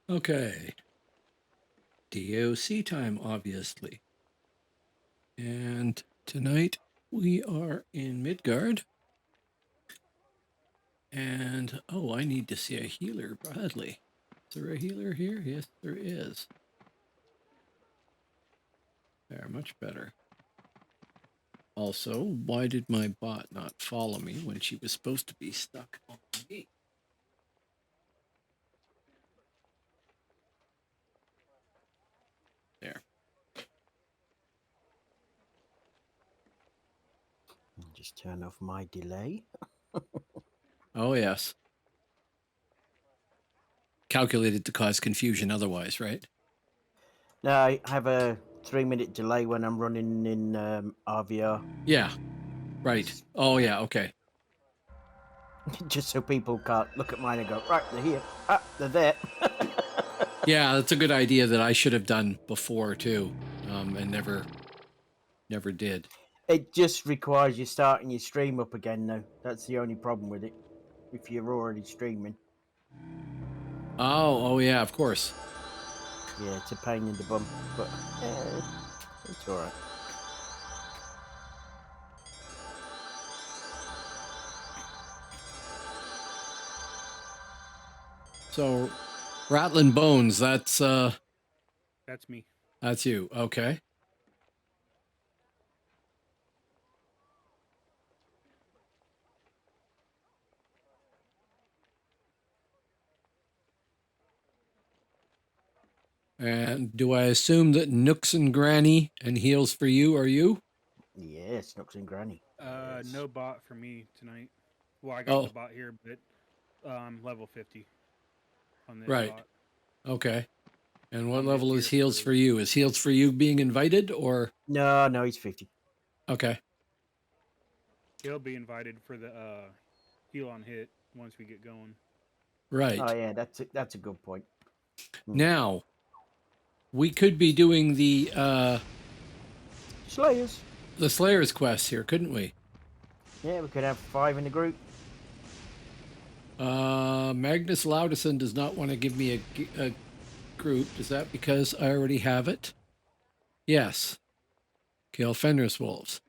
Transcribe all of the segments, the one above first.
Okay. DAOC time, obviously. And tonight we are in Midgard. And, oh, I need to see a healer badly. Is there a healer here? Yes, there is. There, much better. Also, why did my bot not follow me when she was supposed to be stuck on me? There. Just turn off my delay. Oh, yes. Calculated to cause confusion otherwise, right? No, I have a 3-minute delay when I'm running in RVR. Yeah. Right. Oh, yeah. Okay. Just so people can't look at mine and go, right, they're here. Ah, they're there. Yeah, that's a good idea that I should have done before too, and never did. It just requires you starting your stream up again now. That's the only problem with it. If you're already streaming. Oh, yeah, of course. Yeah, it's a pain in the bum, but it's alright. So, Rattling Bones, that's me. That's you. Okay. And do I assume that Nooks and Granny and Heals for You are you? Yeah, Snooks and Granny. Yes. No bot for me tonight. Well, I got the bot here, but level 50 on this right. bot. Okay. And what level is Heals for You? Is Heals for You being invited or? No, he's 50. Okay. He'll be invited for the heal on hit once we get going. Right. Oh yeah, that's a good point. Now, we could be doing the Slayers. The Slayers quest here, couldn't we? Yeah, we could have 5 in the group. Magnus Laudison does not want to give me a group. Is that because I already have it? Yes. Kill Fenris Wolves.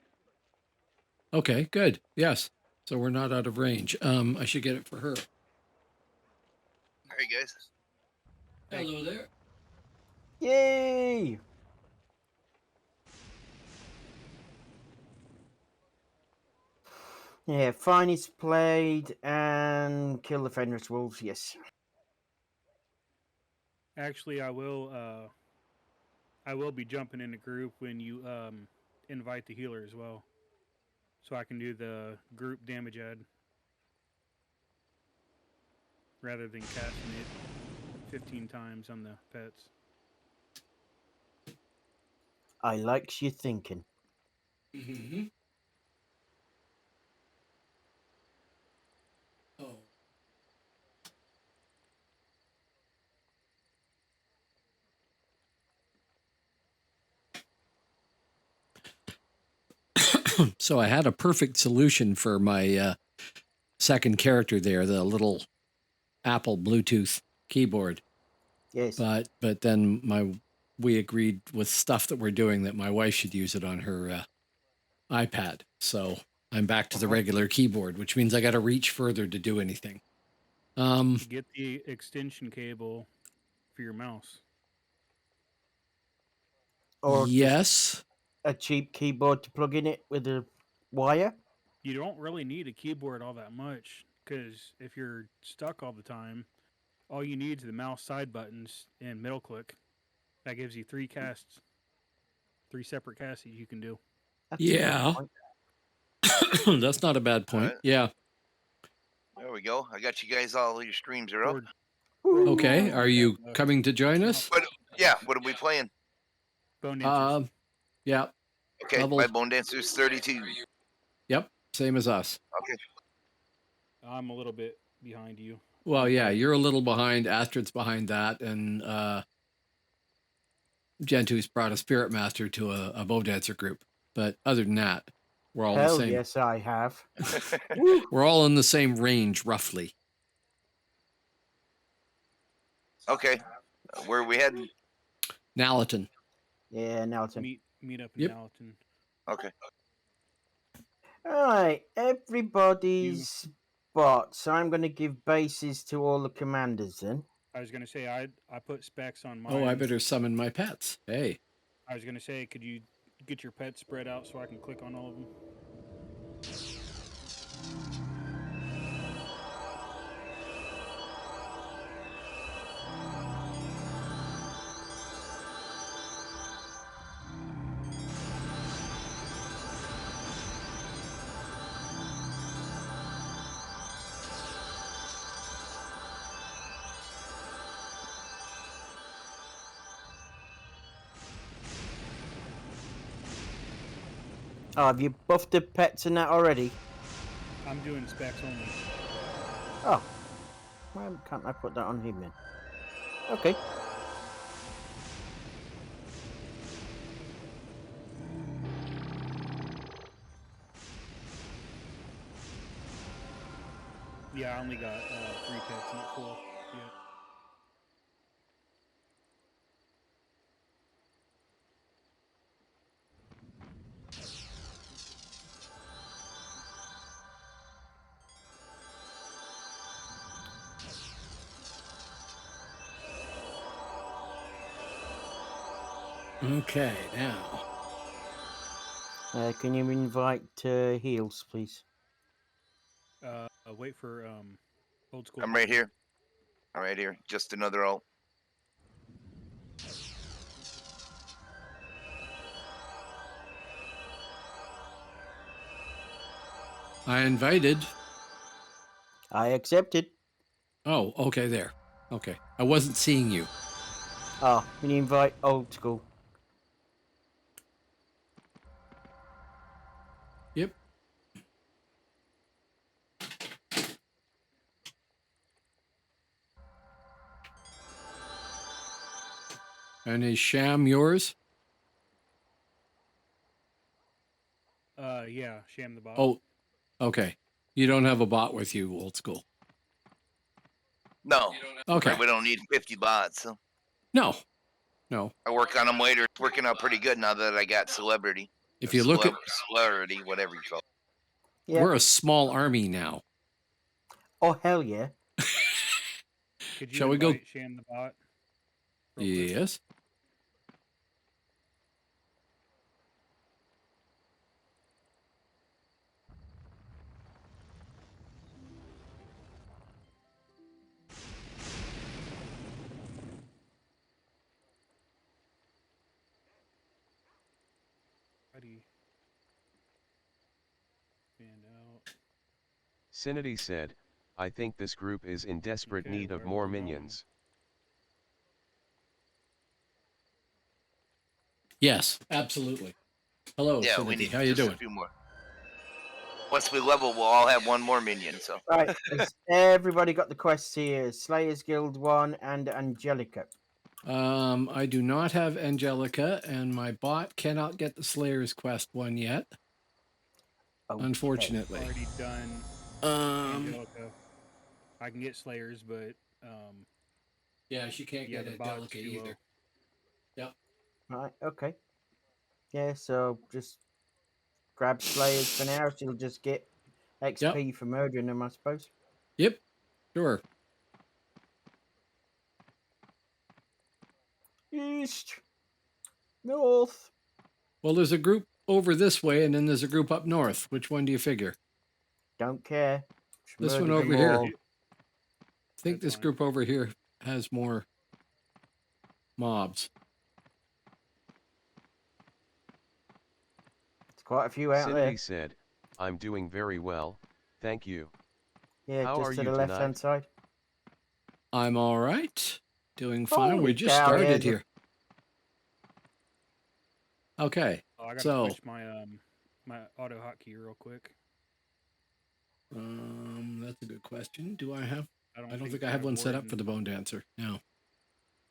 Okay, good. Yes. So we're not out of range. I should get it for her. Hey guys. Hello there. Yay! Yeah, finest played and kill the Fenris Wolves, yes. Actually, I will be jumping in a group when you invite the healer as well. So I can do the group damage add rather than casting it 15 times on the pets. I likes you thinking. Mm-hmm. Oh. So I had a perfect solution for my second character there, the little Apple Bluetooth keyboard. Yes. But then we agreed with stuff that we're doing that my wife should use it on her iPad. So I'm back to the regular keyboard, which means I got to reach further to do anything. Get the extension cable for your mouse. Or yes. A cheap keyboard to plug in it with a wire. You don't really need a keyboard all that much because if you're stuck all the time, all you need is the mouse side buttons and middle click. That gives you 3 casts, 3 separate casts that you can do. Yeah. That's not a bad point. Right. Yeah. There we go. I got you guys, all your streams are up. Okay. Are you coming to join us? What are we playing? Bonedancer. Yeah. Okay, my Bonedancer's 32. Yep, same as us. Okay. I'm a little bit behind you. Well, yeah, you're a little behind. Astrid's behind that, and Gentu's brought a Spirit Master to a Bonedancer group. But other than that, we're all the same. Yes, I have. We're all in the same range, roughly. Okay. Where are we heading? Nalaton. Yeah, Nelson. Meet up in Yep. Gallatin. Okay. All right, everybody's spot. So I'm going to give bases to all the commanders then. I was gonna say I put specs on mine. Oh, I better summon my pets. Hey. I was gonna say, could you get your pets spread out so I can click on all of them? Oh, have you buffed the pets and that already? I'm doing specs only. Oh, why can't I put that on him then? Okay. Yeah, I only got 3 pets, not 4 yet. Okay, now. Can you invite Heels, please? Wait for old school. I'm right here. I'm right here. Just another alt. I invited. I accepted. Oh, okay, there. Okay. I wasn't seeing you. Oh, can you invite old school? Yep. And is Sham yours? Yeah, Sham the bot. Oh, okay. You don't have a bot with you, old school. No. Okay. Right, we don't need 50 bots. So No. No. I work on them later. It's working out pretty good now that I got celebrity. If you look at, celebrity, whatever you call it. Yeah. we're a small army now. Oh, hell yeah. Could you Shall we go? invite Sham the bot? real quick? Yes. How do you stand out? Sinity said, I think this group is in desperate Okay, need of where more we're going. minions. Yes, absolutely. Hello, Yeah, we Cindy. need How you just doing? a few more. Once we level, we'll all have one more minion. So Right, has everybody got the quests here? Slayers Guild 1 and Angelica. I do not have Angelica, and my bot cannot get the Slayer's Quest one yet. Okay. Unfortunately. Already done Um, Angelica. I can get Slayers, but yeah, she can't yeah, get the bot's Angelica too low. either. Yep. Right, okay. Yeah, so just grab Slayers for now. She'll just get XP for murdering them, I suppose. Yep. Sure. East. North. Well, there's a group over this way, and then there's a group up north. Which one do you figure? Don't care. Just This one murder over them here. all. I think That's this fine. group over here has more mobs. It's quite a few out there. Sinity said, I'm doing very well, thank you. Yeah, How just are to you the left-hand tonight? side. I'm all right. Doing fine. Holy We just cow, started yeah, the- here. Okay. Oh, I gotta So, switch my my auto hotkey real quick. that's a good question. Do I have? I I don't think I have my one set up for Warden- the Bonedancer. No.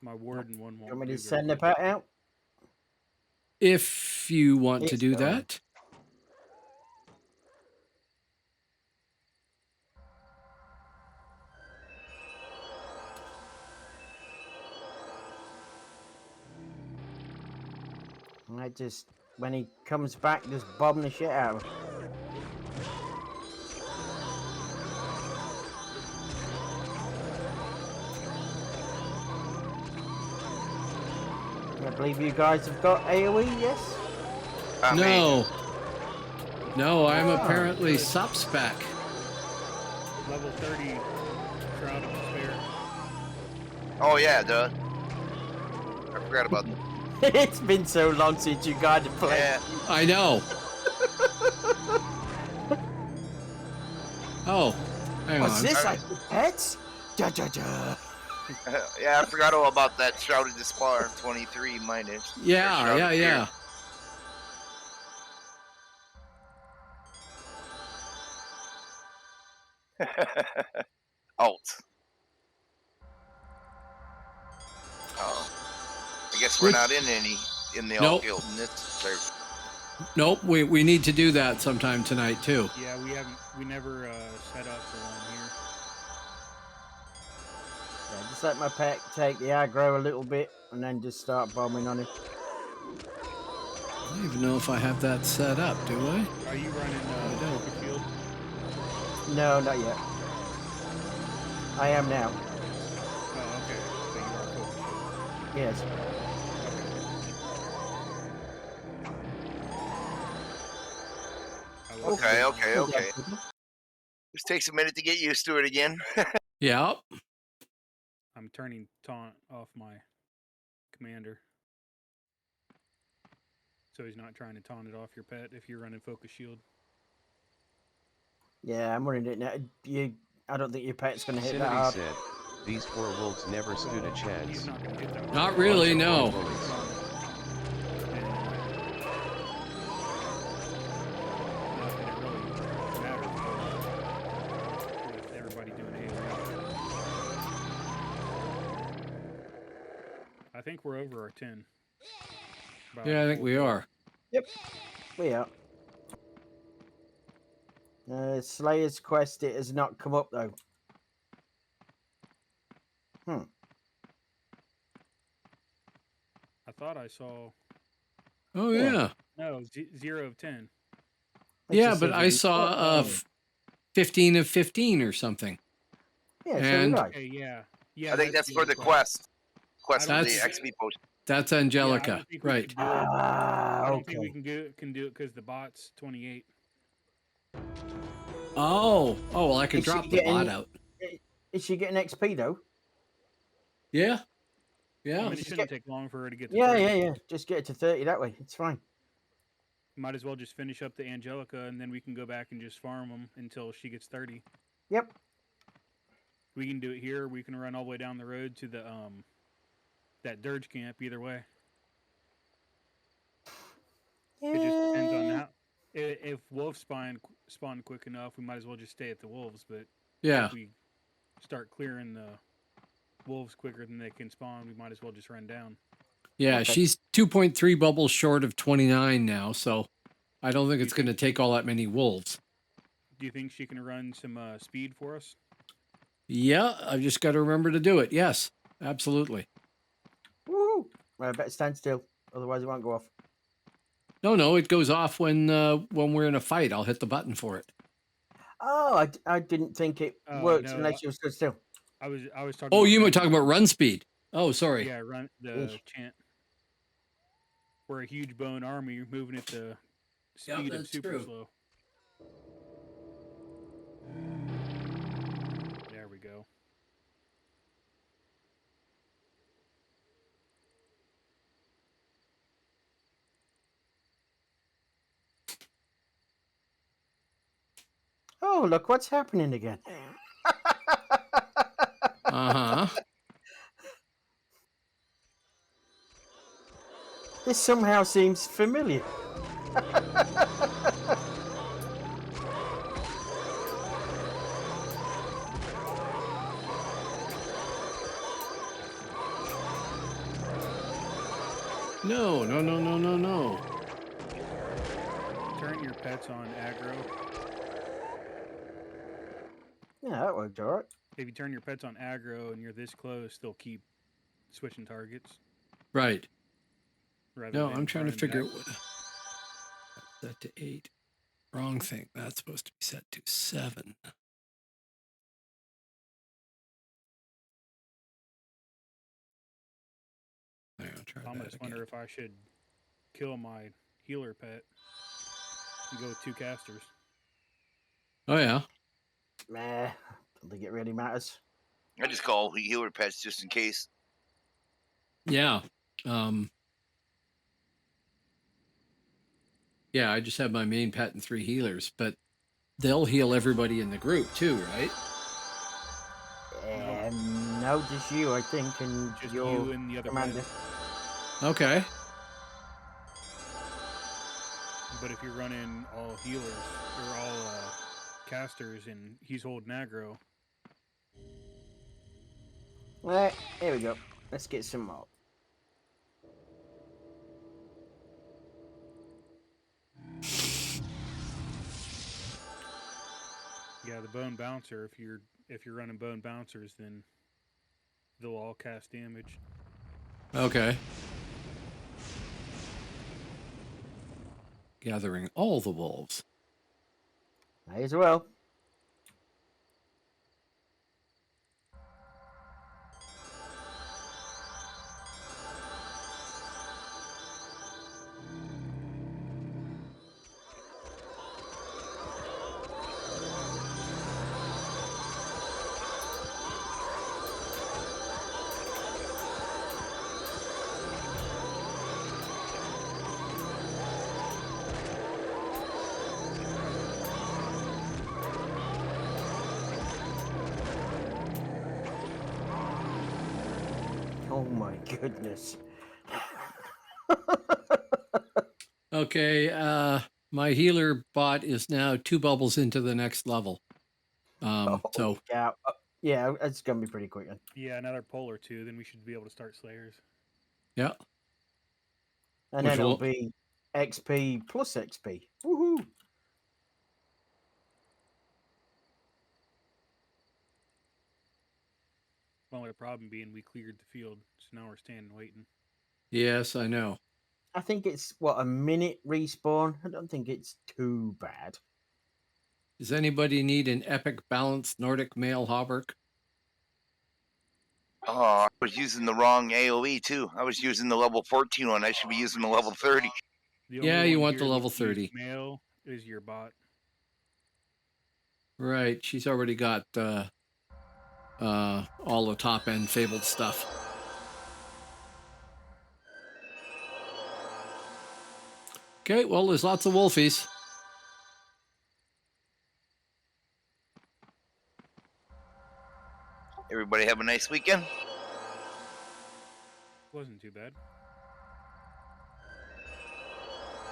My warden one Do you won't want me do to very send the good. pat out? If you want to It's do going. that. I just, when he comes back, just bomb the shit out of him. I believe you guys have got AoE, yes? Not me. No. No, I'm Oh, apparently good. subspec. Level 30 Shroud of Despair. Oh yeah, duh. I forgot about that. It's been so long since you guys have played. Yeah. I know. Oh, hang What's on. this? Alright. Like pets? Da, da, da. Yeah, I forgot all about that Shrouded Despair 23 minus. or Yeah, Shrouded yeah, Fear. yeah. Alt. Oh. I guess we're Which- not in the Nope. alt guild in this server. Nope, we need to do that sometime tonight too. Yeah, we never set up for one here. Yeah, just let my pet take the aggro a little bit and then just start bombing on him. I don't even know if I have that set up, do I? Are you running I don't. Focus Shield? No, not yet. I am now. Oh, okay. So you are Focus Shield. Yes. I was Okay, running, okay. This takes a minute to get used to it again. Yeah. I'm turning taunt off my commander. So he's not trying to taunt it off your pet if you're running Focus Shield. Yeah, I'm running it now. I don't think your pet's going to hit that Cinity hard. said, these 4 wolves never stood a He's chance. not going to hit that. Not really, Bunch of no. bullies. And not that it really matters with everybody doing AoE. I think we're over our 10. About Yeah, I think we 4. are. We are. Slayer's quest, it has not come up though. I thought I saw Oh Yeah. yeah. no 0 of 10. It Yeah, just but says I you- saw Oh. 15 of 15 or something. Yeah, so and- did I. Okay, yeah. I think that's for the other quest. Quest I for don't the think- XP potion. That's Yeah, I Angelica. don't think we Right. could do it. I don't think we Okay. can do it because the bot's 28. Oh, well, I can Is she drop the bot getting- out. Is she getting XP though? Yeah. I Yeah. mean, it just shouldn't take long for her to get to Yeah, 30. yeah. Just get it to 30 that way. It's fine. Might as well just finish up the Angelica and then we can go back and just farm them until she gets 30. Yep. We can do it here. We can run all the way down the road to the that dirge camp. Either way, it just depends on Yeah. how. If wolves spawn quick enough, we might as well just stay at the wolves. But Yeah. if we start clearing the wolves quicker than they can spawn, we might as well just run down. Yeah. Okay. She's 2.3 bubbles short of 29 now. So I don't think You it's going to take all that many wolves. Do you think she can run some speed for us? Yeah. I've just got to remember to do it. Yes. Absolutely. Woo! I better stand still, otherwise it won't go off. No, it goes off when we're in a fight. I'll hit the button for it. Oh, I didn't think it Oh, worked no, unless you stood still. I was talking. Oh, about you were running- talking about run speed. Oh, sorry. Yeah, run the Yeesh. chant. We're a huge bone army moving at the Yeah, speed of that's super true. slow. There we go. Oh, look what's happening again. Uh-huh. This somehow seems familiar. No. Turn your pets on aggro. Yeah, that worked all right. If you turn your pets on aggro and you're this close, they'll keep switching targets. Right. rather No, than I'm trying to running figure back. out what. Set to 8. Wrong thing. That's supposed to be set to 7. There, I'll try I that almost again. wonder if I should kill my healer pet and go with 2 casters. Oh yeah. Meh, don't think it really matters. I just call healer pets just in case. Yeah. Yeah, I just have my main pet and 3 healers, but they'll heal everybody in the group too, right? No, just you, I think, and Just your you and the other commander. pet. Okay. But if you're running all healers or all casters and he's holding aggro, Here we go. Let's get some more. yeah, the bone bouncer. If you're running bone bouncers, then they'll all cast damage. Okay. Gathering all the wolves. May as well. Oh my goodness. Okay, my healer bot is now 2 bubbles into the next level. So Yeah, yeah, it's gonna be pretty quick then. Yeah, another pull or 2, then we should be able to start Slayers. yeah. And Which then it'll will- be XP plus XP. Woohoo! Only the problem being we cleared the field, so now we're standing waiting. Yes, I know. I think it's what, a minute respawn. I don't think it's too bad. Does anybody need an epic balanced Nordic male hauberk? Oh, I was using the wrong AoE too. I was using the level 14 one. I should be using the level 30. The Yeah, only you one want the here level that can use 30. Male is your bot. Right, she's already got all the top end fabled stuff. Okay, well, there's lots of wolfies. Everybody have a nice weekend. Wasn't too bad.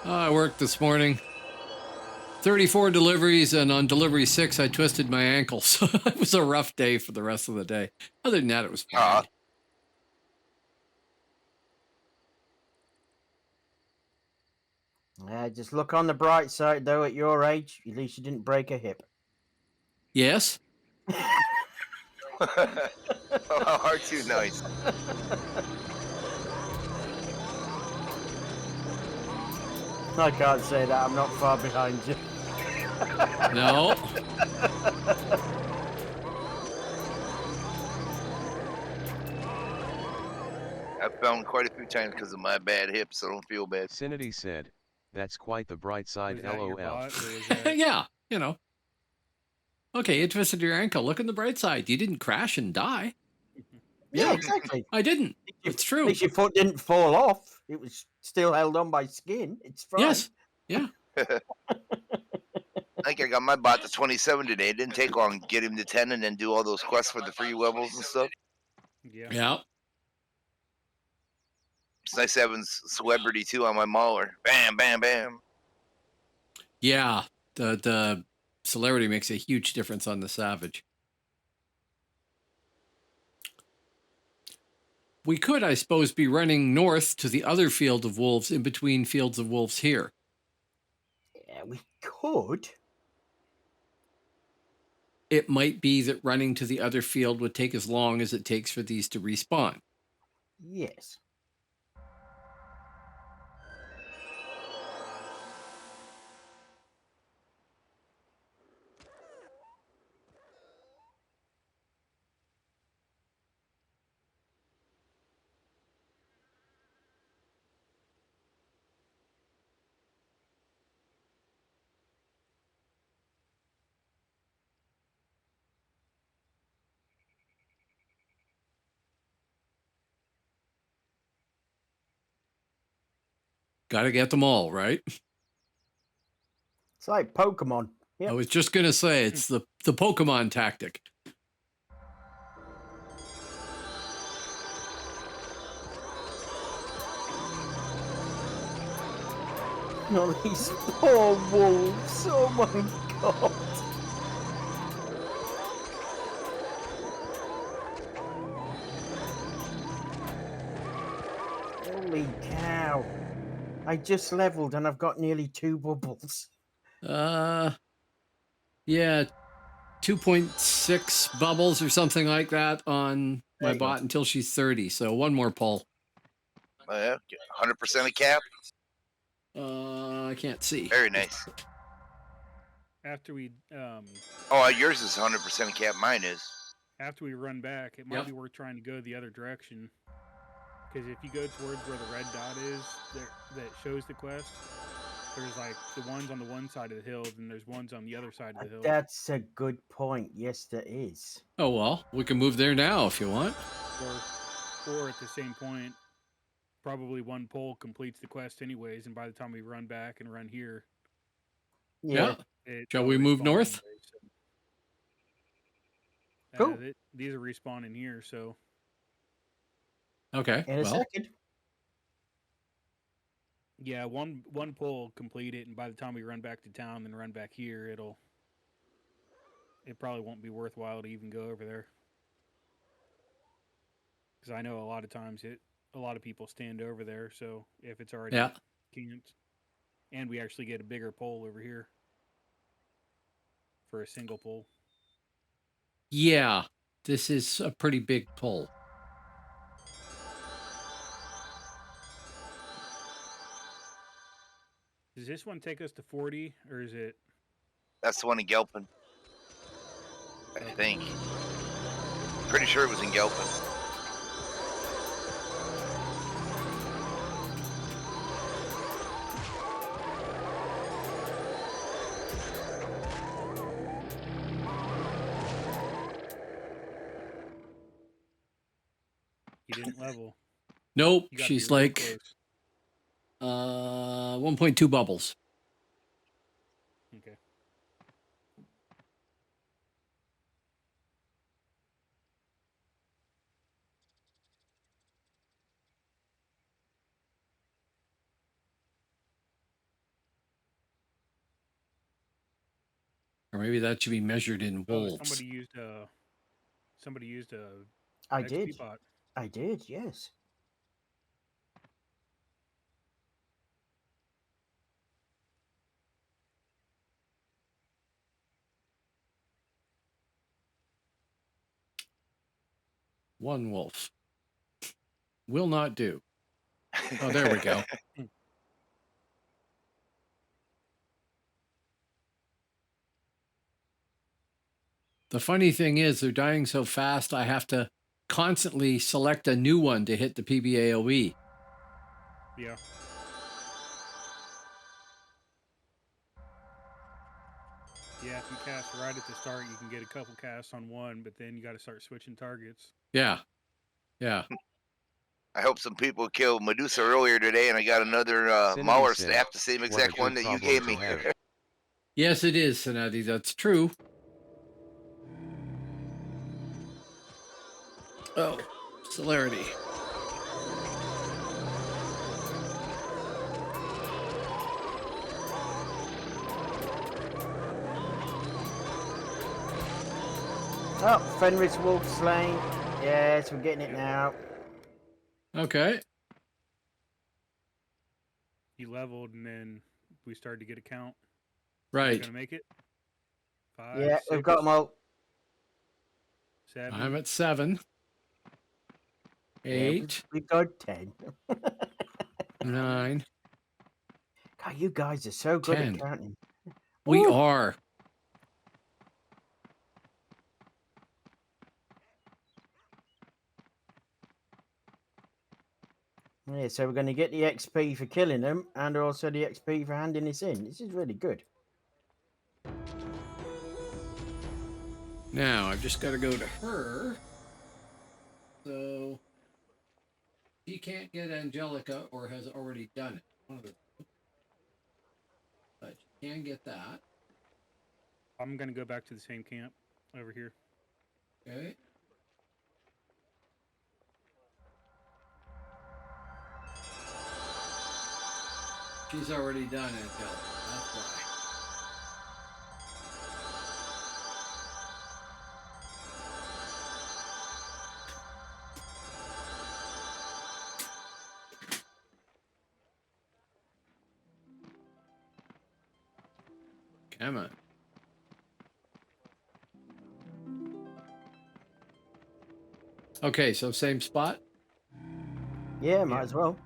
I worked this morning. 34 deliveries, and on delivery 6, I twisted my ankle. So it was a rough day for the rest of the day. Other than that, it was bad. Just look on the bright side, though. At your age, at least you didn't break a hip. Yes? Oh, R2 nice. I can't say that. I'm not far behind you. No. I've found quite a few times because of my bad hips, so I don't feel bad. Cinity said, that's quite the bright side, Was that your lol. bot, or was that... Yeah, you know. Okay, you twisted your ankle. Look on the bright side. You didn't crash and die. Yeah, exactly. I didn't. If- It's At true. least your foot didn't fall off. It was still held on by skin. It's fine. Yes. Yeah. I think I got my bot to 27 today. It didn't take long to get him to 10 and then do all those quests for the free levels and stuff. Yeah. Yeah. It's nice having celebrity too on my mauler. Bam, bam, bam. Yeah. The celerity makes a huge difference on the Savage. We could, I suppose, be running north to the other field of wolves in between fields of wolves here. Yeah, we could. It might be that running to the other field would take as long as it takes for these to respawn. Yes. Got to get them all, right? It's like Pokemon. I Yep. was just going to say, it's the Pokemon tactic. No, these poor wolves. Oh my god. Holy cow. I just leveled and I've got nearly 2 bubbles. Yeah, 2.6 bubbles or something like that on There my you go. bot until she's 30. So one more pull. 100% a cap. I can't see. Very nice. After we Oh, yours is 100% a cap. Mine is. after we run back, it might Yep. be worth trying to go the other direction. Because if you go towards where the red dot is that shows the quest, there's like the ones on the one side of the hill, and there's ones on the other side of the hill. That's a good point. Yes, there is. Oh, well, we can move there now if you want. Or at the same point, probably one pole completes the quest anyways, and by the time we run back and run here, Yeah. Shall we move respawn north? anyways, so. Cool. These are respawning here, so Okay. In a Well, second. yeah, one pole complete it, and by the time we run back to town and run back here, it probably won't be worthwhile to even go over there. Because I know a lot of times a lot of people stand over there, so if it's already Yeah. camped, and we actually get a bigger pole over here for a single pole. yeah, this is a pretty big pull. Does this one take us to 40, or is it? That's the one in Gelpin. I think. Pretty sure it was in Gelpin. You didn't level. Nope, You gotta be she's real like close. 1.2 bubbles. Okay. Or maybe that should be measured in Oh, wolves. somebody used a I XP did. bot. I did, yes. One wolf. Will not do. Oh, there we go. The funny thing is, they're dying so fast, I have to constantly select a new one to hit the PBAOE. Yeah. Yeah, if you cast right at the start, you can get a couple casts on one, but then you got to start switching targets. Yeah. Yeah. I hope some people killed Medusa earlier today, and I got another Cindy Mauer said, staff, the same "What a exact one good that you problem gave to me. have." Yes, it is, Sanadi. That's true. Oh, celerity. Oh, Fenris Wolf slain. Yes, we're getting it now. Okay. You leveled, and then we started to get a count. Right. Gonna make it. 5, Yeah, 6, we've got them all. 7. I'm at 7. Yeah, 8. we've got 10. 9. God, you guys are so good 10. at counting. We Woo! are. Yeah, so we're going to get the XP for killing them and also the XP for handing this in. This is really good. Now, I've just got to go to her. So, she can't get Angelica or has already done it. One of the, but you can get that. I'm gonna go back to the same camp over here. Okay. She's already done it, Delta. That's why. Come on. Okay, so same spot? Yeah, might Yeah. as well.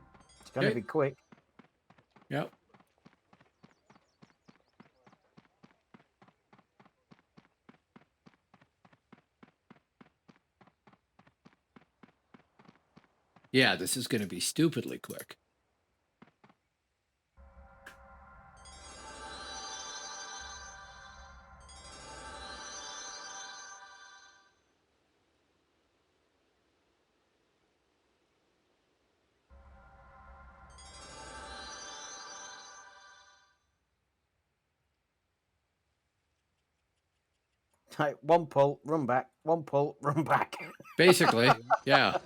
It's going to Okay. be quick. Yep. Yeah, this is going to be stupidly quick. Like, one pull, run back. One pull, run back. Basically, yeah.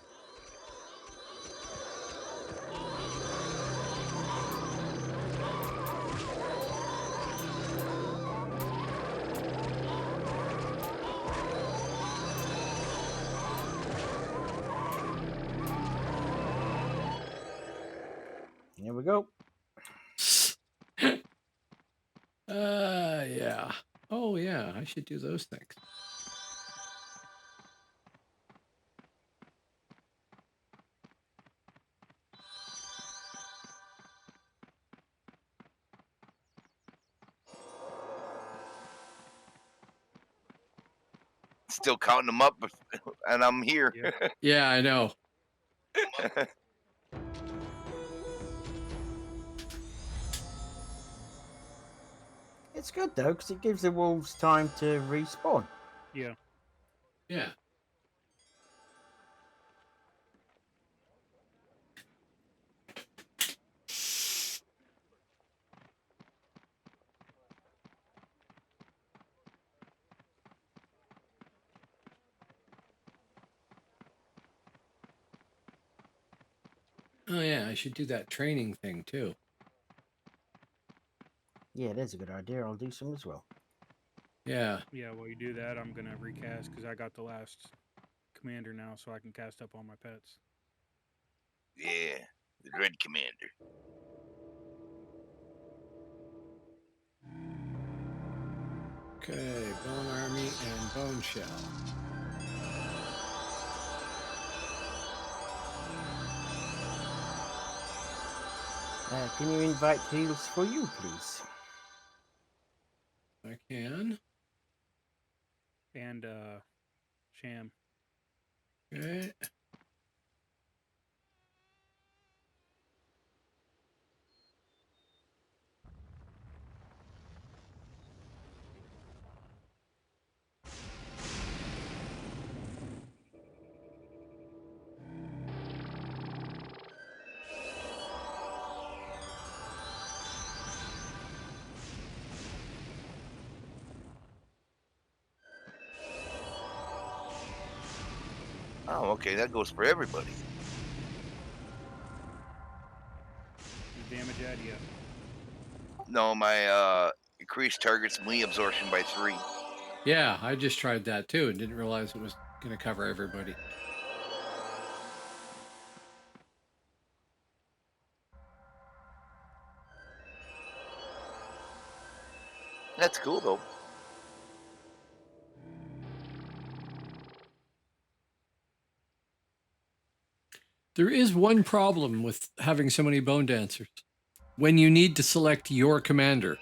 Here we go. Yeah. Oh, yeah, I should do those things. Still counting them up, and I'm here. Yeah. Yeah, I know. It's good, though, because it gives the wolves time to respawn. Yeah. Yeah. Oh, yeah, I should do that training thing too. Yeah, there's a good idea. I'll do some as well. Yeah. Yeah. While you do that, I'm gonna recast because I got the last commander now, so I can cast up all my pets. Yeah, the Dread Commander. Okay, Bone Army and Bone Shell. Can you invite heals for you, please? I can. And Sham. Okay. Oh, okay, that goes for everybody. The damage add, yeah. No, my increased target's melee absorption by 3. Yeah, I just tried that too and didn't realize it was going to cover everybody. That's cool though. There is one problem with having so many Bone Dancers. When you need to select your commander.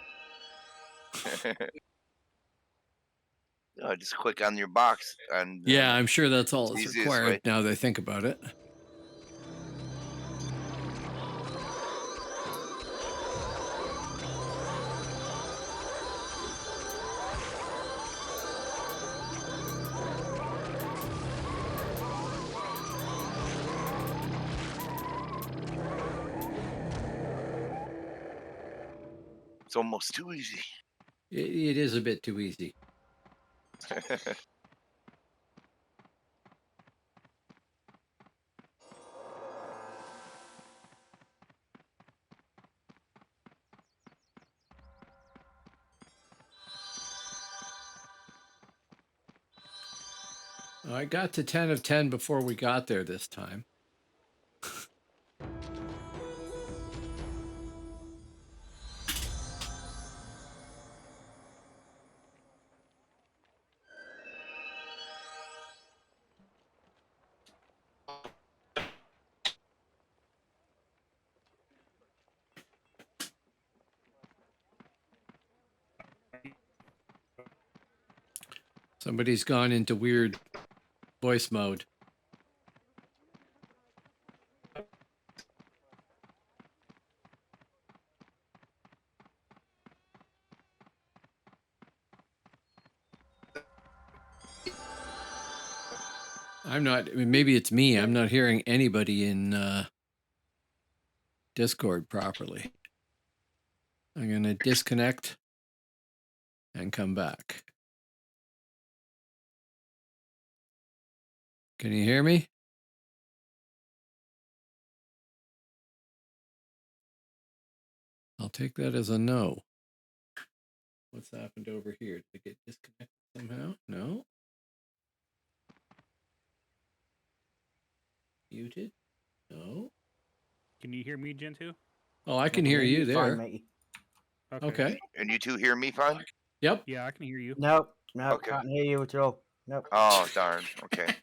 Just click on your box and Yeah, I'm sure that's all it's that's easiest required way. now that I think about it. It's almost too easy. It is a bit too easy. I got to 10 of 10 before we got there this time. Somebody's gone into weird voice mode. I'm not, I mean, maybe it's me. I'm not hearing anybody in Discord properly. I'm going to disconnect and come back. Can you hear me? I'll take that as a no. What's happened over here? Did I get disconnected somehow? No. Muted? No. Can you hear me, Gentoo? Oh, I can hear you there. Fine, matey. Okay. And you two hear me fine? Yep. Yeah, I can hear you. Nope, nope, Okay. can't hear you at all. Nope. Oh, darn. Okay.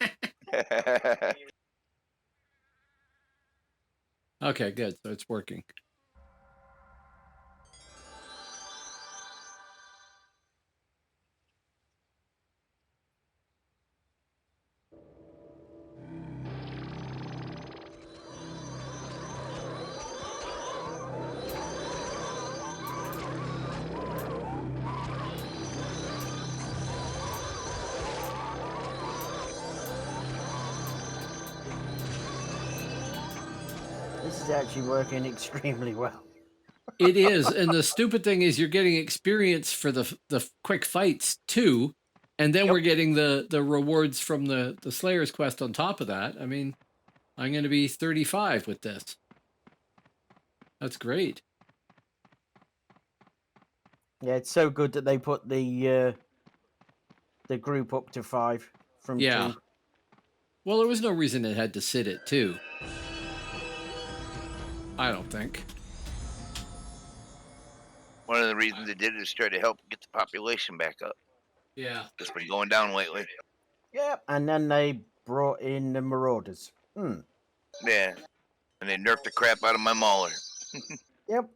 Okay, good. So it's working. This is actually working extremely well. It is, and the stupid thing is you're getting experience for the quick fights too, and then we're getting the rewards from the Slayer's quest on top of that. I mean, I'm going to be 35 with this. That's great. Yeah, it's so good that they put the group up to 5 from 2. Well, there was no reason it had to sit at 2. I don't think. One of the reasons they did it is try to help get the population back up. Yeah. It's been going down lately. Yep, and then they brought in the Marauders. Yeah. And they nerfed the crap out of my Mauler. Yep.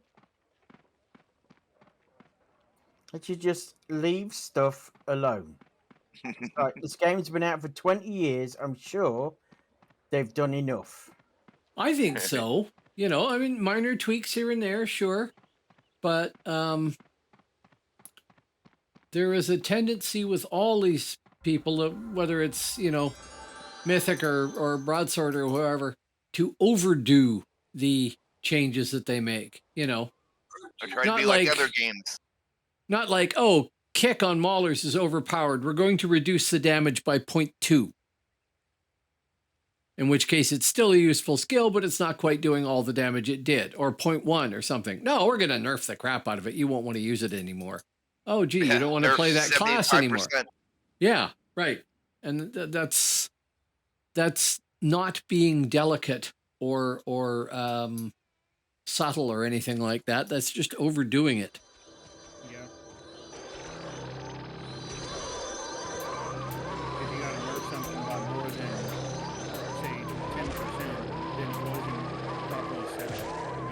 That you just leave stuff alone. Right, this game's been out for 20 years. I'm sure they've done enough. I think so. You know, I mean, minor tweaks here and there, sure. But there is a tendency with all these people, whether it's, you know, Mythic or Broadsword or whoever, to overdo the changes that they make. You know, I try to be like other games. Not like, oh, kick on Maulers is overpowered. We're going to reduce the damage by 0.2. In which case, it's still a useful skill, but it's not quite doing all the damage it did. Or 0.1 or something. No, we're going to nerf the crap out of it. You won't want to use it anymore. Oh, gee, you don't want to play that class anymore. Yeah, right. And that's not being delicate or subtle or anything like that. That's just overdoing it. Yeah. If you got to nerf something by more than, say, 10%, then it wasn't properly set up to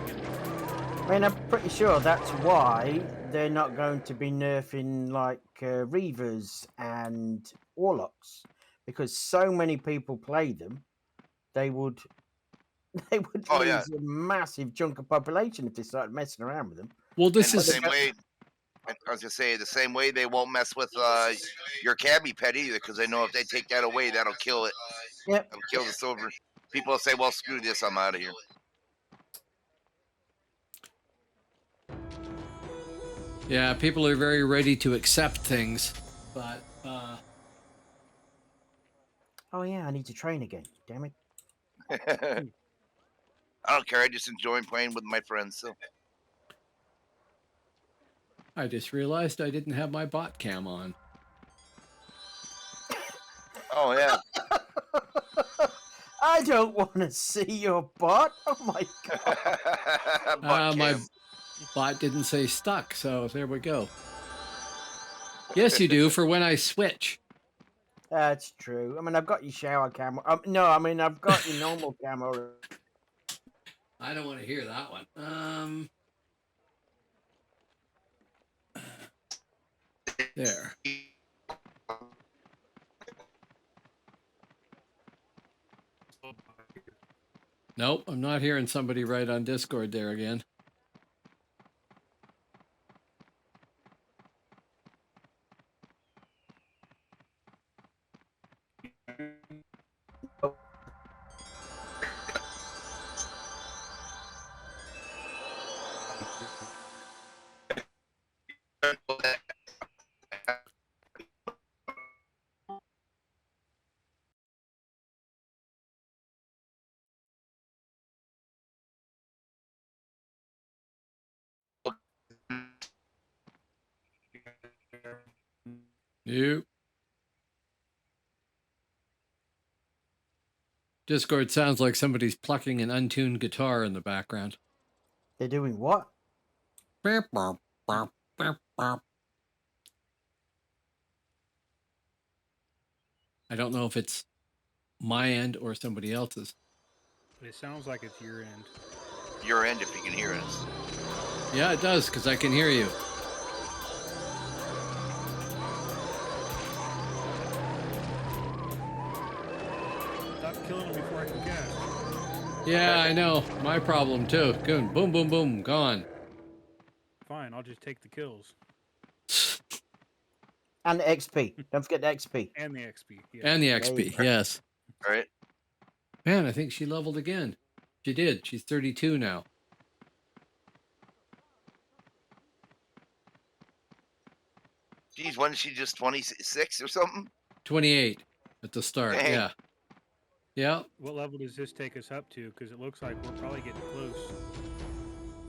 begin with. I mean, I'm pretty sure that's why they're not going to be nerfing like Reavers and Warlocks, because so many people play them, they would lose a massive chunk of population if they started messing around with them. Well, this is the same way. I was gonna say the same way they won't mess with your cabbie pet either, because they know if they take that away, that'll kill it. Yep. That'll kill the silver. People will say, "Well, screw this, I'm out of here." Yeah, people are very ready to accept things, but Oh yeah, I need to train again. Damn it. I don't care. I just enjoy playing with my friends. So I just realized I didn't have my bot cam on. oh yeah. I don't want to see your bot. Oh my god. Butt My cam. bot didn't say stuck, so there we go. Yes, you do for when I switch. That's true. I mean, I've got your shower camera. No, I mean, I've got your normal camera. I don't want to hear that one. There. Nope, I'm not hearing somebody right on Discord there again. Nope. Discord sounds like somebody's plucking an untuned guitar in the background. They're doing what? I don't know if it's my end or somebody else's. But it sounds like it's your end. Your end if you can hear us. Yeah, it does, because I can hear you. Stop killing them before I can cast. Yeah, I know. My problem too. Good. Boom, boom, boom. Gone. Fine, I'll just take the kills And the XP. Don't forget the XP. and the XP. Yeah. And the you XP, go. yes. All right. Man, I think she leveled again. She did. She's 32 now. Geez, wasn't she just 26 or something? 28 at the start. Dang. Yeah. Yeah. What level does this take us up to? Because it looks like we're probably getting close.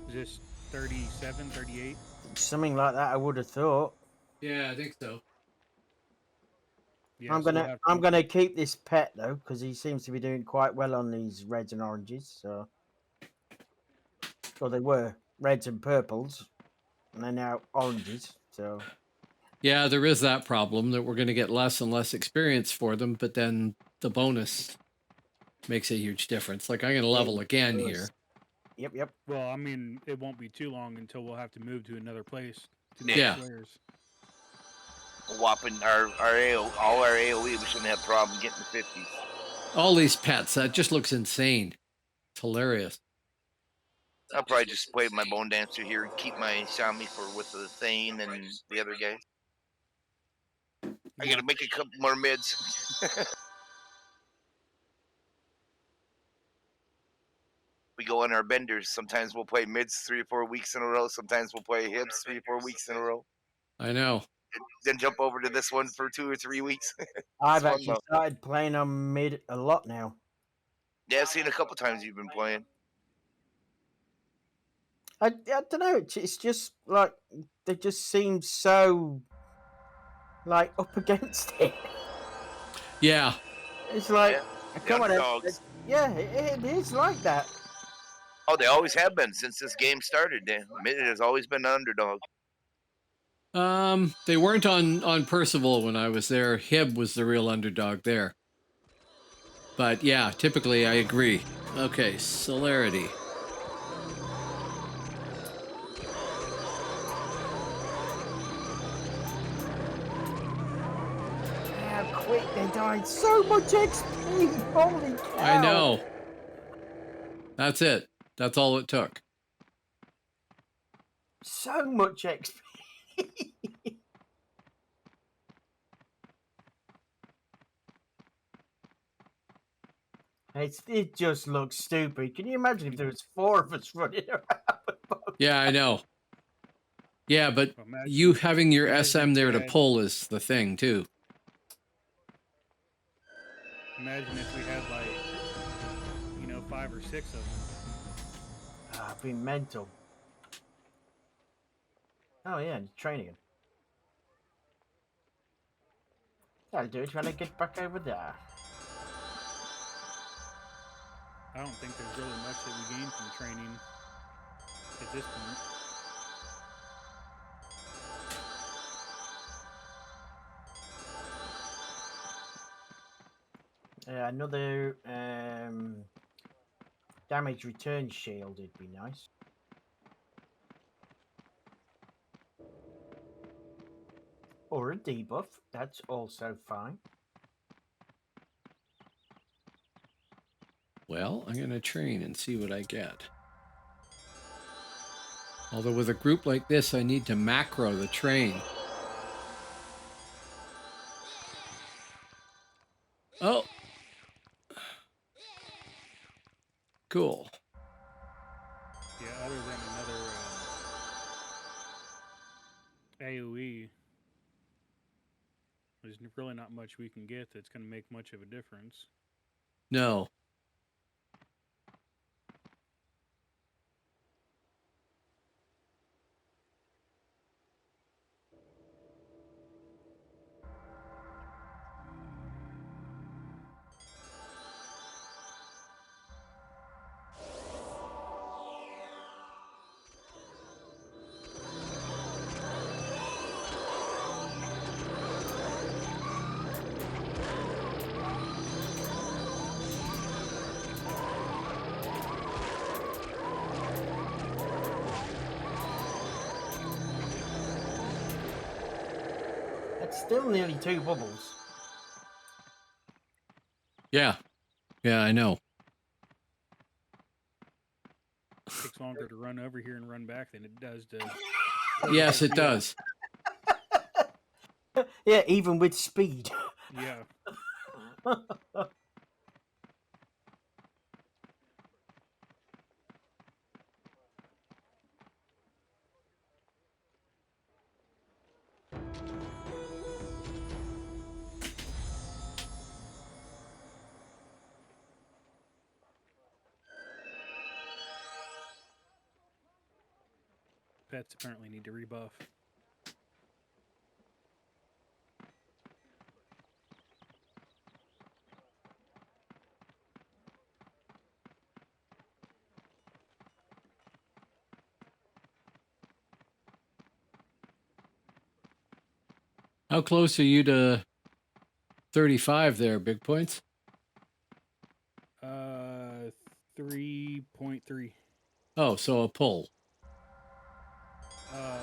Is this 37, 38? Something like that, I would have thought. Yeah, I think so. Yeah, I'm so we'll gonna have I'm to- gonna keep this pet though, because he seems to be doing quite well on these reds and oranges. So, well, they were reds and purples, and they're now oranges. So, Yeah, there is that problem that we're going to get less and less experience for them, but then the bonus makes a huge difference. Like I'm going to level again does. here. Yep. Well, I mean, it won't be too long until we'll have to move to another place to Yeah. get flares. Whopping our AO, all our AOE, we shouldn't have a problem getting the 50s. All these pets, that just looks insane. It's hilarious. I'll probably just play my Bonedancer here and keep my Xiaomi for with the Thane and the other guy. I gotta make a couple more mids. We go on our benders. Sometimes we'll play mids 3 or 4 weeks in a row. Sometimes we'll play hips 3 or 4 weeks in a row. I know. Then jump over to this one for 2 or 3 weeks. I've fun, actually though. started playing on mid a lot now. Yeah, I've seen a couple times you've been playing. I don't know. It's just like they just seem so like up against it. Yeah. It's like, Yeah, come on, underdogs. yeah, it is like that. Oh, they always have been since this game started. Mid has always been an underdog. They weren't on Percival when I was there. Hib was the real underdog there. But yeah, typically I agree. Okay, celerity. How quick they died! So much XP! Holy cow! I know. That's it. That's all it took. So much XP. It just looks stupid. Can you imagine if there was 4 of us running around? Yeah, I know. Yeah, but Imagine, you having your imagine SM if there we to had- pull is the thing too. Imagine if we had like, 5 or 6 of them. I've been mental. Oh yeah, training. I'll do it when I get back over there. I don't think there's really much that we gain from training at this point. Another damage return shield would be nice. Or a debuff, that's also fine. Well, I'm going to train and see what I get. Although with a group like this, I need to macro the train. Oh. Cool. Yeah, other than another AoE, there's really not much we can get that's going to make much of a difference. No. It's still nearly 2 bubbles. Yeah. Yeah, I know. It takes longer to run over here and run back than it does to. Yes, it does. Yeah, even with speed. Yeah. Pets apparently need to rebuff. How close are you to 35 there, Big Points? 3.3. Oh, so a pull.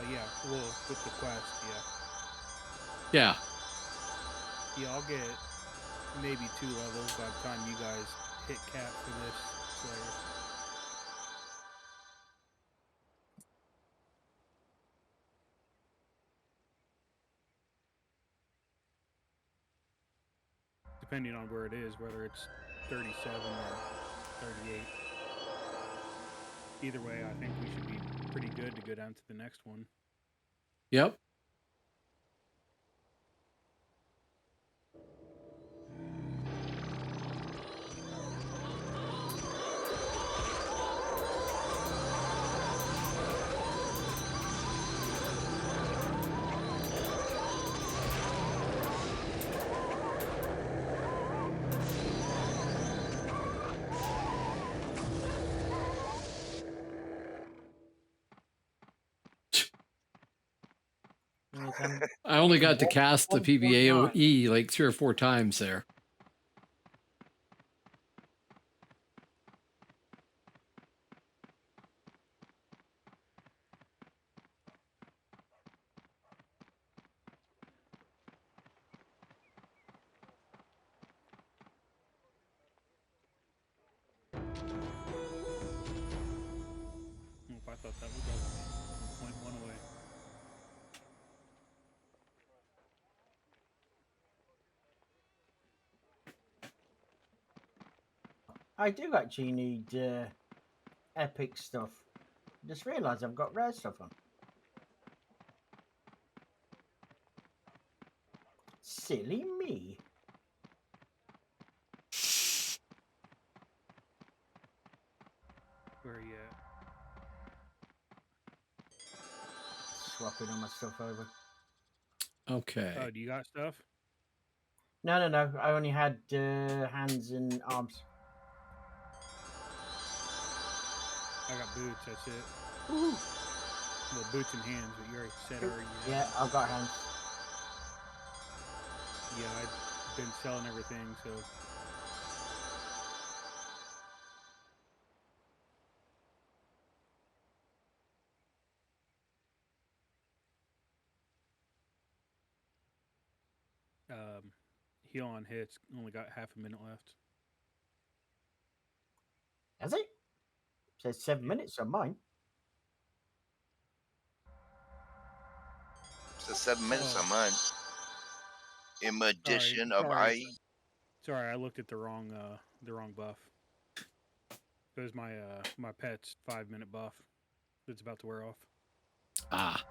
Yeah. Well, with the quest, Yeah. yeah. I'll get maybe 2 levels by the time you guys hit cap for this Slayer. Depending on where it is, whether it's 37 or 38. Either way, I think we should be pretty good to go down to the next one. Yep. I only got to cast the 1.9. PBAOE like 3 or 4 times there. Nope, I thought that was double me. 1.1 away. I do actually need epic stuff. Just realised I've got rare stuff on. Silly me. Where are you at? Swapping all my stuff over. Okay. Oh, do you got stuff? No. I only had hands and arms. I got boots. That's it. Woohoo. Well, boots and hands, but you already said already. You Yeah, had I've got hands. Yeah, I've been selling everything, so heal on hits. Only got half a minute left. Has it? Says 7 minutes on mine. So 7 minutes Oh. on mine. In addition of sorry. Sorry, I looked at the wrong buff. It was my my pet's 5-minute buff that's about to wear off. Ah.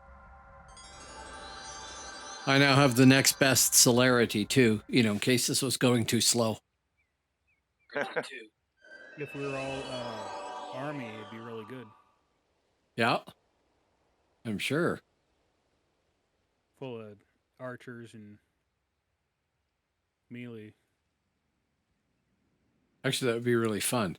I now have the next best celerity too, you know, in case this was going too slow. If we were all army, it'd be really good. Yeah. I'm sure. Full of archers and melee. Actually, that would be really fun.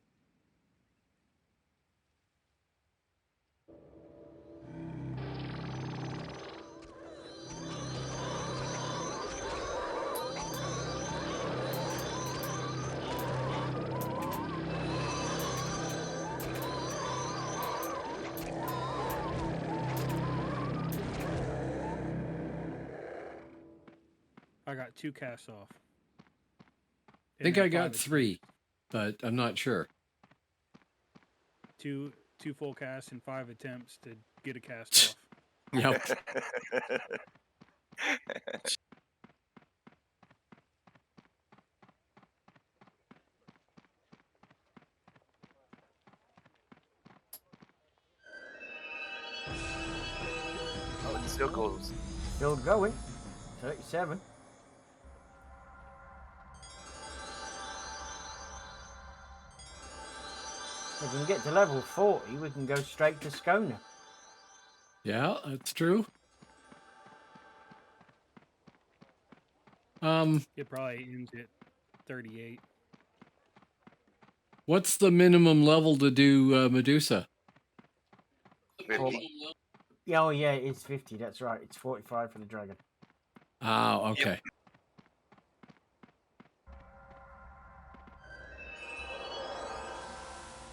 I got 2 casts off. I think And I then got 5 3, but I'm not sure. two full casts and 5 attempts to get a cast off. Yep. Oh, it still goes. Still going. 37. If we can get to level 40, we can go straight to Skona. Yeah, that's true. It probably ends at 38. What's the minimum level to do Medusa? 50. Yeah, oh yeah, it's 50. That's right. It's 45 for the dragon. Ah, okay.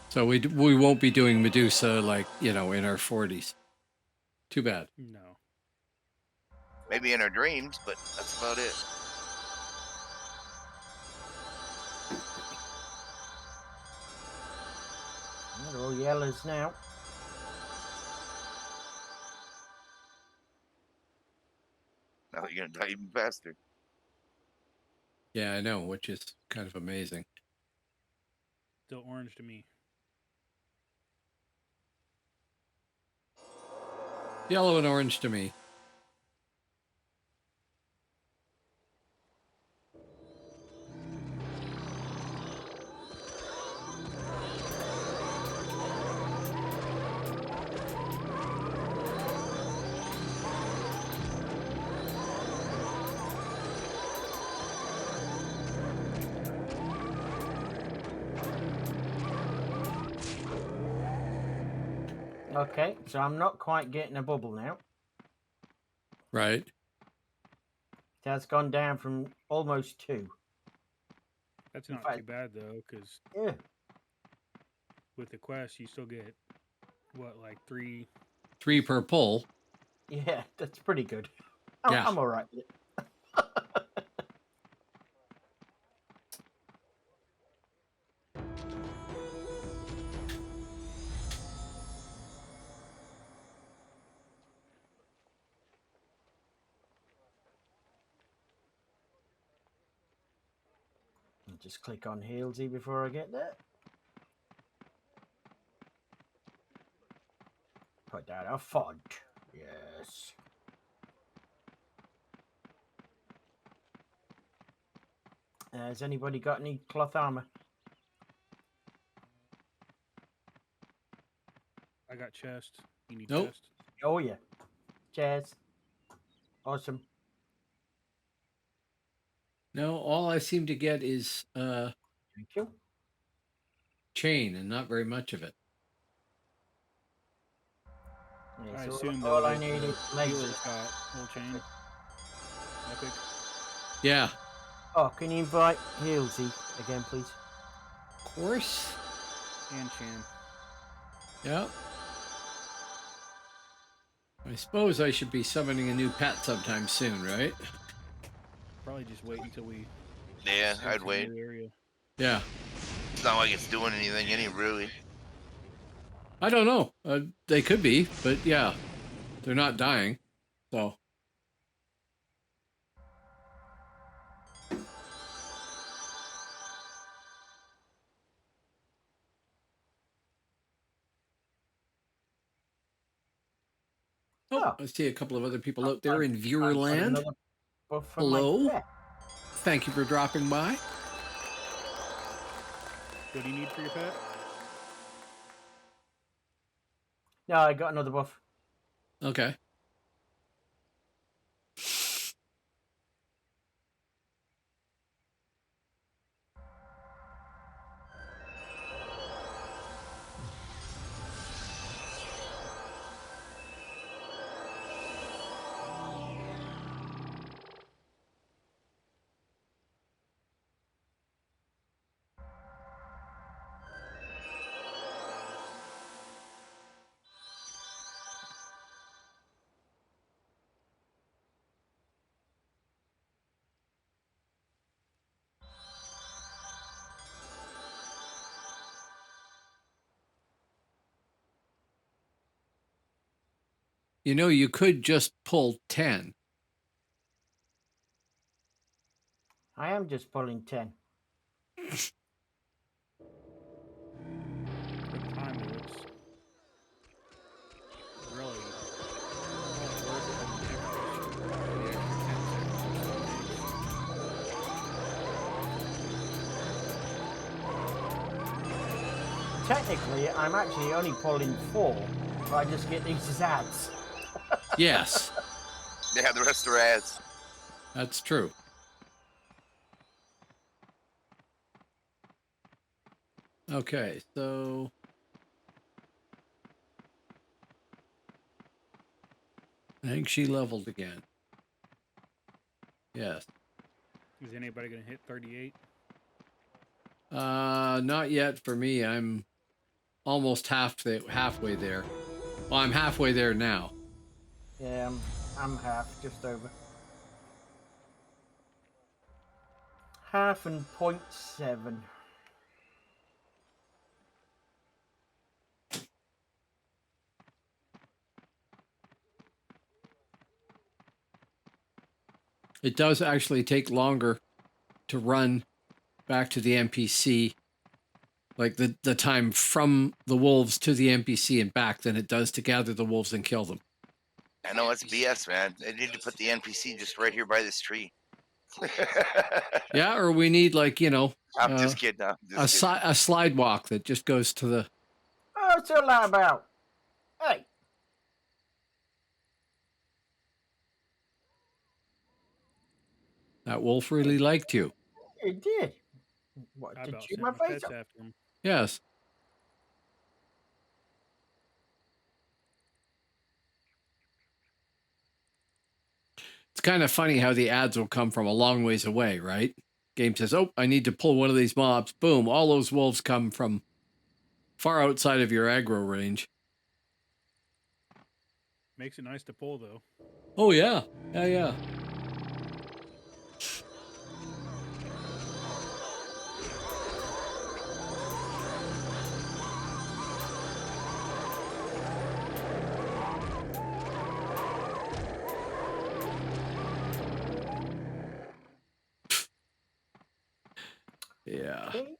So we won't be doing Medusa like, you know, in our 40s. Too bad. No. Maybe in our dreams, but that's about it. They're all yellows now. Now you're gonna die even faster. Yeah, I know, which is kind of amazing. Still orange to me. Yellow and orange to me. Okay, so I'm not quite getting a bubble now. Right. That's gone down from almost 2. That's In not fact- too bad though, because Yeah. with the quest you still get what, like 3. 3 per pull. Yeah, that's pretty good. Yeah. I'm all right with it. I'll just click on Healsy before I get there. Put down a font. Yes. Has anybody got any cloth armor? I got chest. You need Nope. chest? Oh yeah. Cheers. Awesome. No, all I seem to get is Thank you. chain and not very much of it. Yeah, I so assume all though I that need the is legs. healer's got full chain. Epic. Yeah, Oh, can you invite Healsy again, please? of course. And Shan. Yeah. I suppose I should be summoning a new pet sometime soon, right? Probably just wait until we Yeah, go I'd to a wait. new area. Yeah. It's not like it's doing anything, really. I don't know. They could be, but yeah, they're not dying. So. Oh, Oh, I see a couple of other people out I've there in got Viewerland. another buff from my Hello. pet. Thank you for dropping by. What do you need for your pet? No, I got another buff. Okay. You know, you could just pull 10. I am just pulling 10. For the time though, it's really probably worth it for the Technically, I'm actually only pulling 4, but I just get these as ads. Yes, Yeah, the rest are ads. that's true. Okay, so I think she leveled again. Yes. Is anybody gonna hit 38? Not yet for me. I'm almost halfway there. Well, I'm halfway there now. Yeah, I'm half, just over. Half and 0.7. It does actually take longer to run back to the NPC, like the time from the wolves to the NPC and back, than it does to gather the wolves and kill them. I know it's BS, man. They need to put the NPC just right here by this tree. Yeah, or we need, like, you know, I'm just kidding. I'm just kidding. a slide walk that just goes to the. Oh, what's all that about? Hey, That wolf really liked you. it did. What, I to about chew sent my my face pets up? after him. Yes. It's kind of funny how the ads will come from a long ways away, right? Game says, "Oh, I need to pull one of these mobs." Boom! All those wolves come from far outside of your aggro range. Makes it nice to pull though. Oh yeah, yeah. Yeah. Okay.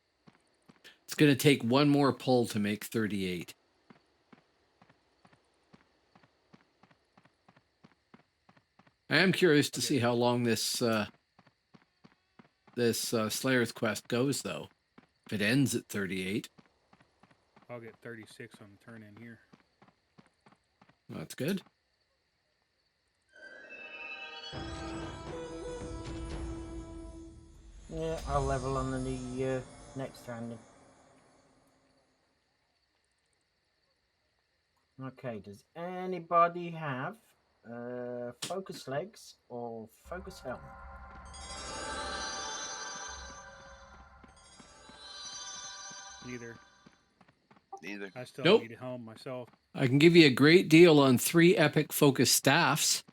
It's going to take one more pull to make 38. I am curious to see how long this this Slayer's quest goes, though. If it ends at 38, I'll get 36 on the turn in here. that's good. Yeah, I'll level on the next turn. Okay, does anybody have focus legs or focus helm? Neither. Neither. I still Nope. need a helm myself. I can give you a great deal on 3 epic focus staffs.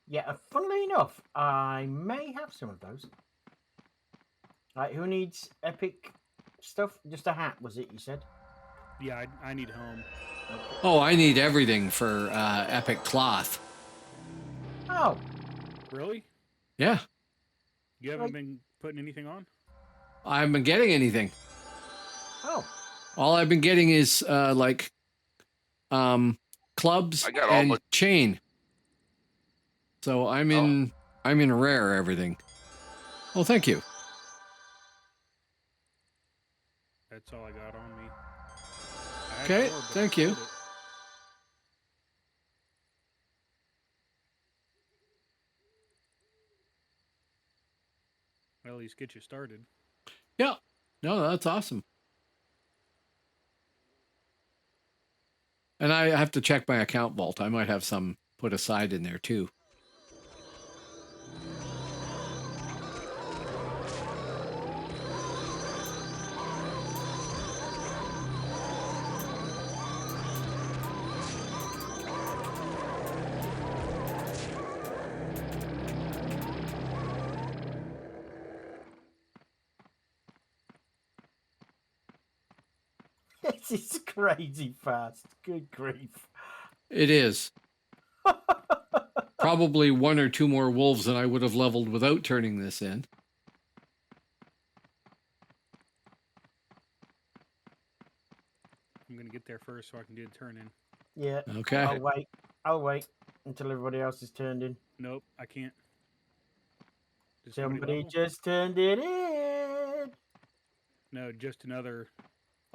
Yeah, funnily enough, I may have some of those. Right, who needs epic stuff? Just a hat, was it, you said? Yeah, I need helm. Okay. Oh, I need everything for epic cloth. Oh, Really? Yeah, You haven't Right. been putting anything on? I haven't been getting anything. oh, All I've been getting is like clubs I got all and but- chain. So I'm in rare everything. Oh, thank you. That's all I got on me. I had Okay, more, but I thank you. sold it. Well, at least get you started. Yeah. No, that's awesome. And I have to check my account vault. I might have some put aside in there too. this is crazy fast. Good grief. It is. Probably 1 or 2 more wolves than I would have leveled without turning this in. I'm going to get there first so I can do the turn in. Yeah, Okay. I'll wait until everybody else is turned in. Nope, I can't. Did Somebody level? just turned it in. No, just another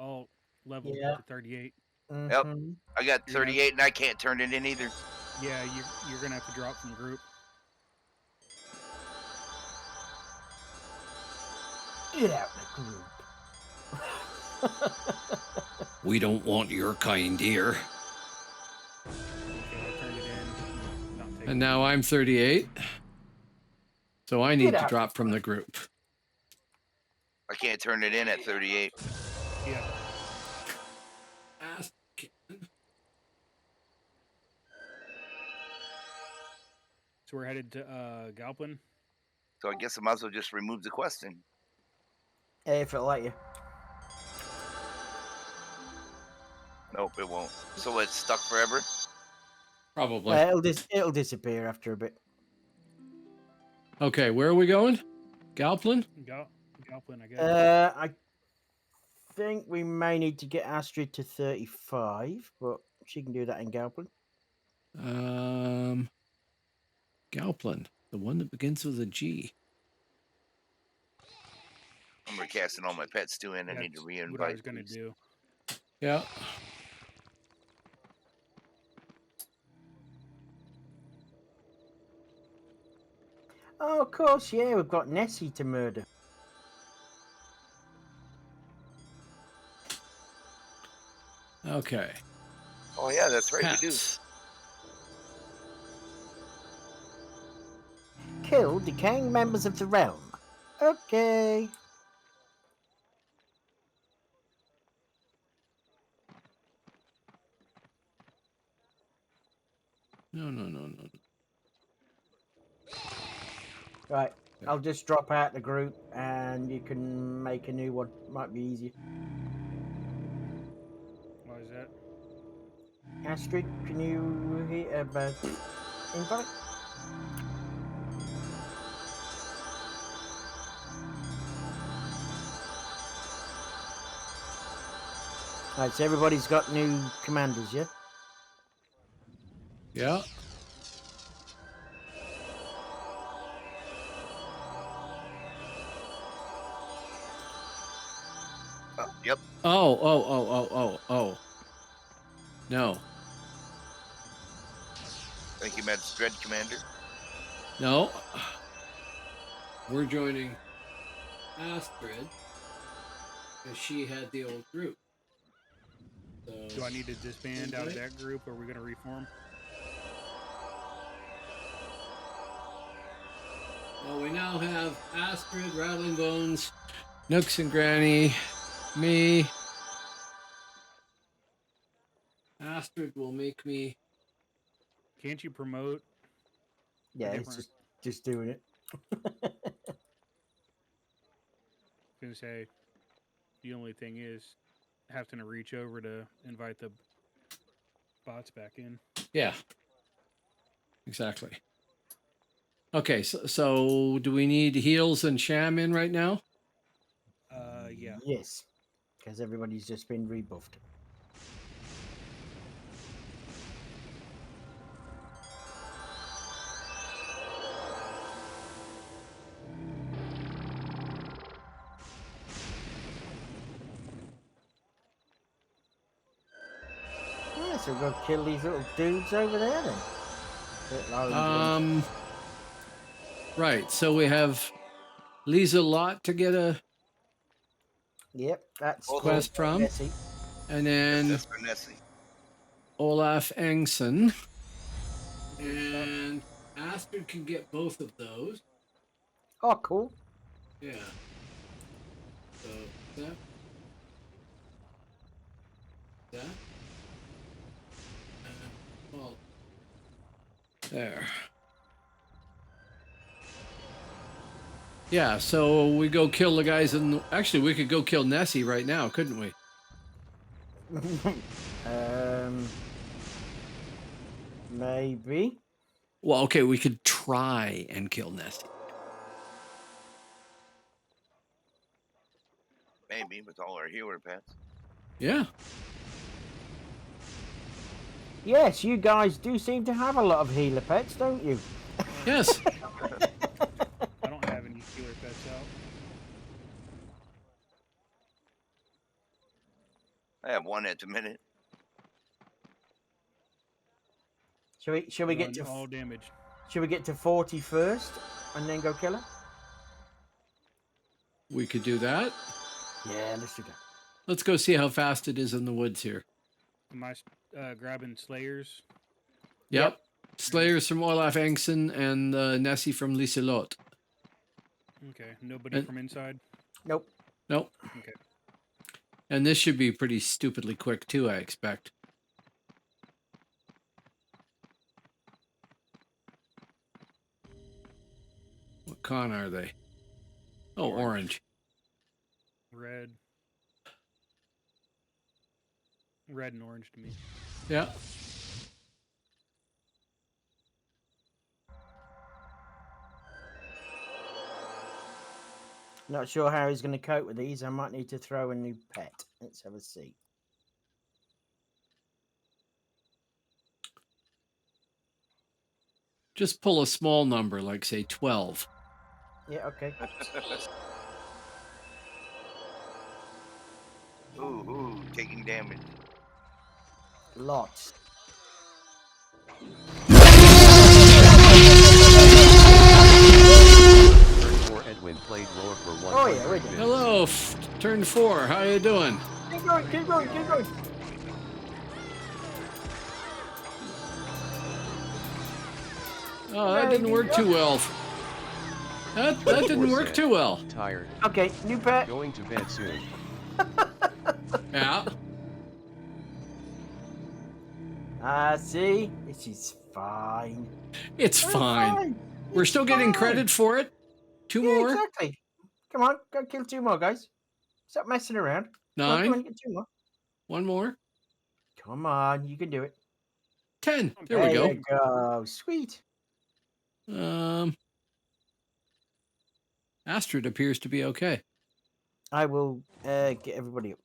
all level Yeah. to 38. Mhm. I got 38 and I can't turn it in either. Yeah, you're going to have to drop from group. Get out the group. We don't want your kind here. Okay, I turned it in. Not taking And now I'm 38. So I need Get to out. drop from the group. I can't turn it in at 38. Yeah, so we're headed to Galpin. So I guess I might as well just remove the question. If it'll let you. Nope, it won't. So it's stuck forever? Probably. It'll disappear after a bit. Okay, where are we going? Galplin? Galpin, I guess. I think we may need to get Astrid to 35, but she can do that in Galpin. Galplin, the one that begins with a G. I'm recasting all my pets too, and I need to That's re-invite. what I was going to please. do. Yeah. Oh, of course, yeah, we've got Nessie to murder. Okay. Oh yeah, that's right. We do. Pets. Kill decaying members of the realm. Okay. No. Right. I'll just drop out the group and you can make a new one. Might be easier. Why is that? Astrid, can you hear about invite? Right, so everybody's got new commanders, yeah? Yeah. Oh. No. Thank you, Mad Dread Commander. No. We're joining Astrid because she had the old group. So, Do I need to disband out of that group, or are we going to reform? well, we now have Astrid, Rattling Bones, Nooks and Granny, me. Astrid will make me. Can't you promote? Yeah, it's different- just doing it. Gonna say, the only thing is having to reach over to invite the bots back in. Yeah. Exactly. Okay, so do we need heals and sham in right now? Yeah. Yes, because everybody's just been rebuffed. Yeah, so we'll go kill these little dudes over there then. Bit like- Right. So we have Lisa Lot to get a Yep, that's quest from, Nessie. and then That's for Nessie. Olaf Engson. And Astrid can get both of those. Oh, cool. Yeah. So that. Well, there. Yeah, so we go kill the guys in. Actually, we could go kill Nessie right now, couldn't we? Maybe. Well, okay, we could try and kill Nessie. Maybe with all our healer pets. Yeah. Yes, you guys do seem to have a lot of healer pets, don't you? Yes. I don't have any healer pets out. I have one at the minute. Shall we get Run to all damage? Should we get to 40 first and then go kill her? We could do that. Yeah, let's do that. Let's go see how fast it is in the woods here. Am I grabbing Slayers? Yep. Slayers from Olaf Engson and Nessie from Lisa Lot. Okay. Nobody And- from inside? Nope. Nope. Okay. And this should be pretty stupidly quick too, I expect. What con are they? Oh, orange. Red. Red and orange to me. Yeah. Not sure how he's going to cope with these. I might need to throw a new pet. Let's have a see. Just pull a small number, like say 12. Yeah, okay. Ooh, taking damage. Lots. Or Edwin played lower for 100 Oh, yeah, we did. minutes. Hello, turn 4. How you doing? Keep going, keep going, keep going. Oh, that didn't work too well. That didn't work too well. Tired. Okay, new pet. Going to bed soon. Yeah. See? This is fine. It's It's fine. We're It's still getting fine. credit for it. Two Yeah, more. exactly. Come on, go kill 2 more, guys. Stop messing around. Come on, 9. get 2 more. One more. Come on, you can do it. 10. There we go. you go. Sweet. Astrid appears to be okay. I will get everybody up.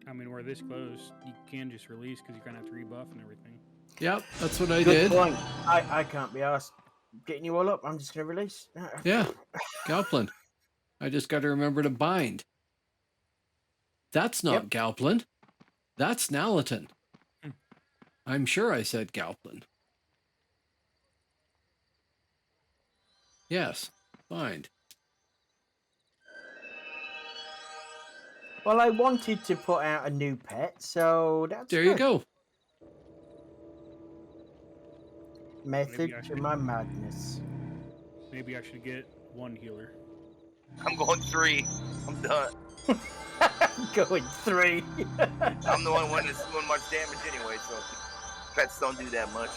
I mean, we're this close. You can just release because you're going to have to rebuff and everything. Yep, that's what I Good did. point. I can't be asked getting you all up. I'm just going to release. Yeah, Galplin. I just got to remember to bind. That's not Galplin. That's Nalatin. Hmm. I'm sure I said Galplin. Yes, find. Well, I wanted to put out a new pet, so that's There you good. go. Method Maybe I to should- my madness. Maybe I should get one healer. I'm going 3. I'm done. Going 3. I'm the only one that's doing much damage anyway, so pets don't do that much.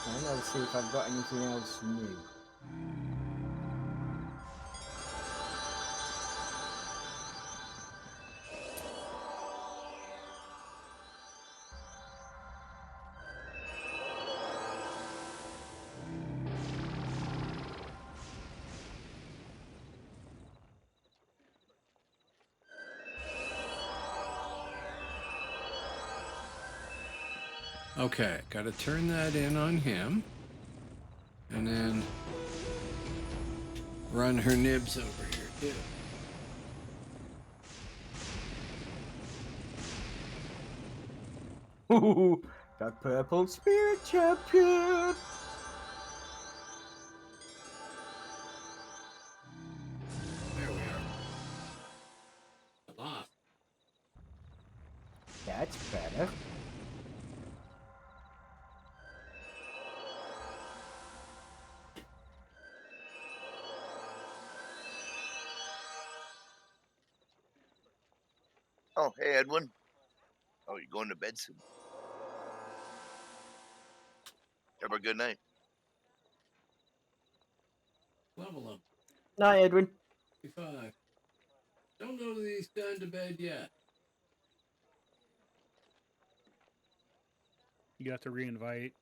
And I'll see if I've got anything else new. Okay, got to turn that in on him. And then run her nibs over here, too. Ooh, that purple spirit champion. There we are. Lost. That's better. Oh, hey, Edwin. Oh, you're going to bed soon. Have a good night. Level up. Night, Edwin. 55. Don't know that he's gone to bed yet. You have to reinvite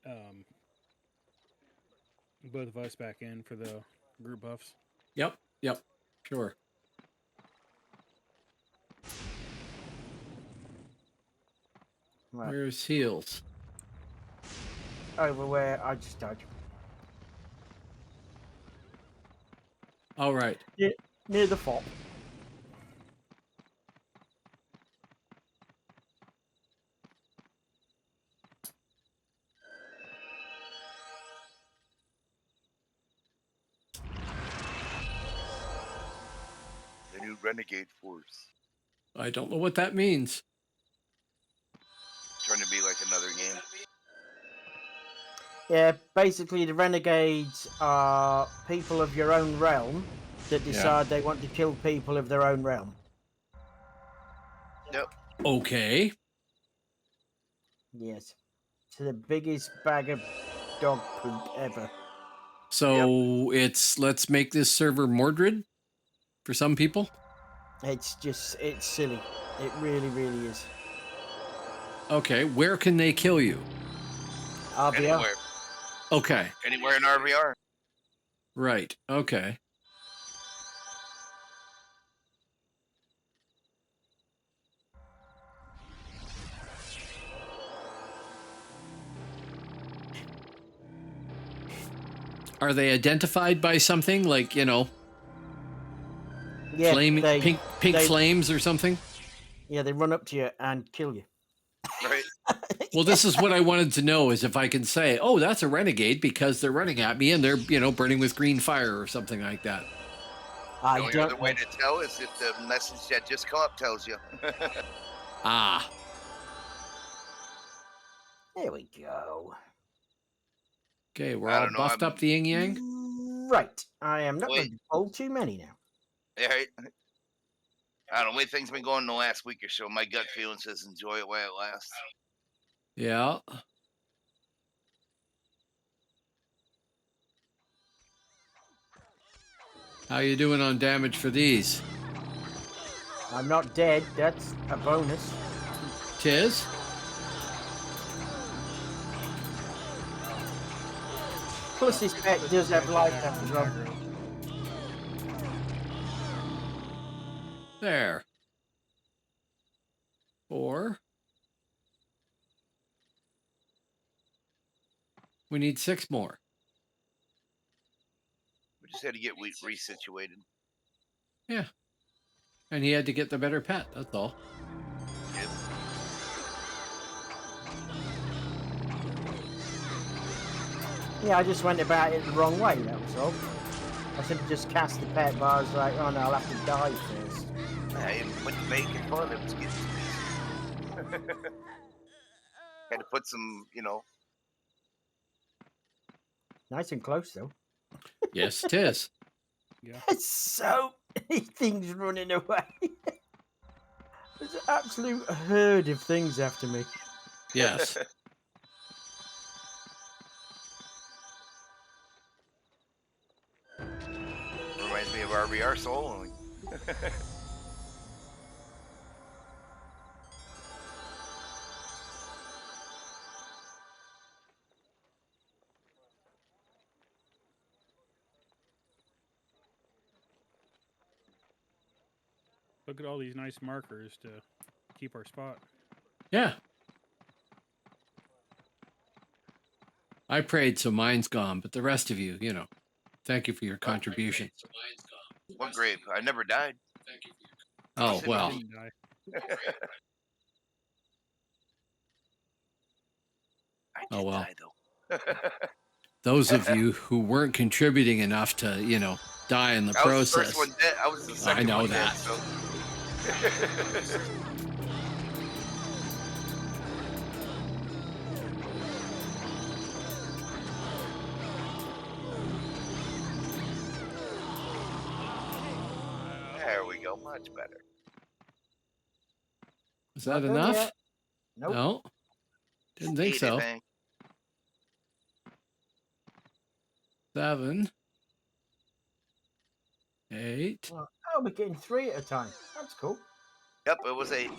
both of us back in for the group buffs. Yep, sure. Right. Where's Heels? Over where I just died. All right. Near the fort. The new Renegade Force. I don't know what that means. It's trying to be like another game. Yeah, basically the renegades are people of your own realm that decide they want to kill people of their own realm. Yep. Okay. Yes. It's the biggest bag of dog poop ever. So it's let's make this server Mordred for some people. It's silly. It really, really is. Okay, where can they kill you? RBR. Anywhere. Okay, Anywhere in RVR. right. Okay. Are they identified by something like, Yeah, pink they- flames or something? Yeah, they run up to you and kill you. Right. Well, this is what I wanted to know is if I can say, oh, that's a renegade because they're running at me and they're, burning with green fire or something like that. The I only don't other way know. to tell is if the message that just come up tells you. Ah, There we go. okay, we're I all don't know, buffed I'm- up the yin yang. Right. I am not Wait. going to pull too many now. Right? I don't know. The way things been going the last week or so, my gut feeling says enjoy it while it lasts. Yeah. How you doing on damage for these? I'm not dead. That's a bonus. Tiz? Plus, this pet does have life Back as to well. aggro. There. 4. We need 6 more. We just had to get resituated. Yeah. And he had to get the better pet. That's all. Yep. Yeah, I just went about it the wrong way, that was all. I should have just cast the pet, but I was like, oh no, I'll have to die first. I went to make it fun. It was getting had to put some, Nice and close, though. Yes, it is. Yeah. There's so many things running away. There's an absolute herd of things after me. Yes. Reminds me of RBR soloing. Look at all these nice markers to keep our spot. Yeah. I prayed, so mine's gone, but the rest of you, thank you for your contribution. What grape? I never died. Oh, well. Didn't die. I did Oh, well. die though. Those of you who weren't contributing enough to, die in the I was the process. first one dead. I was the second know one that. dead, so. There we go. Much better. Is that Not done enough? yet. Nope. No. Didn't think Eight, so. I think. 7. 8. Oh, we're getting 3 at a time. That's cool. Yep, it was 8.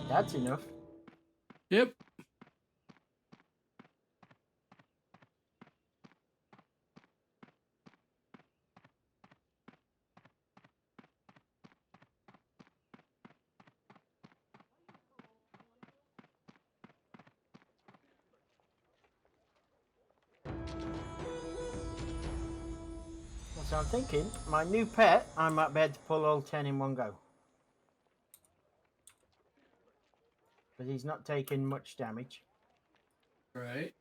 That's enough. Yep. So I'm thinking, my new pet, I might be able to pull all 10 in one go. But he's not taking much damage. Right.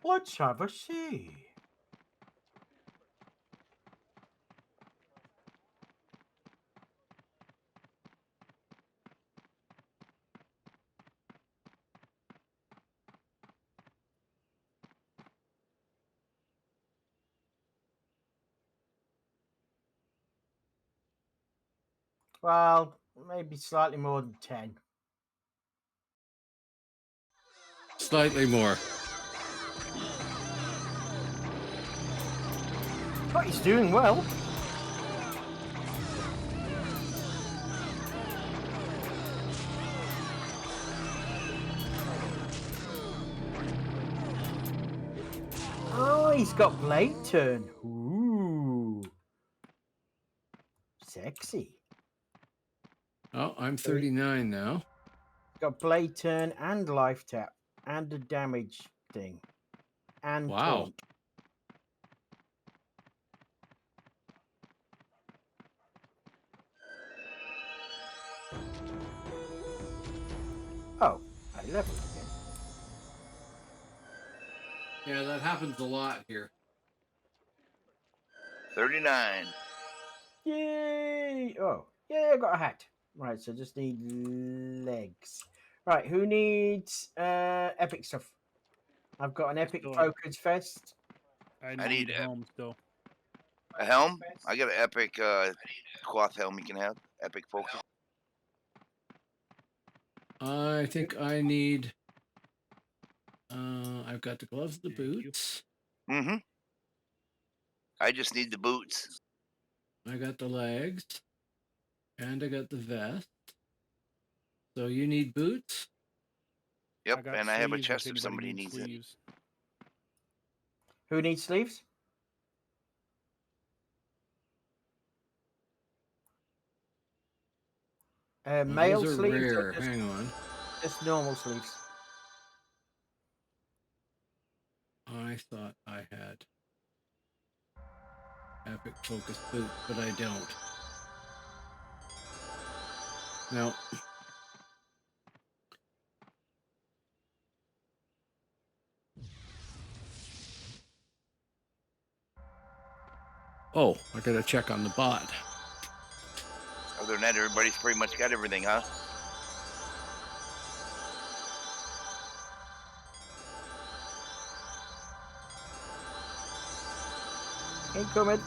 Let's have a see. Well, maybe slightly more than 10. Slightly more. But he's doing well. Oh, he's got blade turn. Ooh. Sexy. Oh, I'm 39 now. Got blade turn and life tap and a damage thing. And Wow. taunt. Oh, I leveled again. Yeah, that happens a lot here. 39. Yay! Oh, yeah, I got a hat. Right, so just need legs. Right, who needs epic stuff? I've got an epic Still- focus vest. I need need helm still. A helm? I got an epic cloth helm you can have. Epic focus. I think I need. I've got the gloves, the Thank you. boots. Mm-hmm. I just need the boots. I got the legs, and I got the vest. So you need boots. Yep, got and I have a sleeves chest if if anybody somebody needs it. sleeves. Who needs sleeves? Male those are sleeves rare. or just, Hang on. just normal sleeves? I thought I had epic focus boot, but I don't. No. Oh, I gotta check on the bot. Other than that, everybody's pretty much got everything, huh? Ain't coming.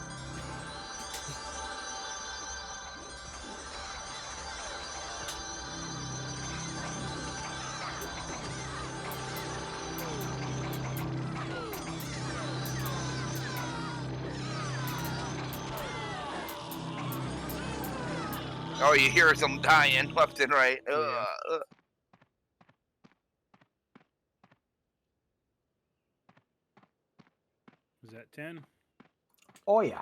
Oh, you hear them dying left and right. Yeah. Is that 10? Oh yeah.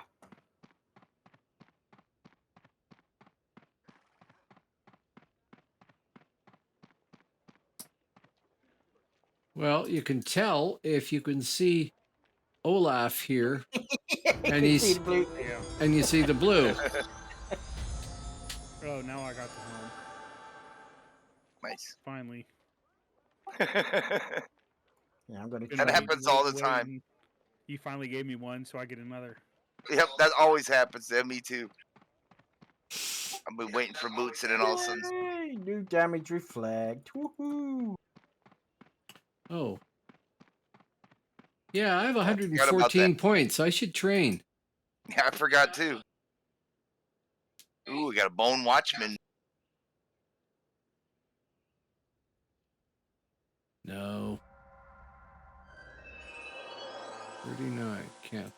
Well, you can tell if you can see Olaf here, and You see he's the blue. Yeah. and you see the blue. Oh, now I got the home. Nice. Finally. Yeah, I'm gonna Been That try. happens all the waiting. time. You finally gave me one, so I get another. Yep, that always happens to me too. I've been waiting for boots, and then all of a sudden, Yay, new damage reflect. Woohoo! Oh. Yeah, I have forgot about 114 points. I should train. yeah, I forgot too. Ooh, we got a bone watchman. No. 39. Can't.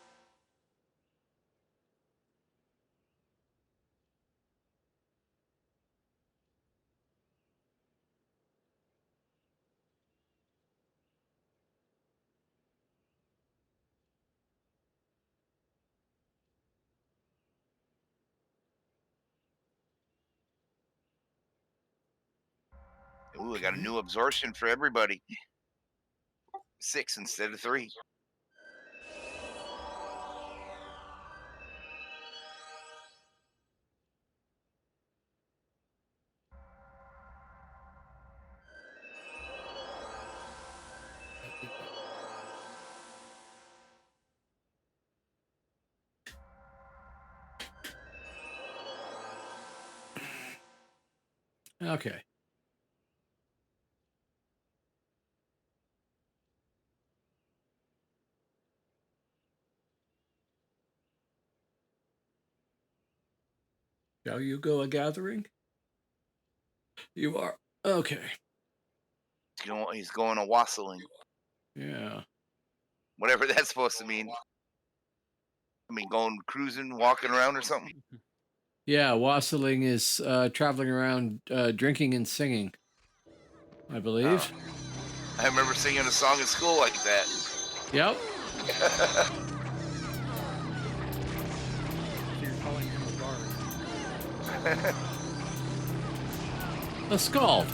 Ooh, we got a new absorption for everybody. 6 instead of 3. Okay. Shall you go a gathering? You are. Okay. He's going a wassailing. Yeah. Whatever that's supposed to mean. I mean, going cruising, walking around or something. Yeah, wassailing is traveling around drinking and singing, I believe. I remember singing a song in school like that. Yep. So you're calling him a bard. A skald.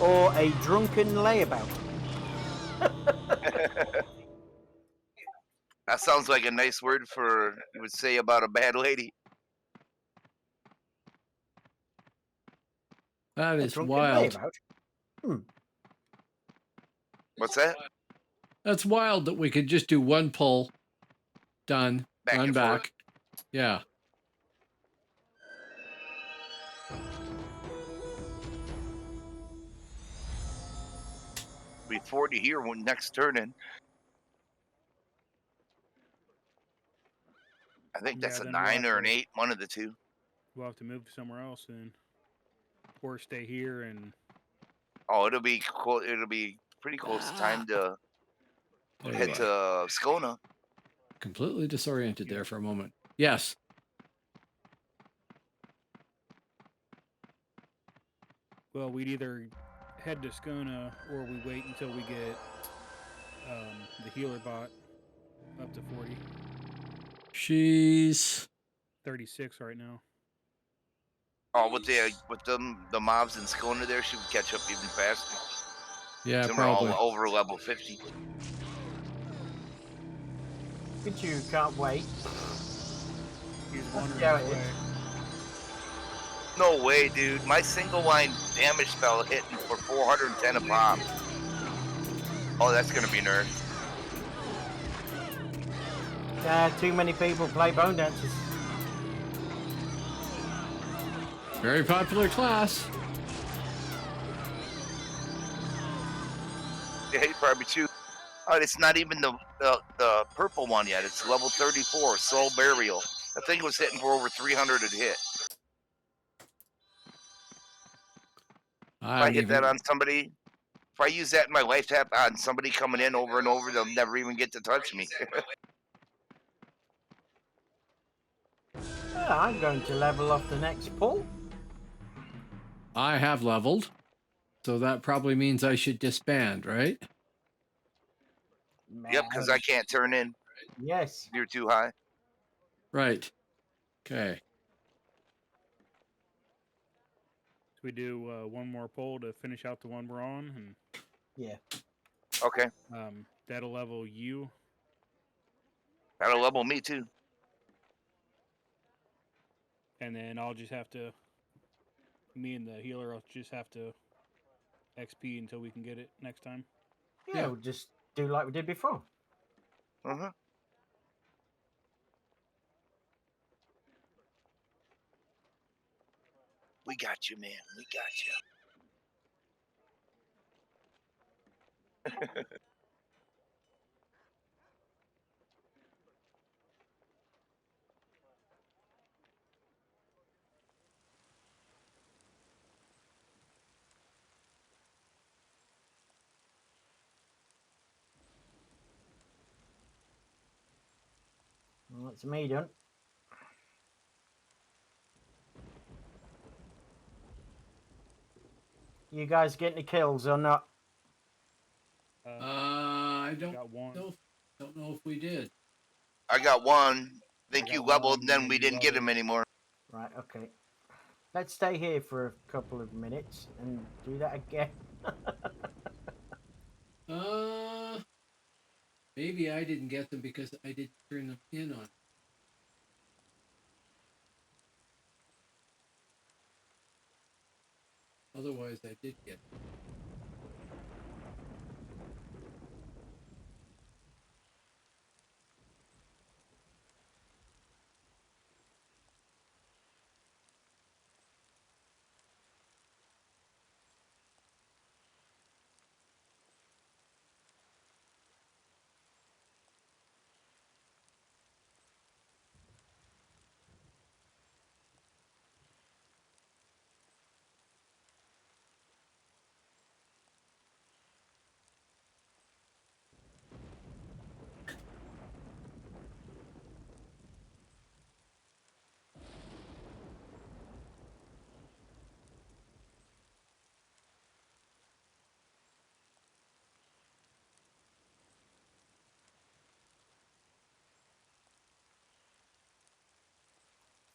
Or a drunken layabout. That sounds like a nice word for you would say about a bad lady. That A is drunken wild. layabout. What's that? That's wild that we could just do one pull, done, Back run and forth. back. Yeah. Be 40 here when next turn in. I think that's Yeah, a then we'll 9 have or an to- 8, one of the two. We'll have to move somewhere else then. Or stay here and Oh, it'll be cool. It'll be pretty close time to There you head are. to Skona. Completely disoriented there for a moment. Yes. well, we'd either head to Skona or we wait until we get the healer bot up to 40. She's 36 right now. Oh, with the mobs in Skona there, she would catch up even faster. Yeah, Some are all probably. over level 50. But you can't wait. He's wandering Yeah, his it way. is. No way, dude. My single line damage spell hitting for 410 a pop. Oh, that's gonna be nerfed. Too many people play Bonedancers. Very popular class. Yeah, you probably too. Oh, it's not even the purple one yet. It's level 34, Soul Burial. That thing was hitting for over 300 a hit. If I I don't hit that even. on somebody, if I use that in my life tap on somebody coming in over and over, they'll never even get to touch me. I'm going to level off the next pull. I have leveled, so that probably means I should disband, right? Yep, because I can't turn in. Yes. You're too high. Right. Okay. So we do one more poll to finish out the one we're on, and Yeah. Okay, that'll level you. that'll level me too. And then I'll just have to, me and the healer, I'll just have to XP until we can get it next time. Yeah, we'll just do like we did before. Uh-huh. We got you, man. We got you. Well, that's me done. You guys get any kills or not? I don't Got one. don't know if we did. I got one. I think got you leveled, one, and then and we you didn't get him leveled. anymore. Right, okay. Let's stay here for a couple of minutes and do that again. Maybe I didn't get them because I didn't turn them in on. Otherwise, I did get them.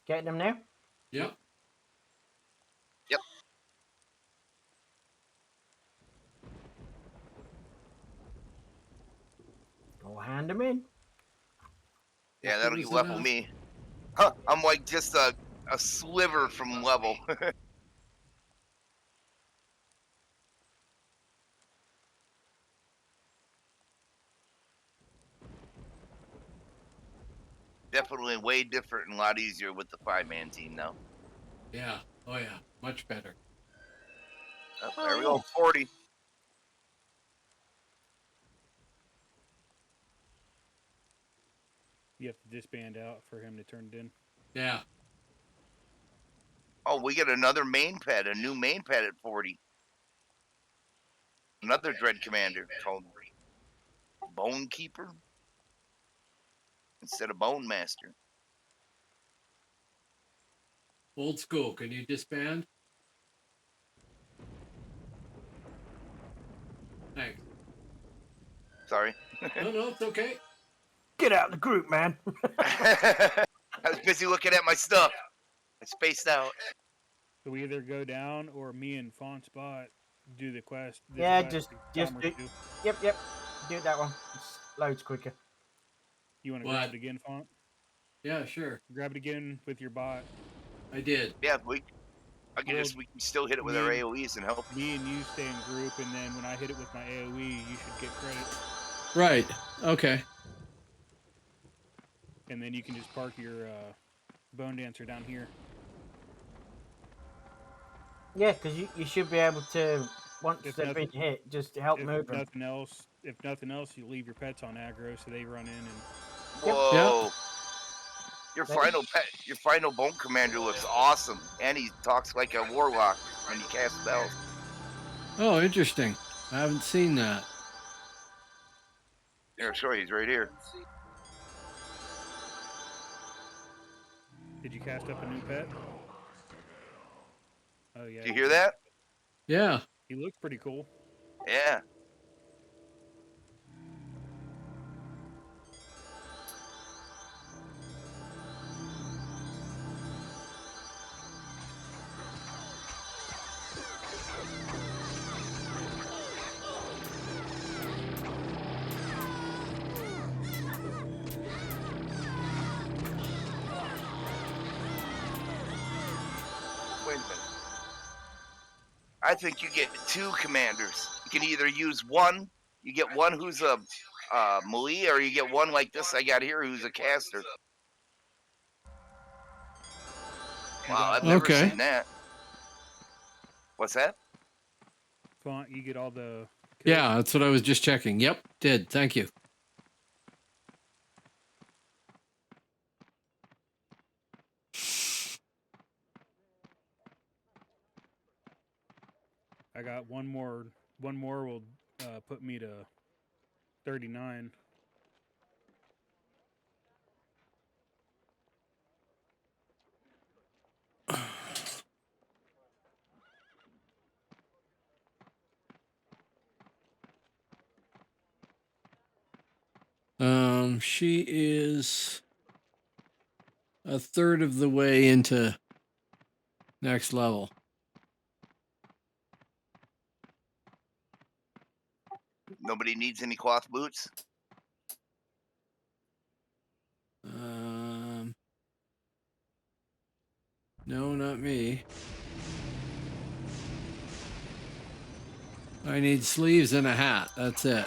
Getting them now? Yep. Yep. Go hand them in. Yeah, If that'll there was level enough. me. Huh, I'm like just a sliver from level. Definitely way different and a lot easier with the 5-man team now. Yeah. Oh yeah. Much better. Oh, there we go. 40. You have to disband out for him to turn it in. Yeah. Oh, we get another main pet, a new main pet at 40. Another Dread Commander called Bone Keeper instead of Bone Master. Old school. Can you disband? Thanks. Sorry. No, it's okay. Get out of the group, man. I was busy looking at my stuff. I spaced out. So we either go down or me and Font Spot do the quest. This Yeah, quest just Commerce do. do. Yep. Do that one. It's loads quicker. You want to What? grab it again, Font? Yeah, sure. Grab it again with your bot. I did. Yeah, we can Well, we can still hit it with our me- AoEs and help. Me and you stay in group, and then when I hit it with my AoE, you should get credit. Right. Okay. And then you can just park your Bonedancer down here. Yeah, because you should be able to, once If they've been nothing- hit, just help If move them. nothing else, you leave your pets on aggro so they run in and Whoa. Your That- final bone commander looks awesome, and he talks like a warlock when he casts spells. Oh, interesting. I haven't seen that. Yeah, sure, he's right here. did you cast up a new pet? Oh yeah. Do you hear that? Yeah. He looked pretty cool. Yeah. Wait a minute. I think you get two commanders. You can either use one. You get one who's a melee, or you get one like this I got here who's a caster. Wow, I've never Okay. seen that. What's that? Font, you get all the kills. Yeah, that's what I was just checking. Yep, did. Thank you. I got one more. One more will put me to 39. She is a third of the way into next level. Nobody needs any cloth boots. No, not me. I need sleeves and a hat. That's it.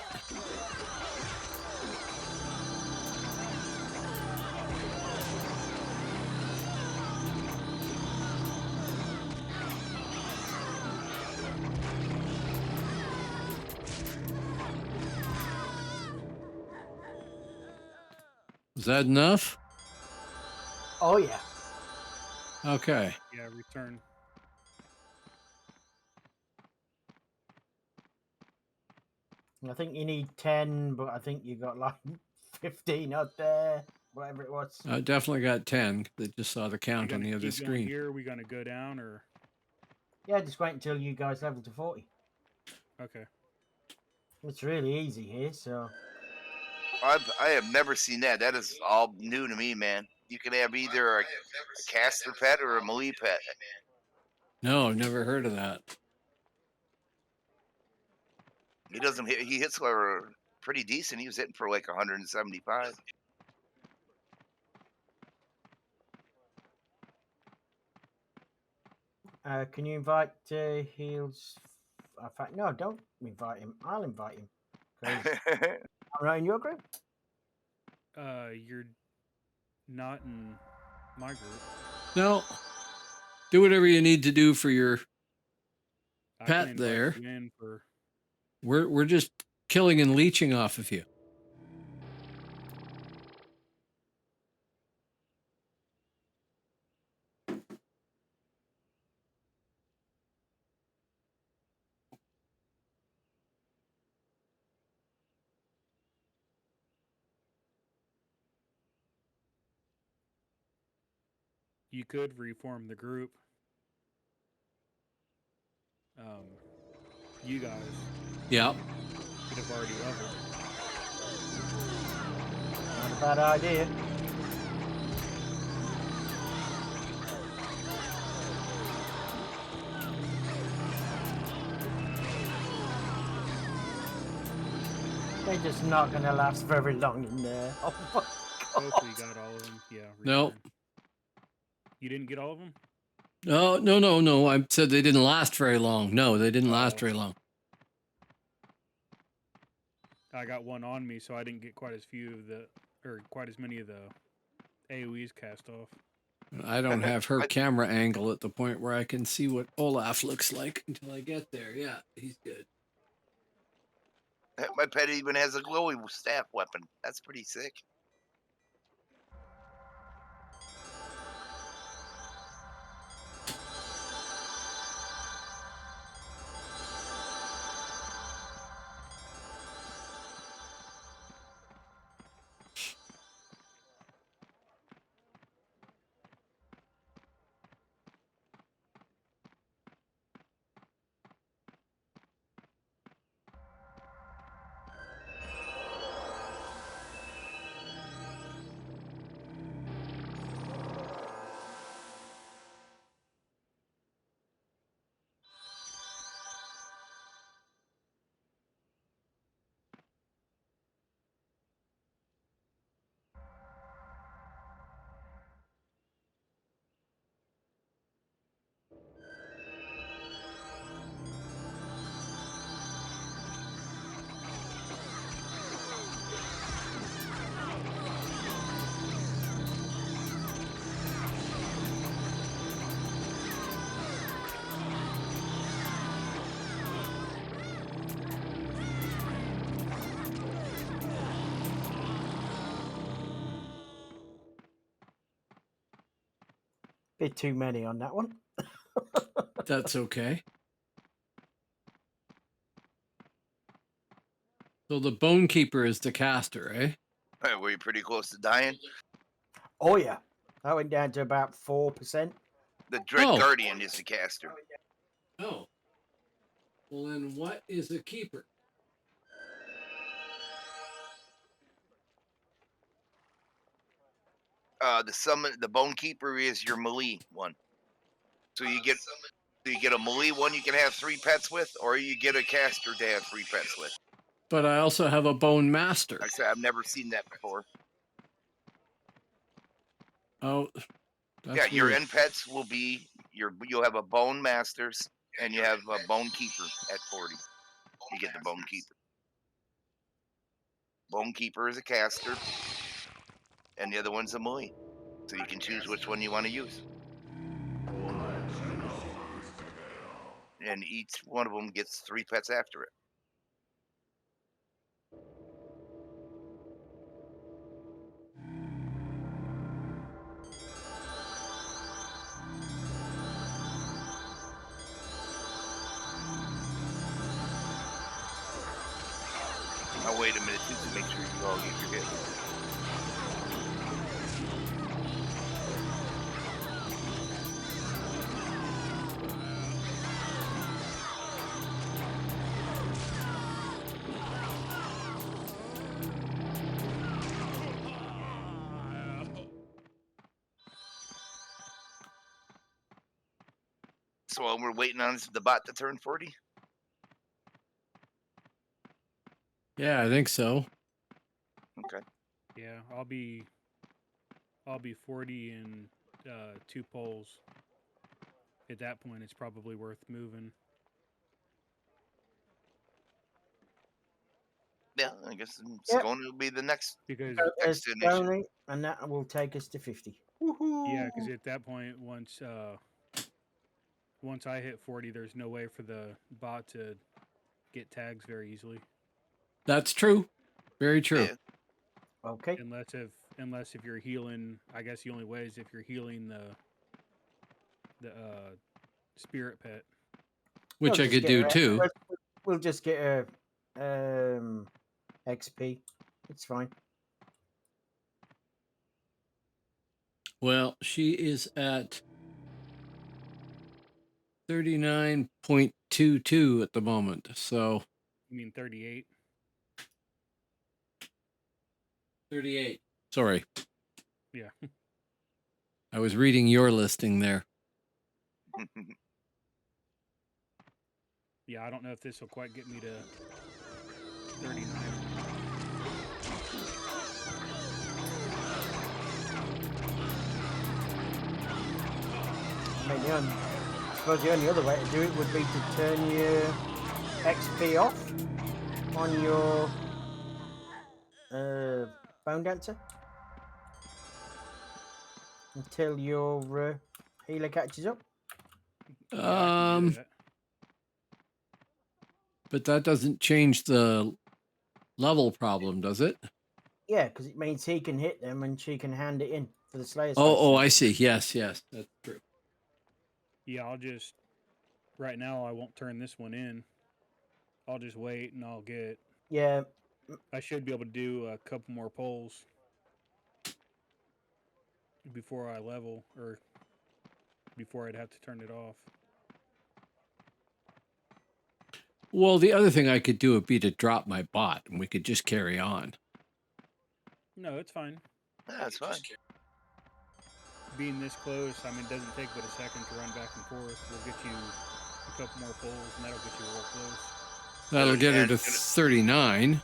Is that enough? Oh yeah. Okay. Yeah, return. I think you need 10, but I think you got like 15 out there, whatever it was. I definitely got 10. They just saw the You count on gonna the other keep going screen. here? We gonna go down or Yeah, just wait until you guys level to 40. okay? It's really easy here, so I have never seen that. That is all new to me, man. You can have either a caster pet or a melee pet. No, I've never heard of that. He doesn't hit. He hits for pretty decent. He was hitting for like 175. can you invite Heels? In fact, no, don't invite him. I'll invite him. 'Cause I'm not in your group. You're not in my group. No. Do whatever you need to do for your. I Pat can invite there. you in for We're just killing and leeching off of you. you could reform the group. You guys Yeah. could have already leveled. Not a bad idea. They're just not going to last very long in there. Oh my Hopefully, you god. got all of them. Yeah. No. return. You didn't get all of them? No, no, no, no. I said they didn't last very long. No, they didn't last Oh. very long. I got one on me, so I didn't get quite as few of the, or quite as many of the AoEs cast off. I don't have her camera angle at the point where I can see what Olaf looks like until I get there. Yeah, he's good. My pet even has a glowy staff weapon. That's pretty sick. Bit too many on that one. That's okay. So the Bone Keeper is the caster, eh? Were you pretty close to dying? Oh yeah. That went down to about 4%. The Dread Oh. Guardian is the caster. Oh. Well, then what is a keeper? The Bone Keeper is your melee one. So you get a melee one you can have 3 pets with, or you get a caster to have 3 pets with. But I also have a Bone Master. Like I said, I've never seen that before. Oh, that's Yeah, your weird. end pets will be you'll have a Bone Masters and you have a Bone Keeper at 40. You get the Bone Keeper. Bone Keeper is a caster, and the other one's a melee. So you can choose which one you want to use. And each one of them gets 3 pets after it. I'll wait a minute too to make sure you all get your hit. So while we're waiting on the bot to turn 40? Yeah, I think so. Okay. Yeah, I'll be 40 in 2 polls. At that point, it's probably worth moving. Yeah, I guess it's Yep. going to be the next Because destination. Only, and that will take us to 50. yeah, because Woohoo! at that point, once I hit 40, there's no way for the bot to get tags very easily, That's true. Very true. Yeah. Okay. unless if you're healing. I guess the only way is if you're healing the spirit pet. Which We'll I just could get do a- too. We'll just get a XP. It's fine. Well, she is at 39.22 at the moment. So I mean, 38. 38. Sorry. Yeah. I was reading your listing there. Yeah, I don't know if this will quite get me to 39. I mean, I suppose the only other way to do it would be to turn your XP off on your Bonedancer until your healer catches up. Yeah, I can do that. But that doesn't change the level problem, does it? Yeah, because it means he can hit them and she can hand it in for the Slayer. Oh, I see. Yes, that's true. Yeah, I'll just right now I won't turn this one in. I'll just wait and I'll get. Yeah, I should be able to do a couple more polls before I level or before I'd have to turn it off. Well, the other thing I could do would be to drop my bot, and we could just carry on. No, it's fine. That's fine. Being this close, I mean, it doesn't take but a second to run back and forth. We'll get you a couple more polls, and that'll get you real close. That'll get her And- to 39.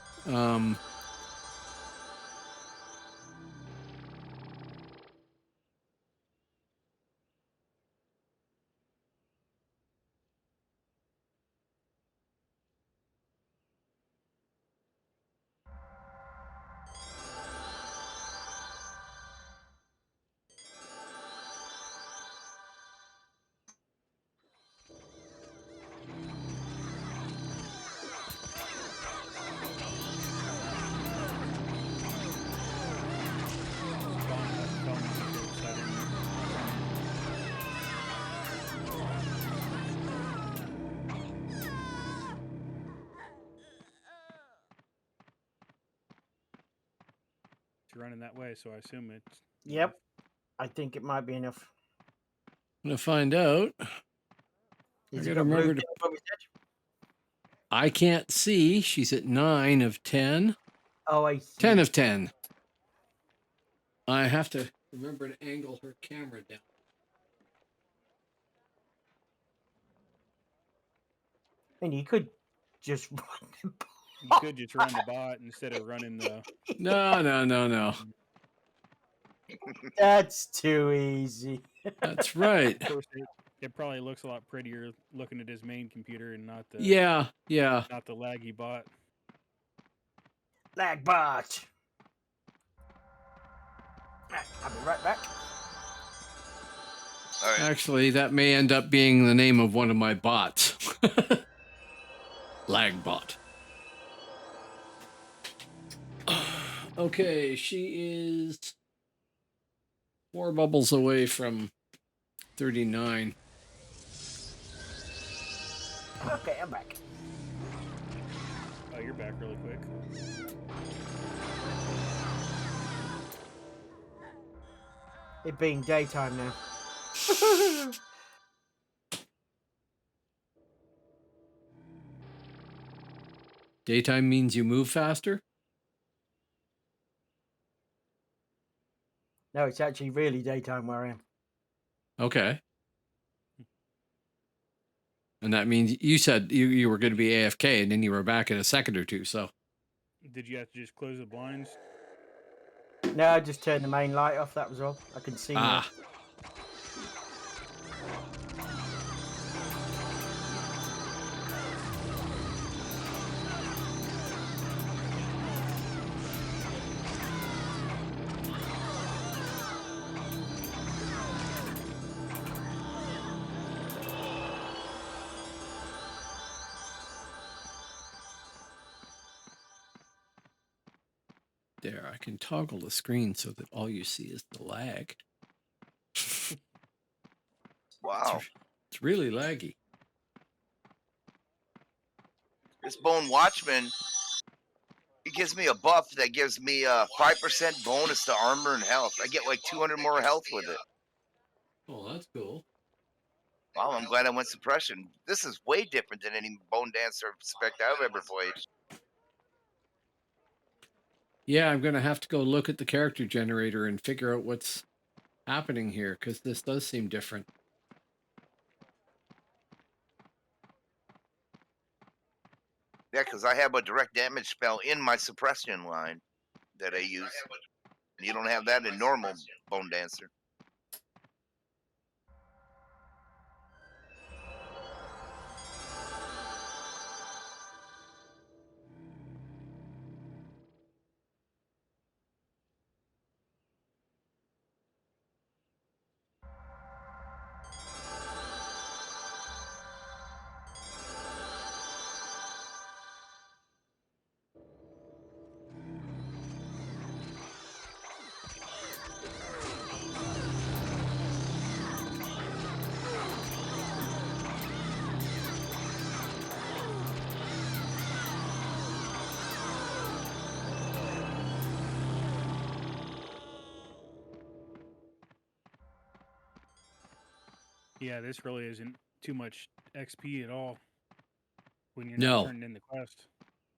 It's running that way, so I assume it's. yep. I think it might be enough. I'm going to find out. Is I it gotta got blue remember to- thing above his head? I can't see. She's at 9 of 10. Oh, I see. 10 of 10. I have to remember to angle her camera down. And you could just run the You could just run the bot instead of running the. No. That's too easy. That's right. Of course, it probably looks a lot prettier looking at his main computer and not the. Yeah. Not the laggy bot. Lag bot. I'll be right back. All right. Actually, that may end up being the name of one of my bots. Lagbot. Okay, she is 4 bubbles away from 39. Okay, I'm back. Oh, you're back really quick. It being daytime now. Daytime means you move faster? No, it's actually really daytime where I am. Okay. And that means you said you were going to be AFK and then you were back in a second or two, so. Did you have to just close the blinds? No, I just turned the main light off, that was all. I can see now. Ah. There, I can toggle the screen so that all you see is the lag. Wow. It's really laggy. This Bone Watchman, it gives me a buff that gives me a 5% bonus to armor and health. I get like 200 more health with it. Oh, that's cool. Wow, I'm glad I went suppression. This is way different than any Bonedancer spec I've ever played. Yeah, I'm going to have to go look at the character generator and figure out what's happening here, because this does seem different. Yeah, because I have a direct damage spell in my suppression line that I use. You don't have that in normal Bonedancer. Yeah, this really isn't too much XP at all when you're No. not turning in the quest.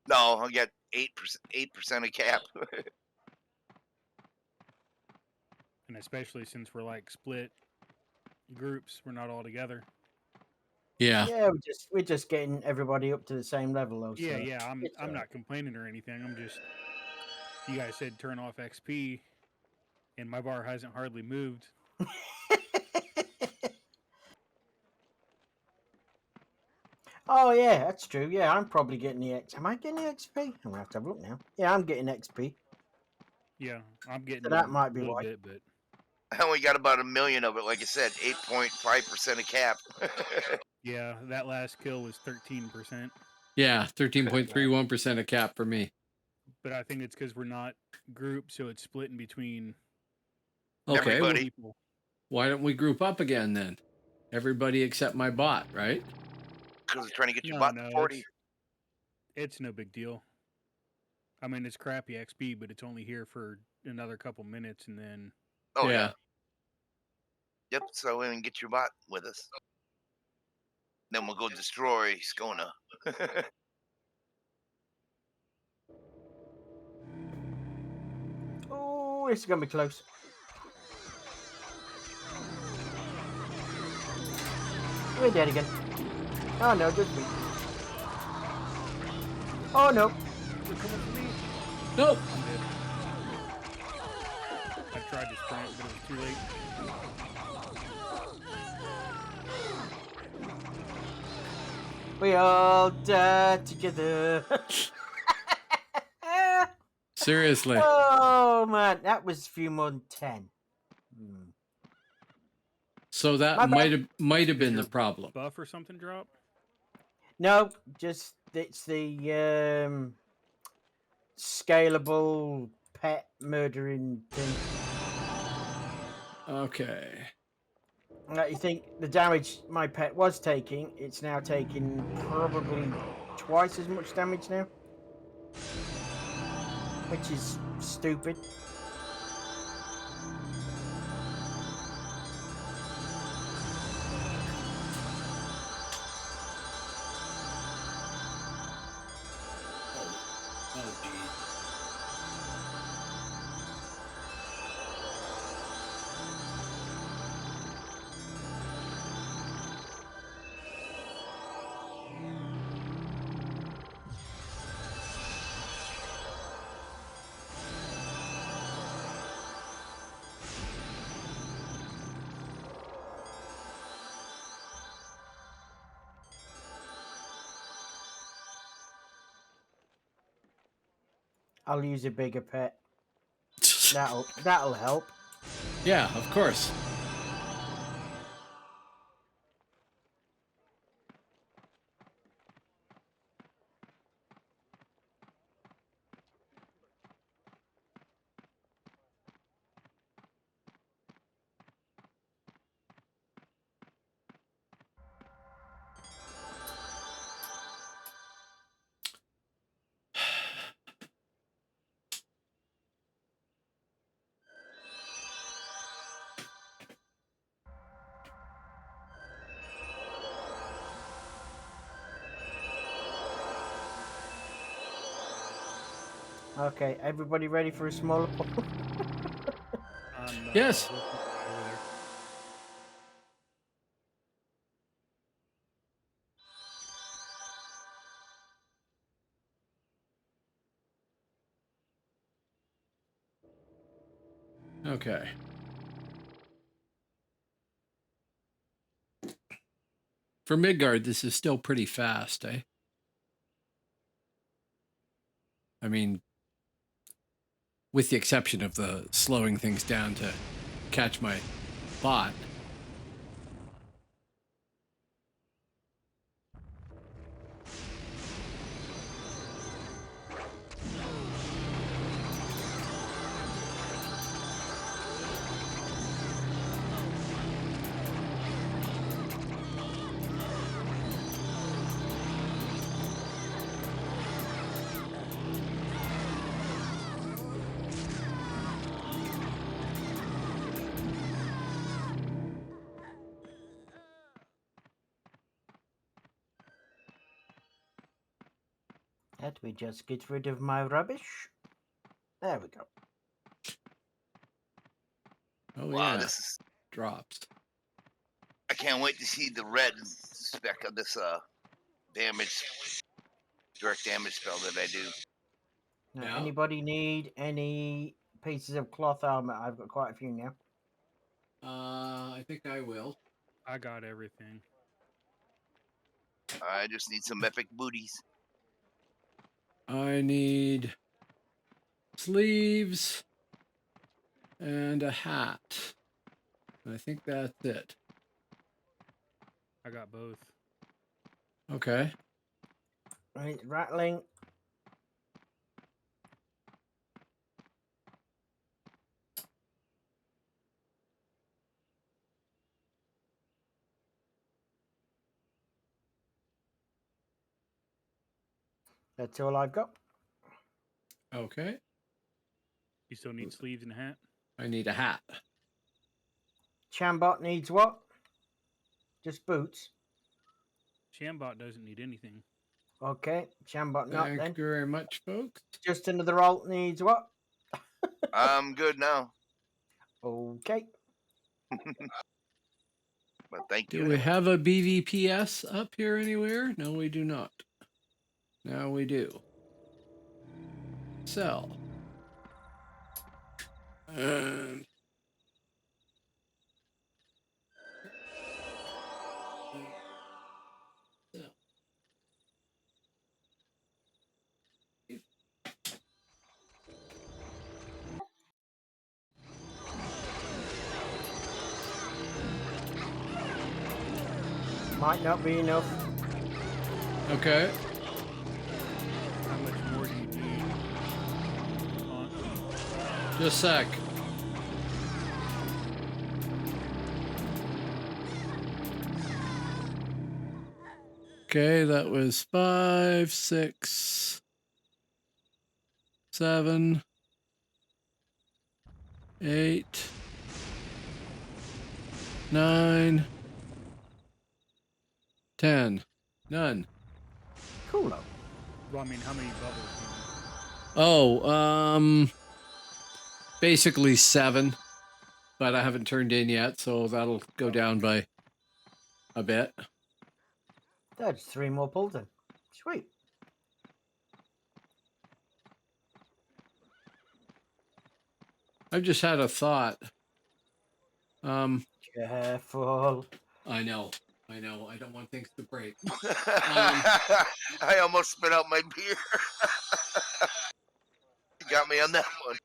No, I got 8% of cap. And especially since we're like split groups, we're not all together. Yeah. Yeah, we're just getting everybody up to the same level, though. Yeah, so yeah, I'm it's all not complaining or anything. I'm just, you guys said turn off XP, and my bar hasn't hardly moved. Oh yeah, that's true. Yeah, I'm probably getting the X. Am I getting the XP? I'm gonna have to have a look now. Yeah, I'm getting XP. Yeah, I'm getting So that a might be little why. bit, but I only got about 1 million of it. Like I said, 8.5% of cap. yeah, that last kill was 13%. Yeah. 13.31% of cap for me. But I think it's because we're not grouped, so it's split in between Okay. Well, Everybody. people. why don't we group up again then? Everybody except my bot, right? Because we're trying to get your No, bot no, to 40. it's no big deal. I mean, it's crappy XP, but it's only here for another couple minutes, and then Oh, yeah. Yeah. Yep, so we can get your bot with us. Then we'll go destroy Skona. Oh, this is gonna be close. We're dead again. Oh no, just me. Oh no. they're coming for me. Nope. I'm dead. I tried to sprint, but it was too late. We all die together. Seriously. Oh man, that was a few more than 10. Hmm. So My that bad. might have been your the problem. Buff or something drop? No, just it's the scalable pet murdering thing. Okay. You think the damage my pet was taking, it's now taking probably twice as much damage now. Which is stupid. I'll use a bigger pet. That'll help. Yeah, of course. Okay, everybody ready for a smaller ball? I'm, Yes. working my way over there. Okay. For Midgard, this is still pretty fast, eh? I mean, with the exception of the slowing things down to catch my bot. Let me just get rid of my rubbish. There we go. Oh Wow, yeah, this is. drops. I can't wait to see the red spec of this damage, direct damage spell that I do. Now, Yeah. anybody need any pieces of cloth armor? I've got quite a few now. I think I will. I got everything. I just need some epic booties. I need sleeves and a hat. I think that's it. I got both. Okay. Right, rattling. That's all I've got. Okay. You still need sleeves and a hat? I need a hat. Chambot needs what? Just boots. Shambot doesn't need anything. Okay, Chambot not Thank then. you very much, folks. Just another alt needs what? I'm good now, Okay. but thank you. Do we Anyway. have a BVPS up here anywhere? No, we do not. Now we do. Sell. And sell. Might not be enough. Okay. How much more do you need? Just a sec. Okay, that was 5, 6, 7, 8, 9, 10. None. Cool. Well, I mean, how many bubbles do you need? Oh, basically 7, but I haven't turned in yet, so that'll go down by a bit. That's 3 more pulls then. Sweet. I've just had a thought. Careful. I know. I don't want things to break. I almost spit out my beer. You got me on that one.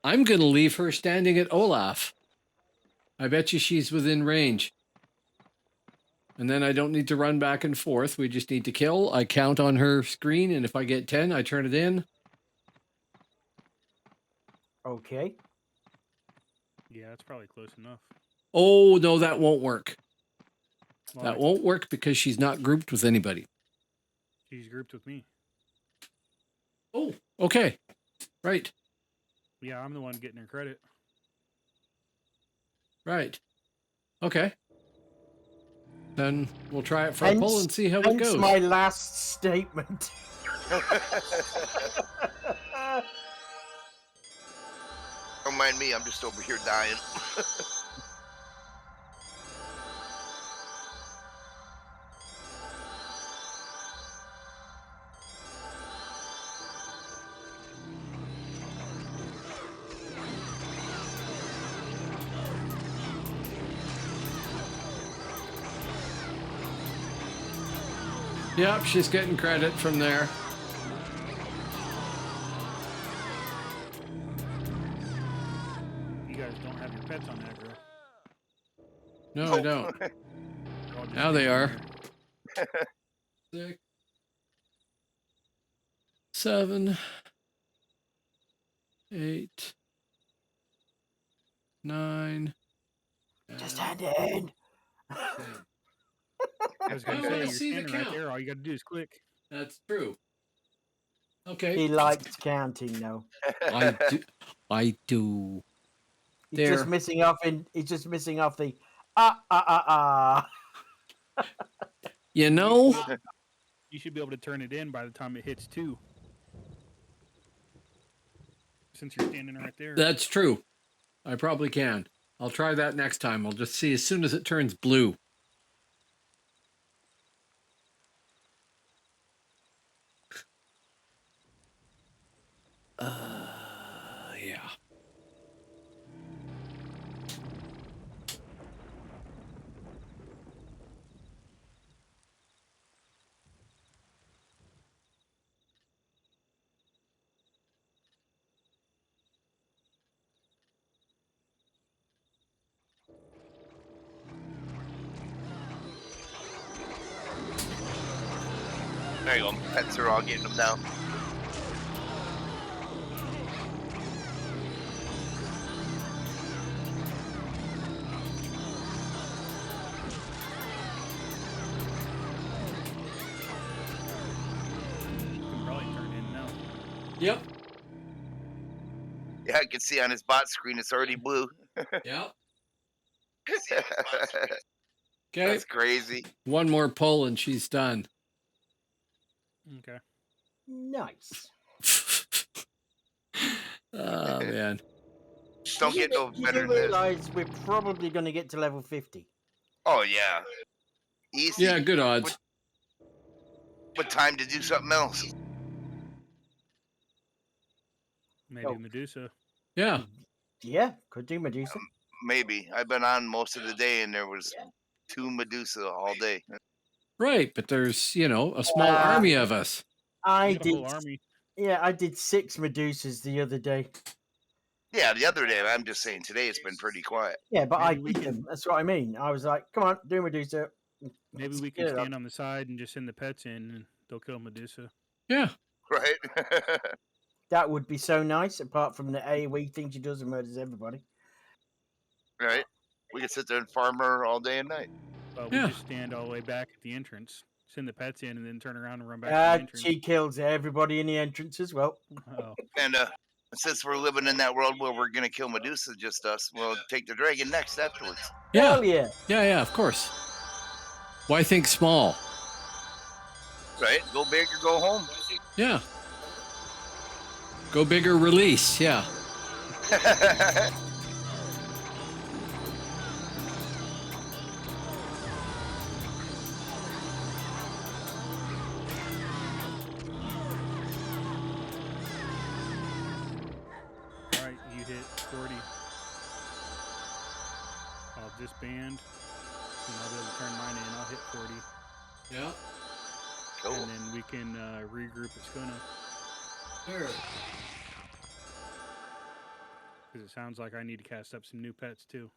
I'm going to leave her standing at Olaf. I bet you she's within range. And then I don't need to run back and forth. We just need to kill. I count on her screen, and if I get 10, I turn it in. Okay. Yeah, that's probably close enough. Oh, no, that won't work. Well, That won't work because she's not grouped with anybody. she's grouped with me. Oh, okay. Right. Yeah, I'm the one getting her credit. Right. Okay. Then we'll try it for a pull and see how it Hence goes. my last statement. Don't mind me, I'm just over here dying. Yep, she's getting credit from there. You guys don't have your pets on aggro. No, I don't. They're all just Now they standing are. there. 6, 7, 8, 9. Just 10, hand it in. 10. I was going I to say, wanna you're see the standing right count. there. All you got to do is click. That's true. Okay. He likes counting though. I do. I do. He's There. just missing off the ah. You know, You should be able to turn it in by the time it hits 2. Since you're standing right there. That's true. I probably can. I'll try that next time. I'll just see as soon as it turns blue. Yeah. There you go. Pets are all getting them now. You can probably turn it in now. Yep. Yeah, I can see on his bot screen it's already blue. Yep. Okay. That's crazy. One more pull and she's done. Okay. Nice. Oh man. Don't get no You better do than this. realize we're probably going to get to level 50. Oh yeah, easy. Yeah, good odds. But time to do something else. Maybe Oh. Medusa. Yeah. Yeah, could do Medusa. Maybe. I've been on most of the day, and there was 2 Medusa all day. Right, but there's, you know, a small Uh, army of us. I You got a did. whole army. Yeah, I did 6 Medusas the other day. Yeah, the other day. I'm just saying today it's been pretty quiet. Yeah, but I Maybe we did them. can- That's what I mean. I was like, come on, do Medusa. Maybe Let's we get can it up. stand on the side and just send the pets in and they'll kill Medusa. Yeah. Right? That would be so nice, apart from the AoE thing she does and murders everybody. Right? We can sit there and farm her all day and night. But we Yeah. just stand all the way back at the entrance, send the pets in, and then turn around and run back to the entrance. She kills everybody in the entrance as well. Oh, And since we're living in that world where we're going to kill Medusa, just us, we'll take the dragon next afterwards. Yeah. Hell yeah. Yeah, of course. Why think small? Right? Go big or go home. Yeah. Go bigger, release. Yeah. all right, you hit 40. I'll disband, and I'll be able to turn mine in. I'll hit 40, Yeah. Cool. and then we can regroup at Skona. Sure. Because it sounds like I need to cast up some new pets too.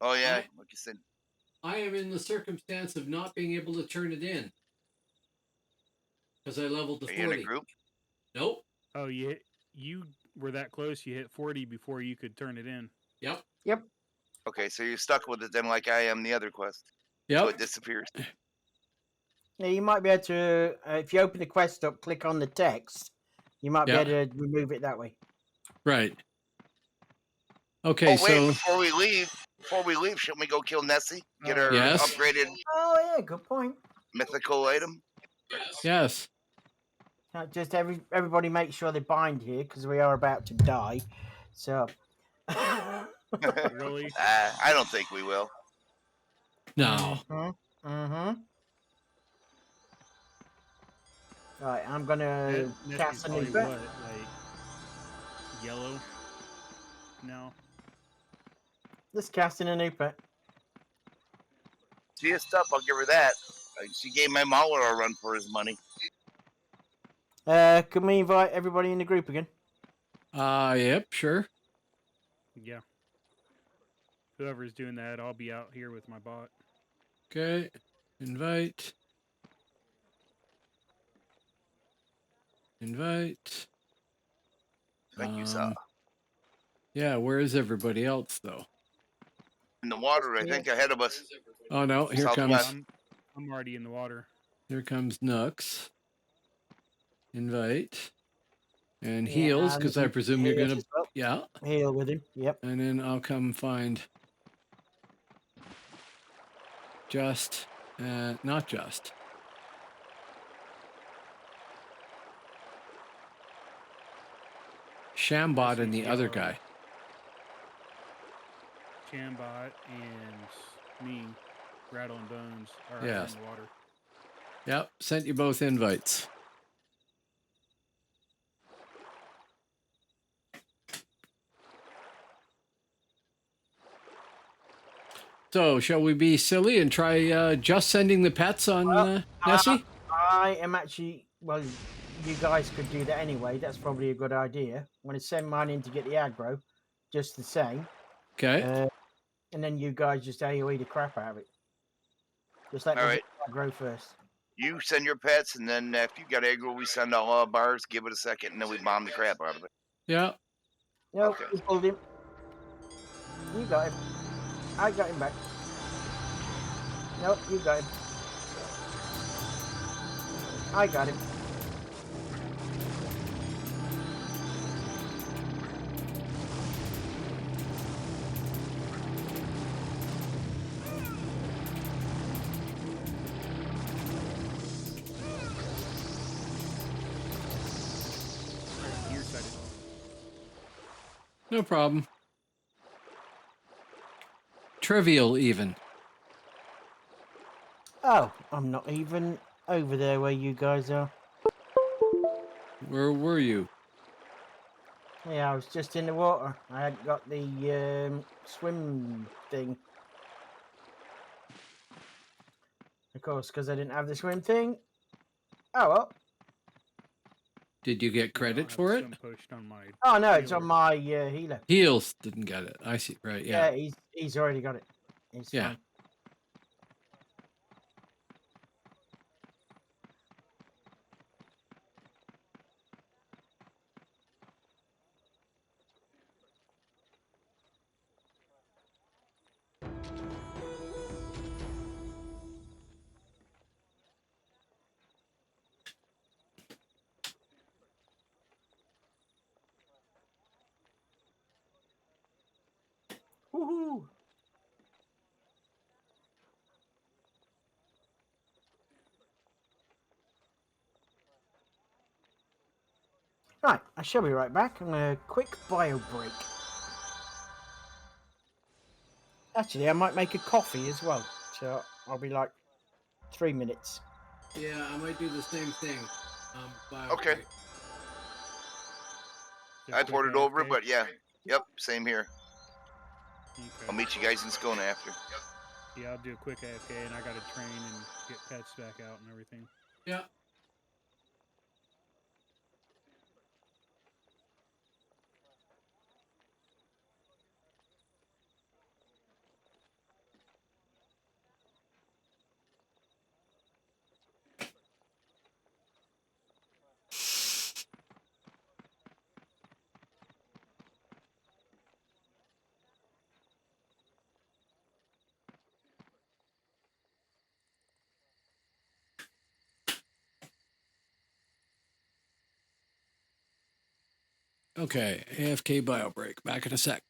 Oh, yeah. Like you said. I am in the circumstance of not being able to turn it in. Because I leveled to Are you in 40. a group? Nope. Oh, you were that close. You hit 40 before you could turn it in. Yep. Okay, so you're stuck with it then like I am the other quest. So Yep. it disappears. Yeah, you might be able to, if you open the quest up, click on the text, you might Yeah. be able to remove it that way. Right. Okay, Oh, wait, so before we leave, shouldn't we go kill Nessie? Get our Yes. upgraded Oh, yeah, good point. mythical item? yes. Just everybody make sure they bind here because we are about to die. So. Really? I don't think we will. No. Mm-hmm. Right, I'm gonna Nessie's cast a new probably pet. what, like yellow? No. Just casting a new pet. She is tough, I'll give her that. She gave my Mauler a run for his money. Can we invite everybody in the group again? Yep, sure. Yeah. Whoever's doing that, I'll be out here with my bot. Okay. Invite. Invite. Thank you, Saw. Yeah, where is everybody else though? In the water, I think, ahead of us. Oh no, here Southwest. comes I'm already in the water. Nooks. Invite. And Yeah, heals, because I and presume you're heals gonna as well. yeah. Heal with him. Yep. And then I'll come find not just. Shambot and the other guy. Chambot and me, Rattle and Bones, are Yes. in the water. Yep, sent you both invites. So, shall we be silly and try just sending the pets on Nessie? I am actually, well, you guys could do that anyway. That's probably a good idea. I'm going to send mine in to get the aggro, just the same. Okay. And then you guys just AoE the crap out of it. Just let me All get right. the aggro first. You send your pets, and then after you got aggro, we send all our bars. Give it a second, and then we bomb the crap out of it. Yeah. No, Okay. you pulled him. You got him. I got him back. Nope, you got him. I got him. Right, nearsighted. No problem. Trivial, even. Oh, I'm not even over there where you guys are. Where were you? Yeah, I was just in the water. I hadn't got the swim thing. Of course, because I didn't have the swim thing. Oh, well. Did you get Yeah, I don't credit have for the it? swim potion on my Oh, no, it's on healer. my healer. Heels didn't get it. I see. Right. Yeah, Yeah. he's already got it. It's Yeah. fine. Woohoo! Right, I shall be right back. I'm going to quick bio break. Actually, I might make a coffee as well. So I'll be like 3 minutes. Yeah, I might do the same thing. Okay. Just I quick poured it over, AFK. but yeah. Yep, same here. I'll Okay. meet you guys in Scone after. Yeah, I'll do a quick AFK, and I got to train and get pets back out and everything. Yeah. Okay. AFK bio break. Back in a sec.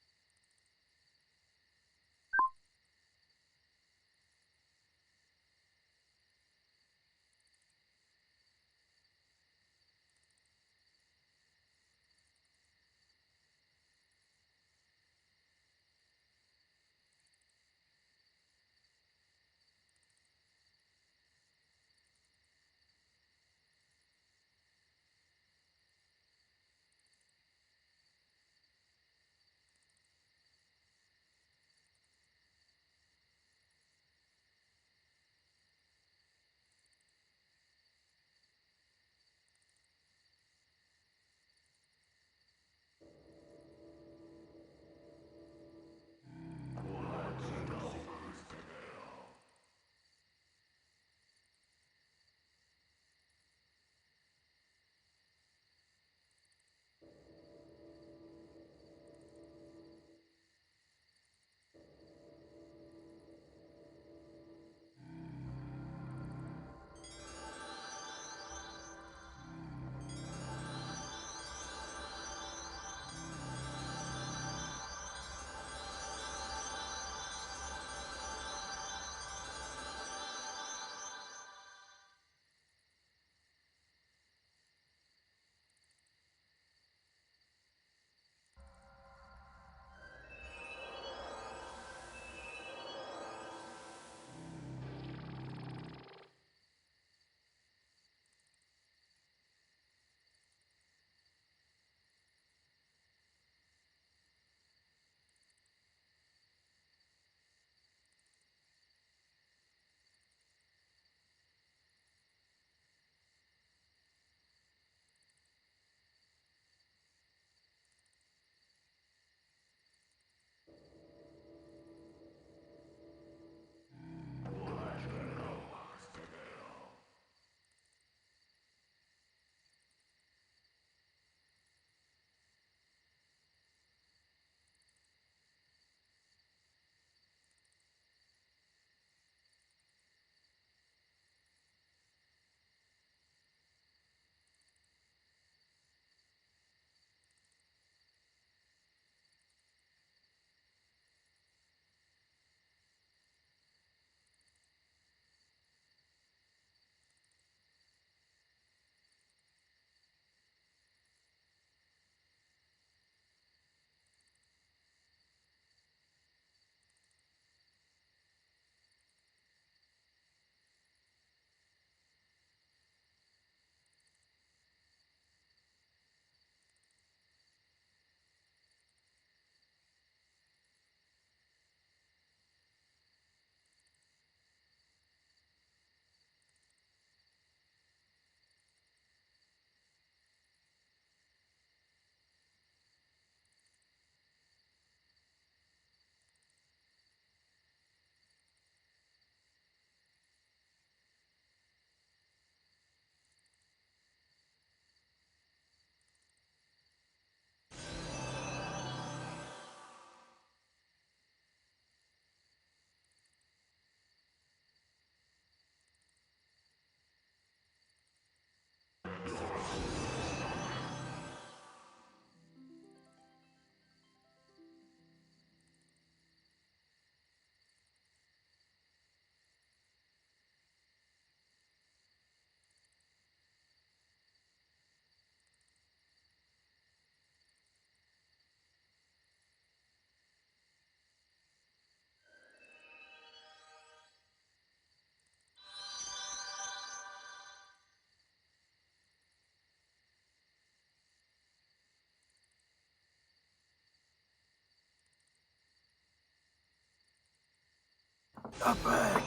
Epic.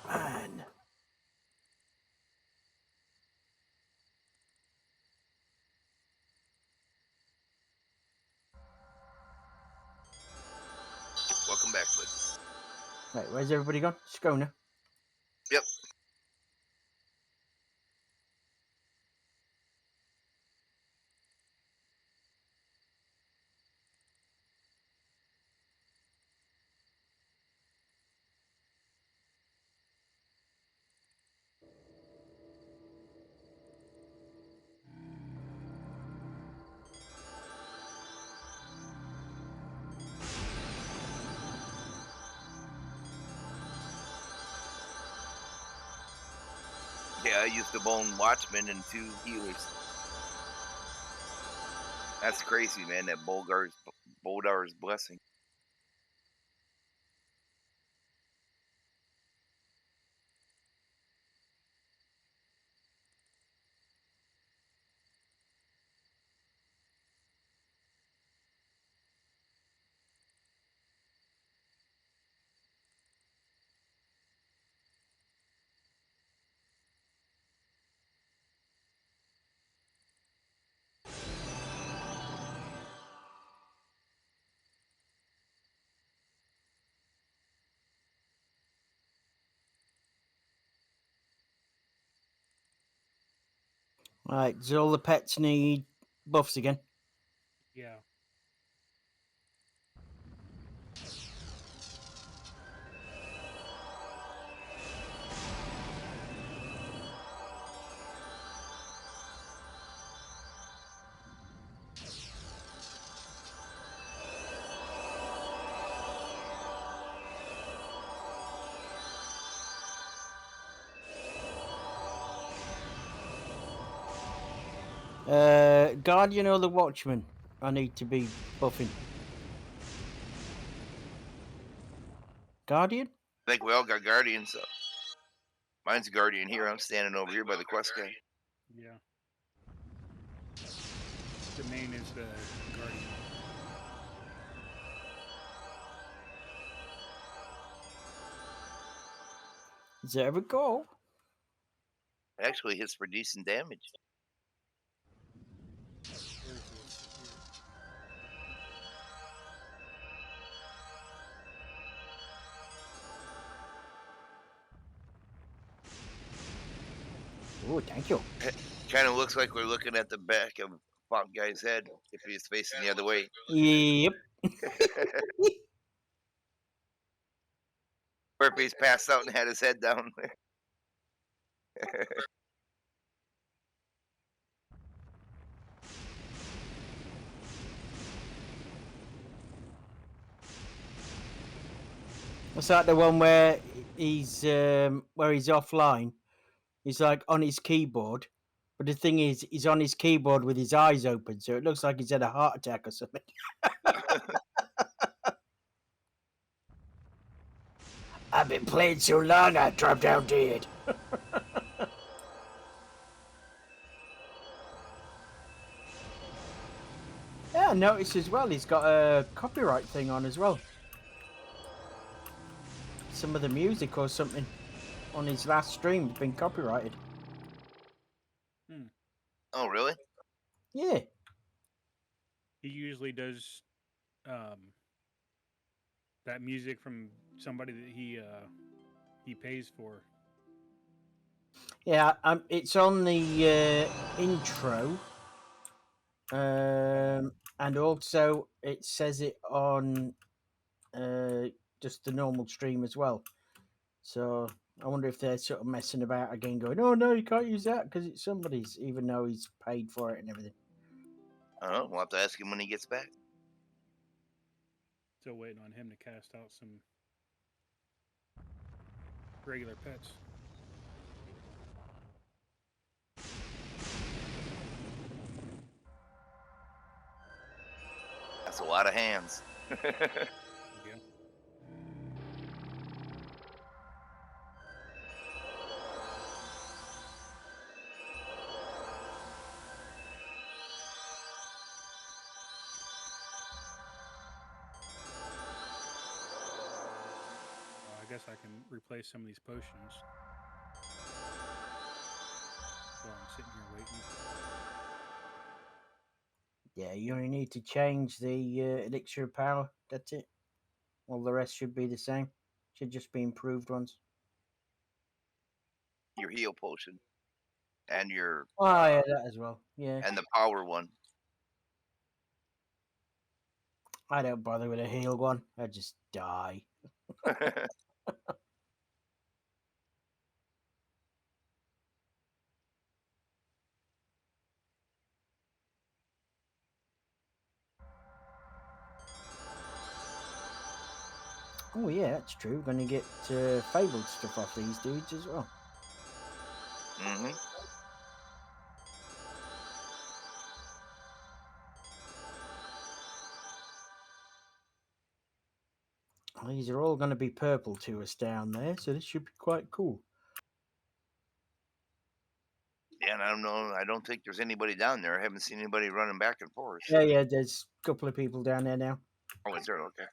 Man. Welcome back, bud. Right, where's everybody gone? Just go now. Yep. Yeah, I used to bone Watchmen and 2 healers. That's crazy, man. That Boldar's blessing. Right, does all the pets need buffs again? Yeah. Guardian or the Watchman? I need to be buffing. Guardian? I think we all got Guardians. So. Mine's a Guardian here. I'm standing over here by the quest guy. Yeah. The main is the Guardian. There we go. Actually hits for decent damage. Where is this? Oh, thank you. Kind of looks like we're looking at the back of Funk Guy's head if he's facing the other way. Yep. Or if he's passed out and had his head down. What's that? The one where he's offline? He's like on his keyboard, but the thing is, he's on his keyboard with his eyes open, so it looks like he's had a heart attack or something. I've been playing so long, I dropped down dead. Yeah, I noticed as well, he's got a copyright thing on as well. Some of the music or something on his last stream has been copyrighted. Oh, really? Yeah. He usually does that music from somebody that he pays for. Yeah, it's on the intro. And also it says it on just the normal stream as well. So I wonder if they're sort of messing about again, going, "Oh no, you can't use that because it's somebody's," even though he's paid for it and everything. I don't know. We'll have to ask him when he gets back. Still waiting on him to cast out some regular pets. That's a lot of hands. Yeah. guess I can replace some of these potions while I'm sitting here waiting. Yeah, you only need to change the elixir of power. That's it. All the rest should be the same. Should just be improved ones. Your heal potion and your Oh, yeah, that as well. Yeah. and the power one. I don't bother with a heal one. I just die. Oh, yeah, that's true. We're going to get fabled stuff off these dudes as well. Mm-hmm. These are all going to be purple to us down there, so this should be quite cool. Yeah, and I don't know. I don't think there's anybody down there. I haven't seen anybody running back and forth. Yeah, there's a couple of people down there now. Oh, is there? Okay.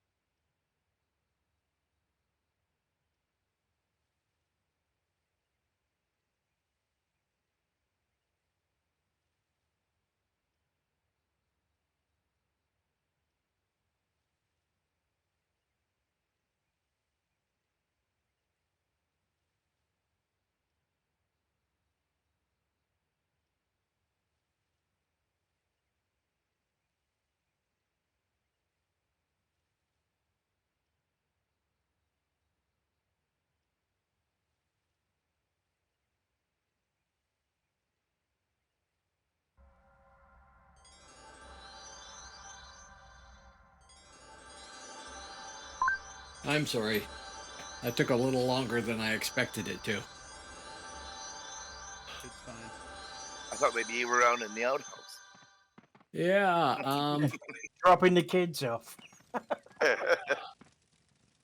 I'm sorry. That took a little longer than I expected it to. It's fine. I thought maybe you were around in the outhouse. Yeah, Dropping the kids off.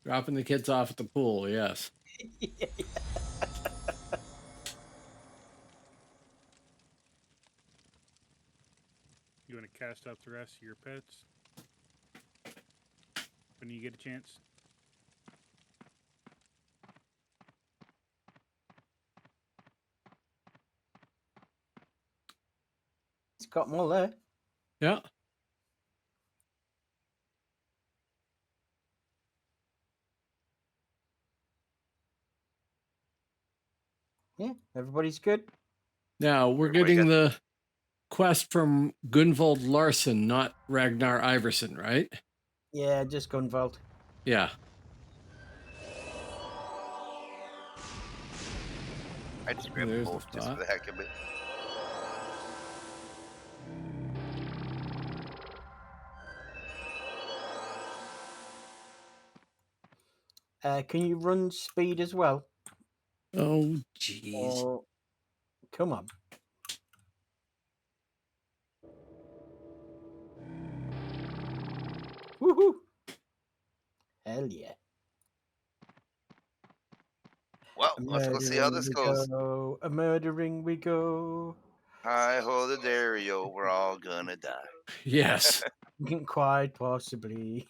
dropping the kids off at the pool, yes. You want to cast up the rest of your pets when you get a chance? It's got them all there. Yeah. Yeah, everybody's good. Now, we're Everybody getting got- the quest from Gunvald Larsson, not Ragnar Iverson, right? Yeah, just Gunvald. Yeah. I just grabbed There's the both just thought. for the heck of it. Can you run speed as well? Oh, jeez. Or... Come on. Woohoo! Hell yeah. Well, let's go see how this goes. A murdering we go. Hi ho the Dario, we're all gonna die. Yes. Quite possibly.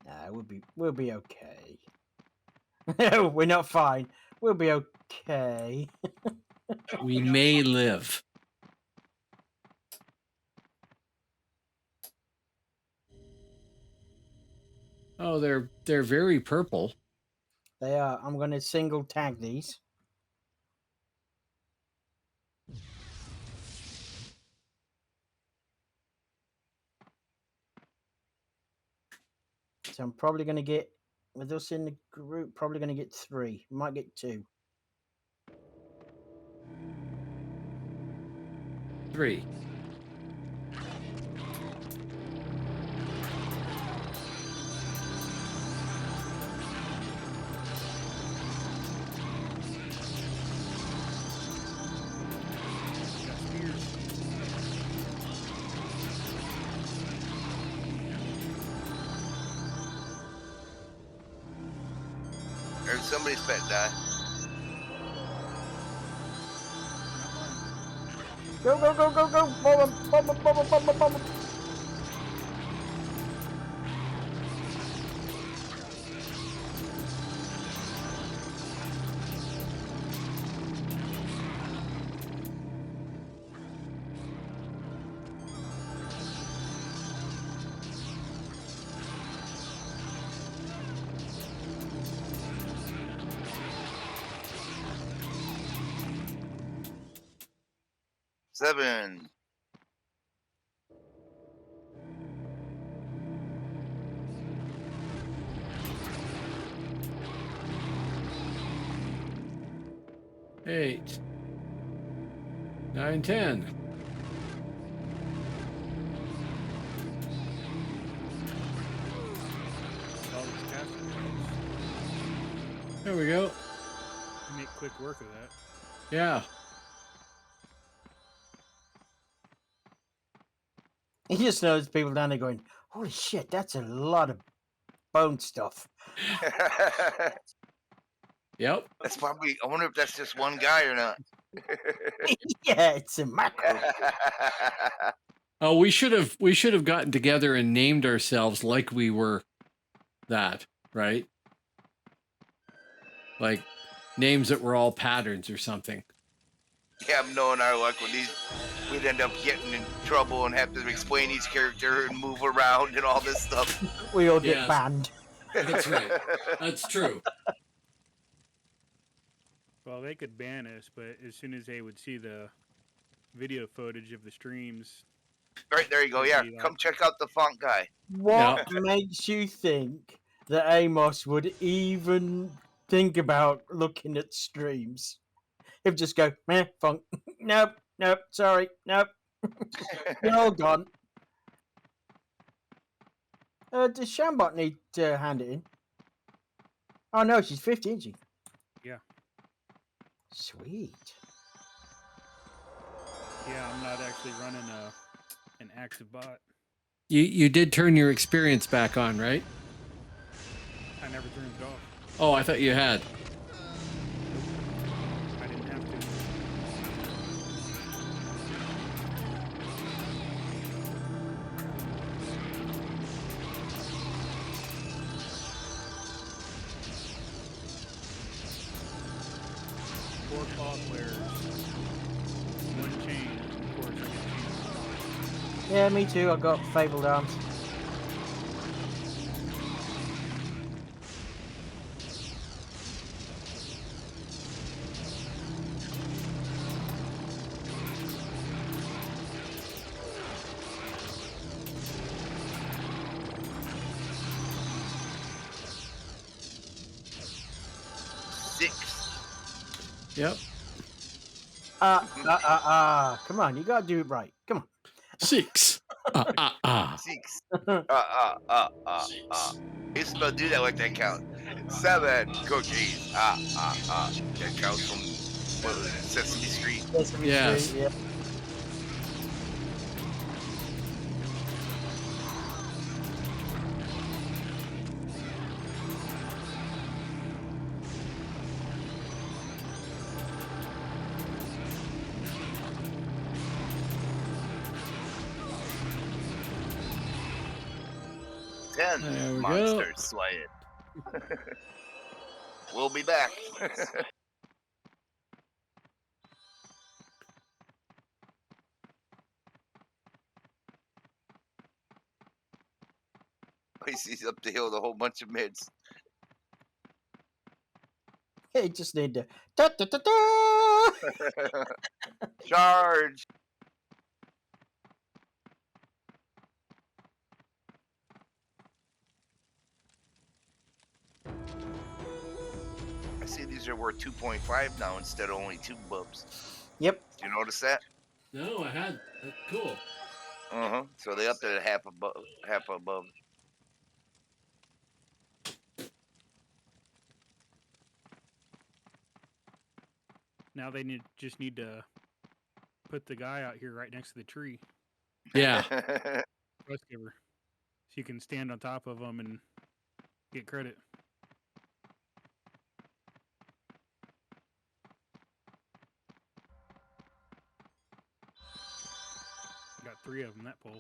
Nah, we'll be okay. We're not fine. We'll be okay. We may live. Oh, they're very purple. They are. I'm going to single tag these. So I'm probably going to get, with us in the group, probably going to get 3. Might get 2. 3. Got spears. Or somebody's pet die. Go, go, go, go, go! Bomb him! Bomb him! Bomb him! Bomb him! Bomb him! 7. Eight. 9, 10. All these casting There we go. you make quick work of that. Yeah. You just notice people down there going, "Holy shit, that's a lot of bone stuff." Yep. That's probably. I wonder if that's just one guy or not. Yeah, it's a macro. Oh, we should have gotten together and named ourselves like we were that, right? Like names that were all patterns or something. Yeah, I'm knowing our luck with these. We'd end up getting in trouble and have to explain each character and move around and all this stuff. We all get Yes. banned. That's right. That's true. Well, they could ban us, but as soon as they would see the video footage of the streams, Right, there you go. Yeah, come check out the font guy. What makes you think that Amos would even think about looking at streams? He'd just go, meh, funk. Nope, nope, sorry, nope. You're all gone. Does Shambot need to hand it in? Oh no, she's 50, isn't she? Yeah. Sweet. yeah, I'm not actually running an active bot. You did turn your experience back on, right? I never turned it off. Oh, I thought you had. I didn't have to. Four claw players, one chain, of course. I get chains. Yeah, me too. I got fabled arms. Yep. Come on, you gotta do it right. Come on. 6. 6. You're supposed to do that like that count. 7 cookies. That counts from what was it, Sesame Street. Yes. Yeah. There 10 we go. monsters slain. We'll be back. He's up the hill with a whole bunch of mids. Hey, just need to. Da, da, da, da. Charge. I see these are worth 2.5 now instead of only 2 bubs. Yep. Did you notice that? No, I had. That's cool. So they upped it at half above. Now they just need to put the guy out here right next to the tree, Yeah. quest giver, so you can stand on top of him and get credit. Got 3 of them that pole.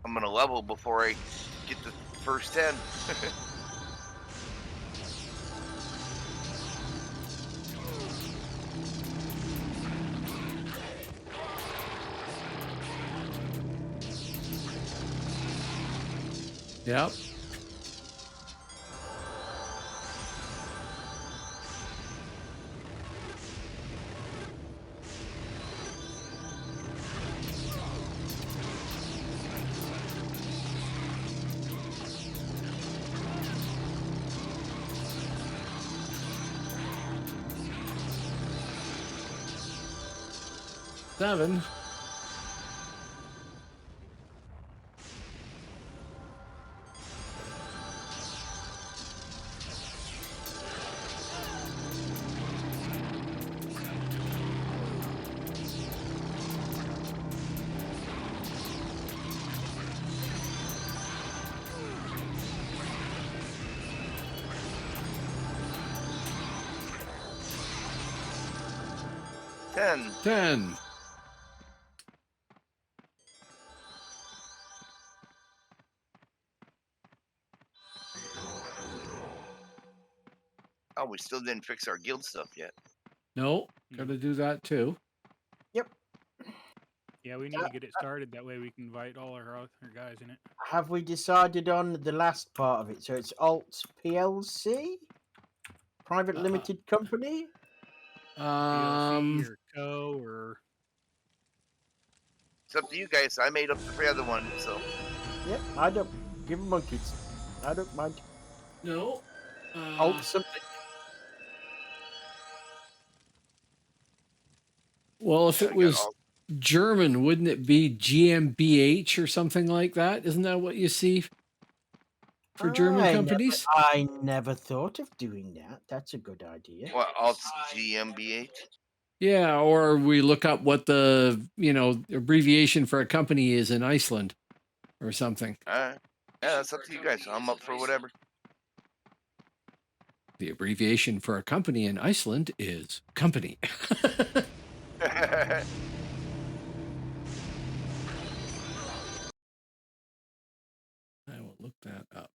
I'm gonna level before I get the first 10. Yep. Seven. Ten. 10. Oh, we still didn't fix our guild stuff yet. No, gotta do that too. Yep. Yeah, we need to get it started. That way we can invite all our other guys in it. Have we decided on the last part of it? So it's Alt PLC, private limited company. DLC or Co or It's up to you guys. I made up the other one, so Yep. I don't give them monkeys. I don't mind. No. Alt something. Well, if I it got was all- German, wouldn't it be GmbH or something like that? Isn't that what you see for German companies? I never thought of doing that. That's a good idea. what alt GmbH. Yeah, or we look up what the, abbreviation for a company is in Iceland or something. Yeah, that's up to you guys. I'm up for whatever. The abbreviation for a company in Iceland is company. I will look that up.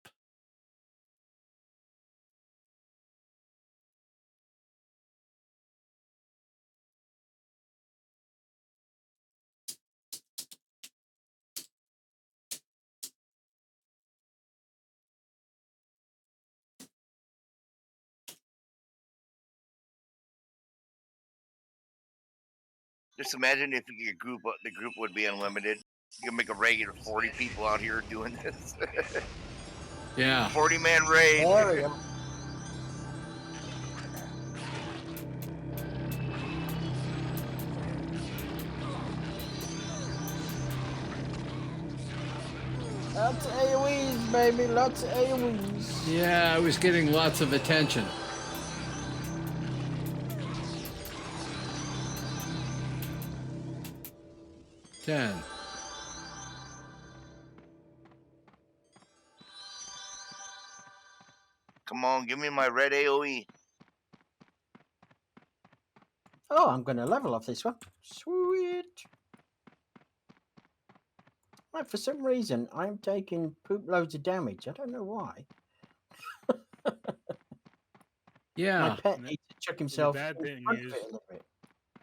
Just imagine if your group, the group would be unlimited. You can make a regular 40 people out here doing this. Yeah. 40-man raid. There we go. Lots of AoEs, baby. Lots of AoEs. Yeah, I was getting lots of attention. Ten. Come on, give me my red E. AoE. Oh, I'm going to level off this one. Sweet. Right, for some reason, I'm taking poop loads of damage. I don't know why. Yeah. My pet And needs to check himself. bad in thing front of is- it a little bit.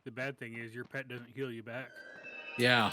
the bad thing is your pet doesn't heal you back. Yeah.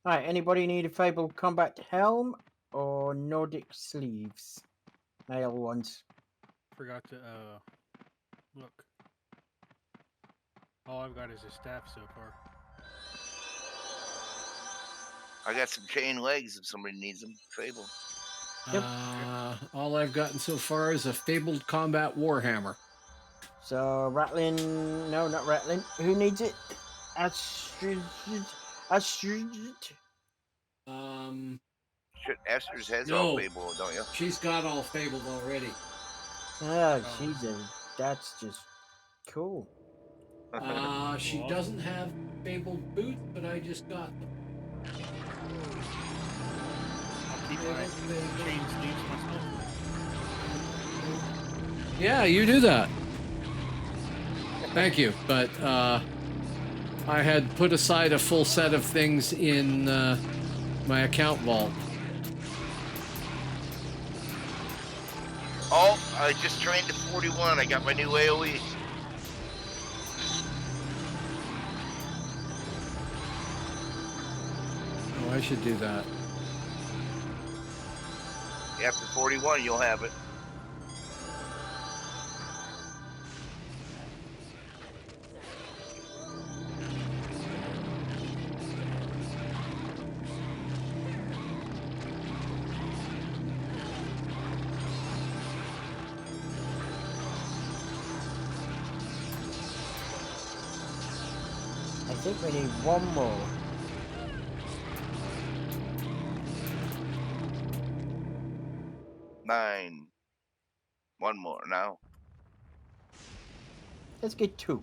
Right, anybody need a Fabled Combat Helm or Nordic sleeves? Male ones. Forgot to look. All I've got is a staff so far. I got some chain legs if somebody needs them. Fable. Yep. All I've gotten so far is a Fabled Combat Warhammer. So, Rattling. No, not Rattling. Who needs it? Astrid. Shit, Esther's has No. all Fable, don't you? She's got all Fabled already. That's just cool. She Well, doesn't have fabled boots, but I just got them. I'll keep my chain sleeves myself. Yeah, you do that. Thank you, but I had put aside a full set of things in my account vault. Oh, I just trained to 41. I got my new AoE. Oh, I should do that. After 41, you'll have it. I think we need one more. Nine. One more now. Let's get 2.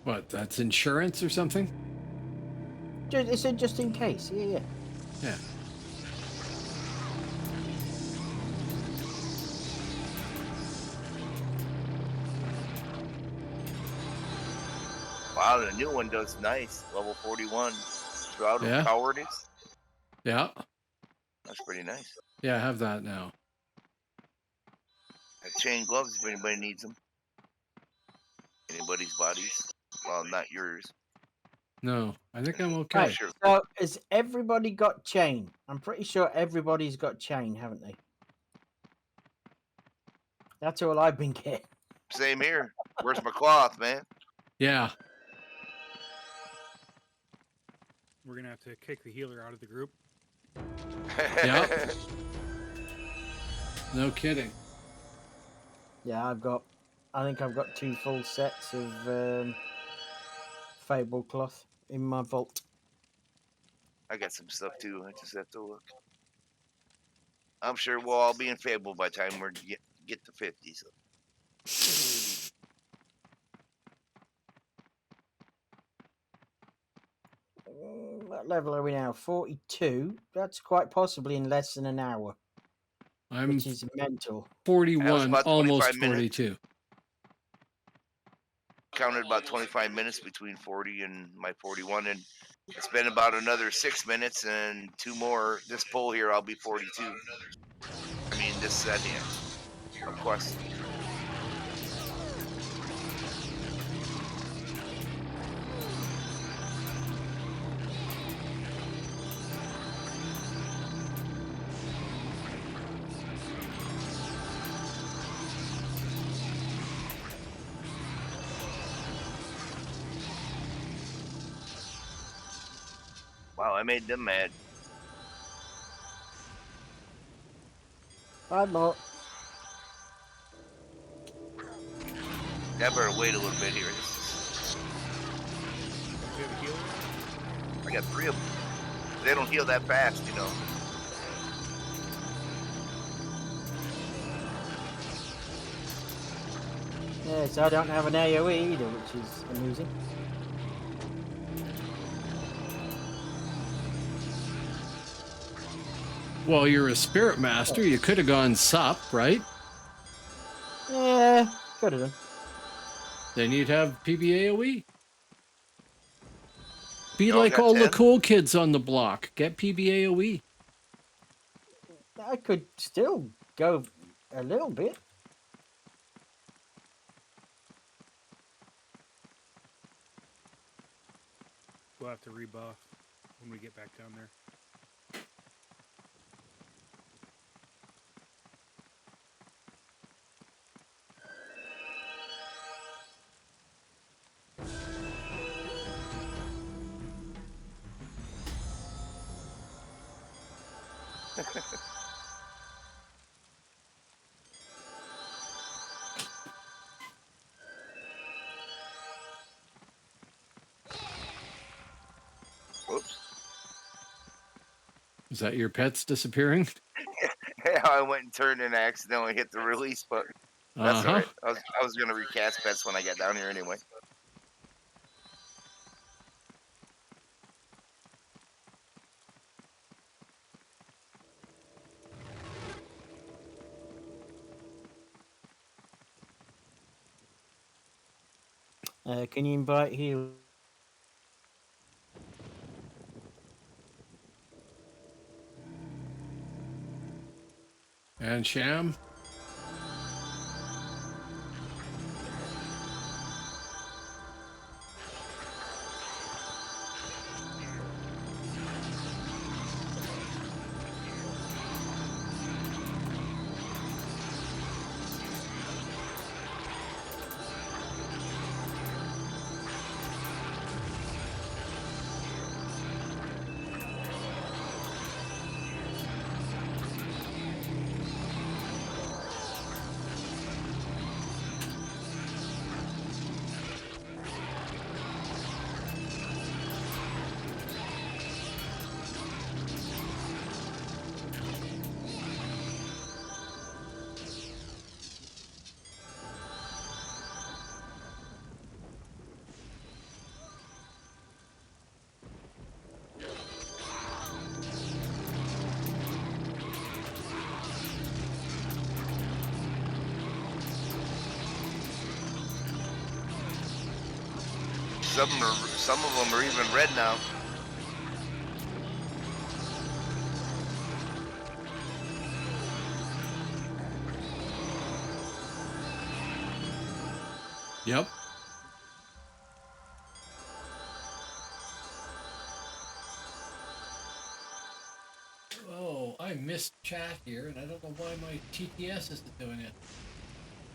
What? That's insurance or something? It's a just in case. Yeah. Yeah. Wow, the new one does nice. Level 41. Shroud Yeah. of Cowardice. Yeah. That's pretty nice. Yeah, I have that now. Chain gloves if anybody needs them. Anybody's bodies. Well, not yours. No, I think I'm okay. Right. Sure. So has everybody got chain? I'm pretty sure everybody's got chain, haven't they? That's all I've been getting. Same here. Where's my cloth, man? Yeah. We're gonna have to kick the healer out of the group. Yeah. No kidding. Yeah, I think I've got 2 full sets of Fable cloth in my vault. I got some stuff too. I just have to look. I'm sure we'll all be in Fable by the time we get to 50. So. What level are we now? 42. That's quite possibly in less than an hour, I'm which is mental. 41, about 25 almost minutes. 42. Counted about 25 minutes between 40 and my 41, and it's been about another 6 minutes and 2 more. This poll here, I'll be 42. I mean, this set here. Of course. Wow, I made them mad. 5 more. I better wait a little bit here. Do you have a healer? I got 3 of them. They don't heal that fast, you know. Yeah, so I don't have an AoE either, which is amusing. Well, you're a spirit master. You could have gone sup, right? Yeah, could have done. Then you'd have PBAOE. Be You all like got all the 10? cool kids on the block. Get PBAOE. I could still go a little bit. We'll have to rebuff when we get back down there. Whoops. Is that your pets disappearing? Yeah, I went and turned and accidentally hit the release button. That's all right. I was going to recast pets when I got down here anyway. Can you invite heal? And Sham? Some of them are even red now. Yep. Oh, I missed chat here, and I don't know why my TTS isn't doing it.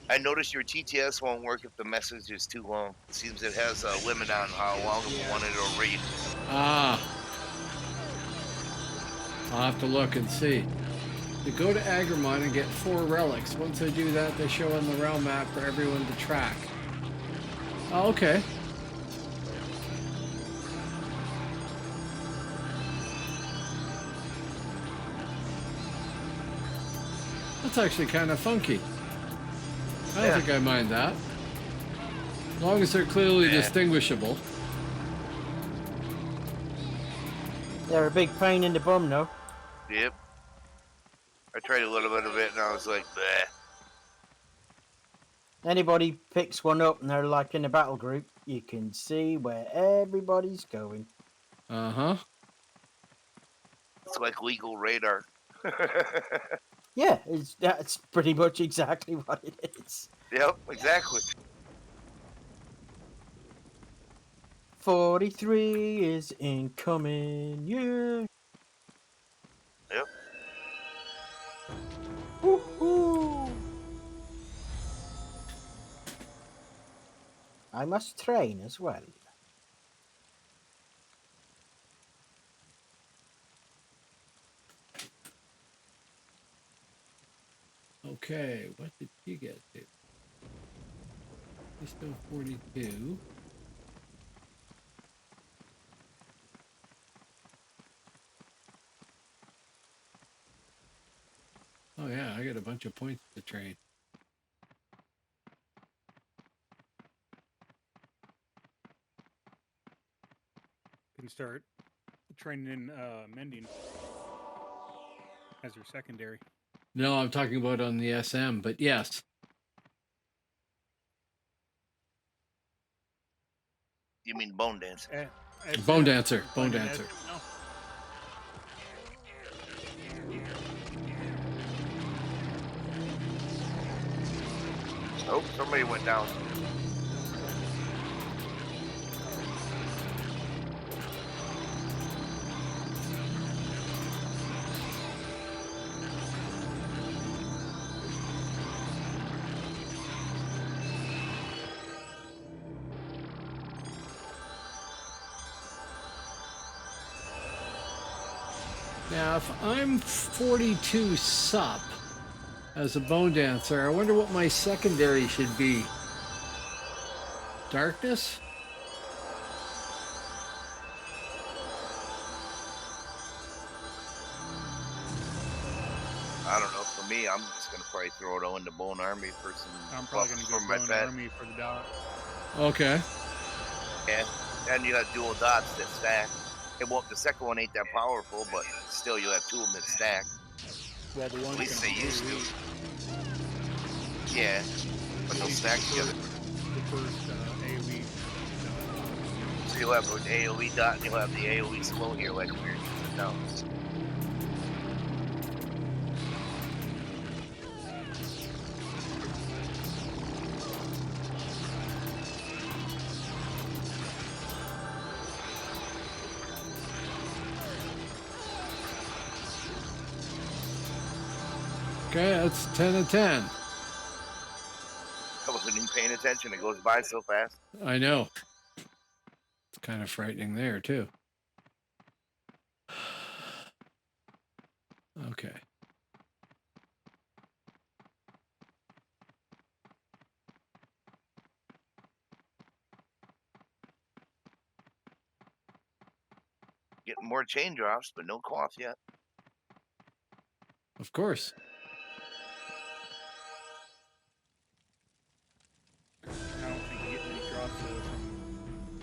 I noticed your TTS won't work if the message is too long. It seems it has a limit on how long of a one it'll read. Ah. I'll have to look and see. To go to Agramon and get 4 relics. Once I do that, they show on the realm map for everyone to track. Oh, okay. That's actually kind of funky. I don't think I mind that. As long as they're clearly distinguishable. They're a big pain in the bum, no? Yep. I tried a little bit of it and I was like, bleh. Anybody picks one up and they're like in a battle group, you can see where everybody's going. Uh-huh. It's like legal radar. Yeah, that's pretty much exactly what it is. Yep, exactly. 43 is incoming, yeah. Yep. Woohoo! I must train as well. Okay, what did you get to? He's still 42. Oh yeah, I got a bunch of points to train. Can start training in mending as your secondary. No, I'm talking about on the SM, but yes. You mean Bonedancer? Bonedancer. Bonedancer. No. Oh, somebody went down. Now, if I'm 42 sup as a Bonedancer, I wonder what my secondary should be. Darkness? I don't know. For me, I'm just gonna probably throw it all into Bone Army for some. I'm probably going to go for my Bone pet. Army for the dot. Okay. Yeah, and you have dual dots that stack. It won't. The second one ain't that powerful, but still, you have 2 of them that stack. Well, the one At least they can used really- to. Yeah, but they'll stack together. The first AoE you'll have an AoE dot and you'll have the AoE slow here like we were using now. Okay, that's 10 of 10. I wasn't even paying attention. It goes by so fast. I know. It's kind of frightening there, too. Okay. Getting more chain drops, but no cloth yet. Of course. I don't think you get many drops though from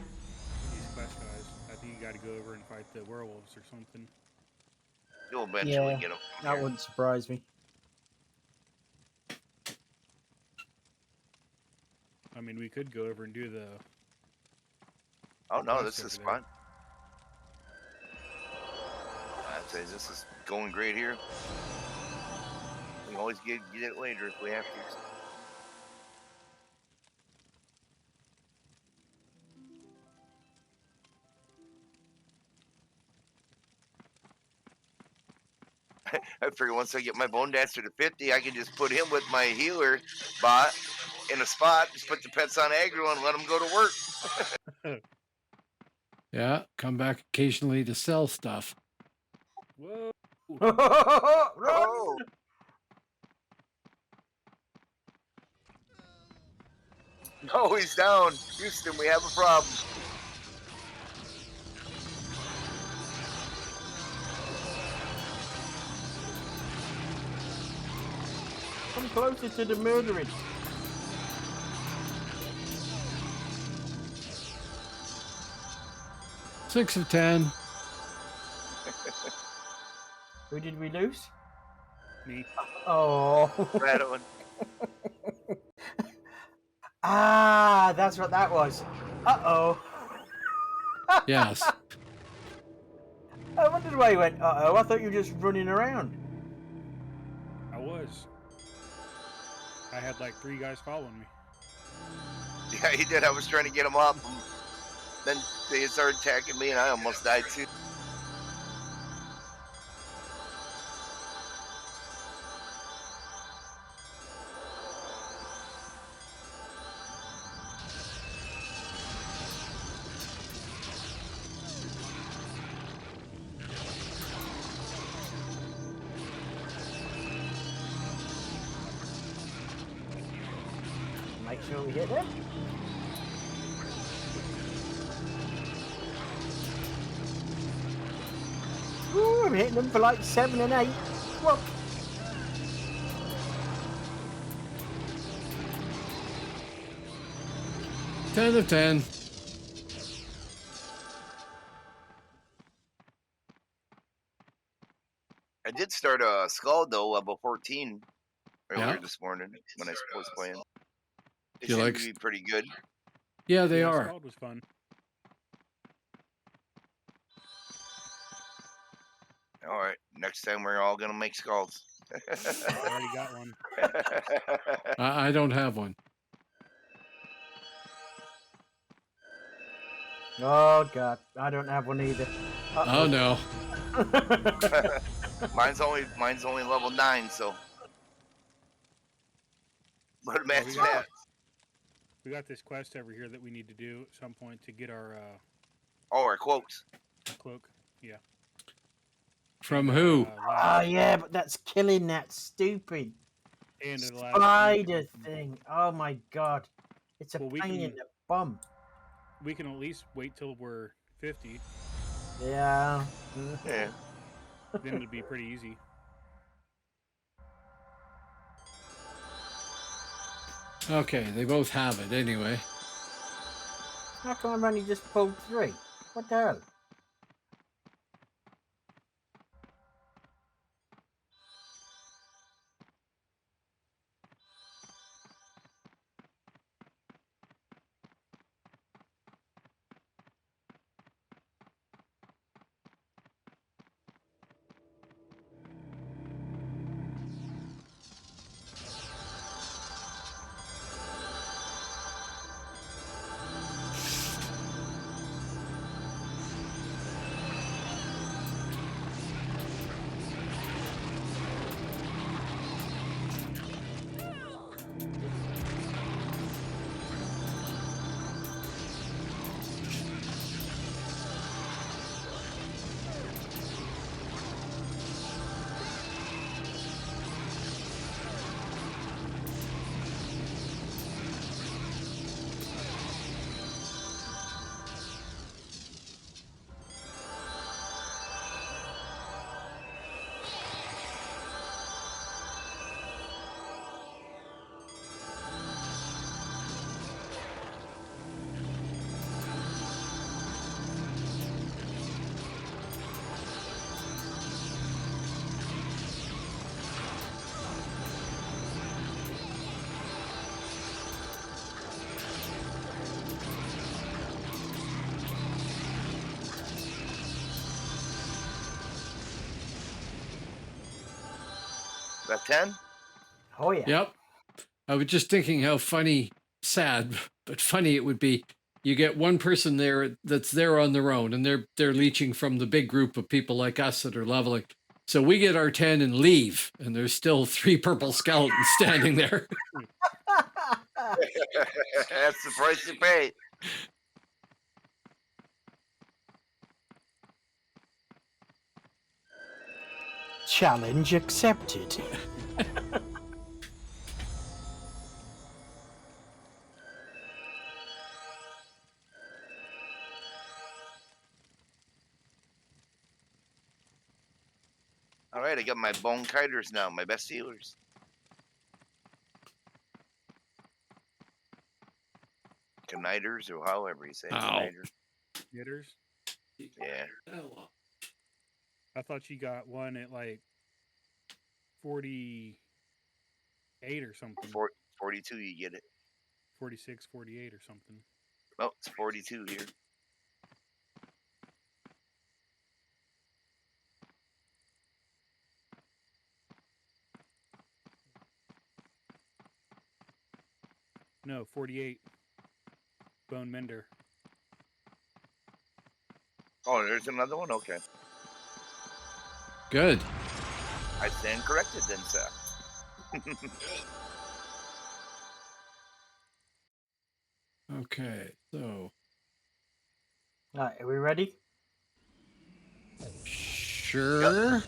these quest guys. I think you got to go over and fight the werewolves or something. You'll eventually Yeah, get them. that wouldn't surprise me. I mean, we could go over and do the. Oh no, quest this is over there. fun. I'd say this is going great here. We can always get it later if we have to. I figure once I get my Bonedancer to 50, I can just put him with my healer bot in a spot, just put the pets on aggro and let them go to work. Yeah, come back occasionally to sell stuff. Whoa! Run! Oh, no, he's down. Houston, we have a problem. Come closer to the murdering. Six of 10. Who did we lose? Me. Oh. That one. Ah, that's what that was. Uh-oh. Yes. I wondered why you went, uh-oh. I thought you were just running around. I was. I had like 3 guys following me. Yeah, he did. I was trying to get him up. Then they started attacking me, and I almost died too. Make sure we hit them. Ooh, I'm hitting them for like 7 and 8. Well, 10 of 10. I did start a Skull though, level 14 earlier Yeah. this morning when I was playing. They Do you seem like- to be pretty good. Yeah, they Yeah, are. Scald was fun. All right, next time we're all gonna make skulls. I already got one. I don't have one. oh God, I don't have one either. Oh, no. mine's only level 9, so. But Yeah, imagine that. We got this quest over here that we need to do at some point to get our Oh, our quotes. cloak. Yeah. From And, who? Ah, yeah, but that's killing that stupid and the last spider week- thing. Oh my God, it's a Well, we pain in can- the bum. We can at least wait till we're 50. Yeah. Yeah. Then it'd be pretty easy. Okay, they both have it anyway. How come I've only just pulled 3? What the hell? That 10? Oh yeah. Yep. I was just thinking how funny, sad, but funny it would be. You get one person there that's there on their own, and they're leeching from the big group of people like us that are leveling. So we get our 10 and leave, and there's still 3 purple skeletons standing there. That's the price you pay. Challenge accepted. All right, I got my bone kiters now, my best healers. Conniters, or however you say it. Ow. Conniters. Hitters. Yeah. I thought you got one at like 48 or something. 42, you get it. 46, 48 or something. Oh, it's 42 here. No, 48. Bone Mender. Oh, there's another one? Okay. Good. I stand corrected then, sir. Okay, so Right, are we ready? sure.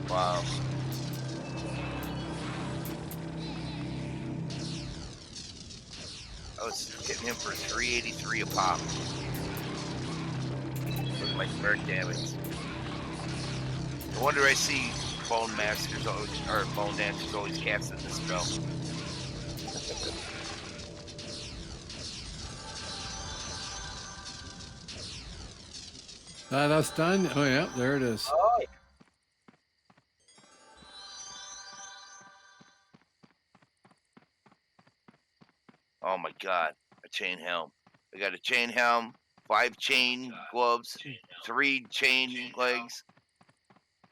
Wow. I was hitting him for 383 a pop. With my smirk damage. No wonder I see Bone Masters always, or Bone Dancers always casting this spell. That us done? Oh yeah, there it is. Oh yeah. Oh my god, a chain helm. I got a chain helm, 5 chain gloves, 3 chain legs.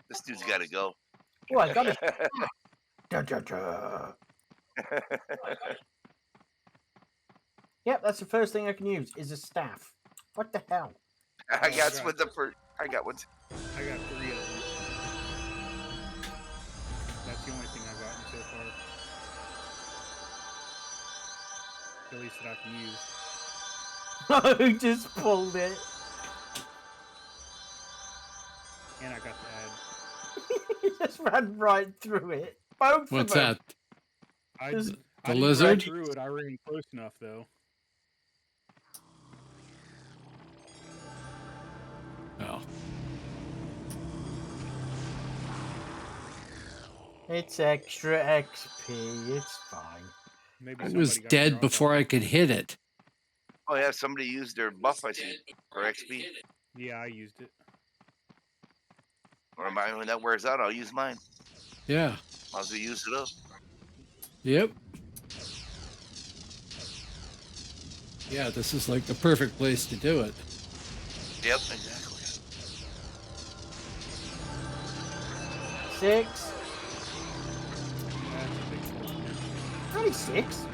This dude's got to go. Oh, I got it. Dun, dun, dun. Yep, that's the first thing I can use is a staff. What the hell? I got with the first. I got one. I got 3 of them. That's the only thing I've gotten so far. At least that I can use. Who just pulled it? And I got the ad. He just ran right through it. Both What's of them. that? I, Just- I The didn't lizard? run through it. I ran close enough though. Oh. It's extra XP. It's fine. Maybe I somebody was got dead dropped before off. I could hit it. Oh yeah, somebody used their buff. I see for XP. Yeah, I used it. Or mine when that wears out, I'll use mine. Yeah. Might as well use it up. Yep. Yeah, this is like the perfect place to do it. Yep, exactly. 6. That's a big one. Only 6.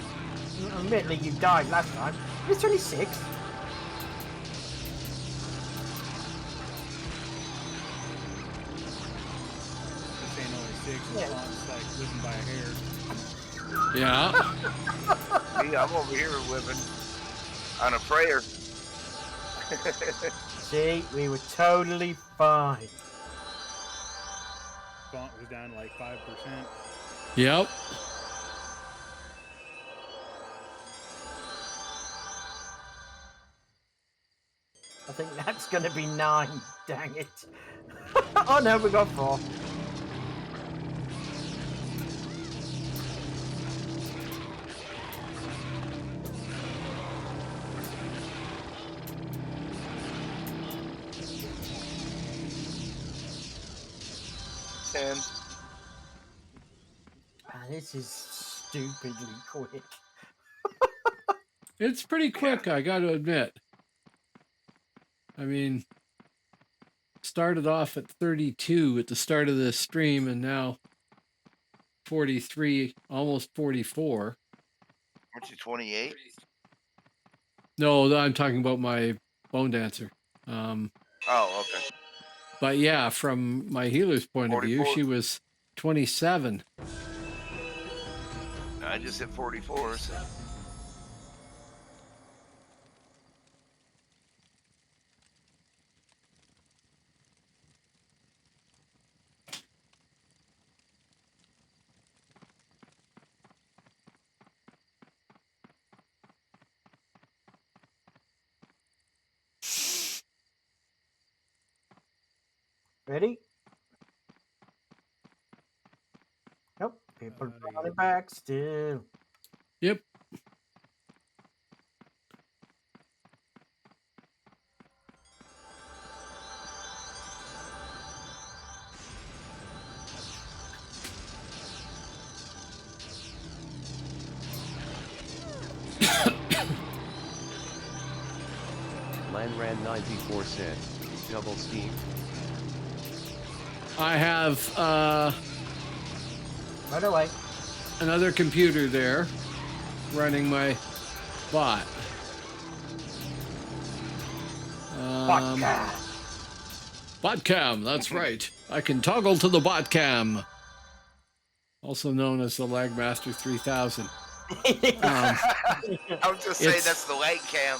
Admittedly, you died last time. It's only 6. This ain't only 6. Yeah. It's like living by a hair. Yeah. Me, I'm over here living on a prayer. See, we were totally fine. Font was down to like 5%. Yep. it's going to be 9. Dang it. Oh no, we got 4. And This is stupidly quick. It's pretty quick, I got to admit. I mean, started off at 32 at the start of this stream, and now 43, almost 44. aren't you 28? No, I'm talking about my Bonedancer. Oh, okay. But yeah, from my healer's point of view, 44. she was 27. I just hit 44. So. Ready? Nope. People falling back still. Yep. Landran94 said, double steam. I have Right away. another computer there running my bot. Vodka. Bot cam, that's right. I can toggle to the bot cam. Also known as the Lagmaster 3000. I was just saying It's- that's the lag cam.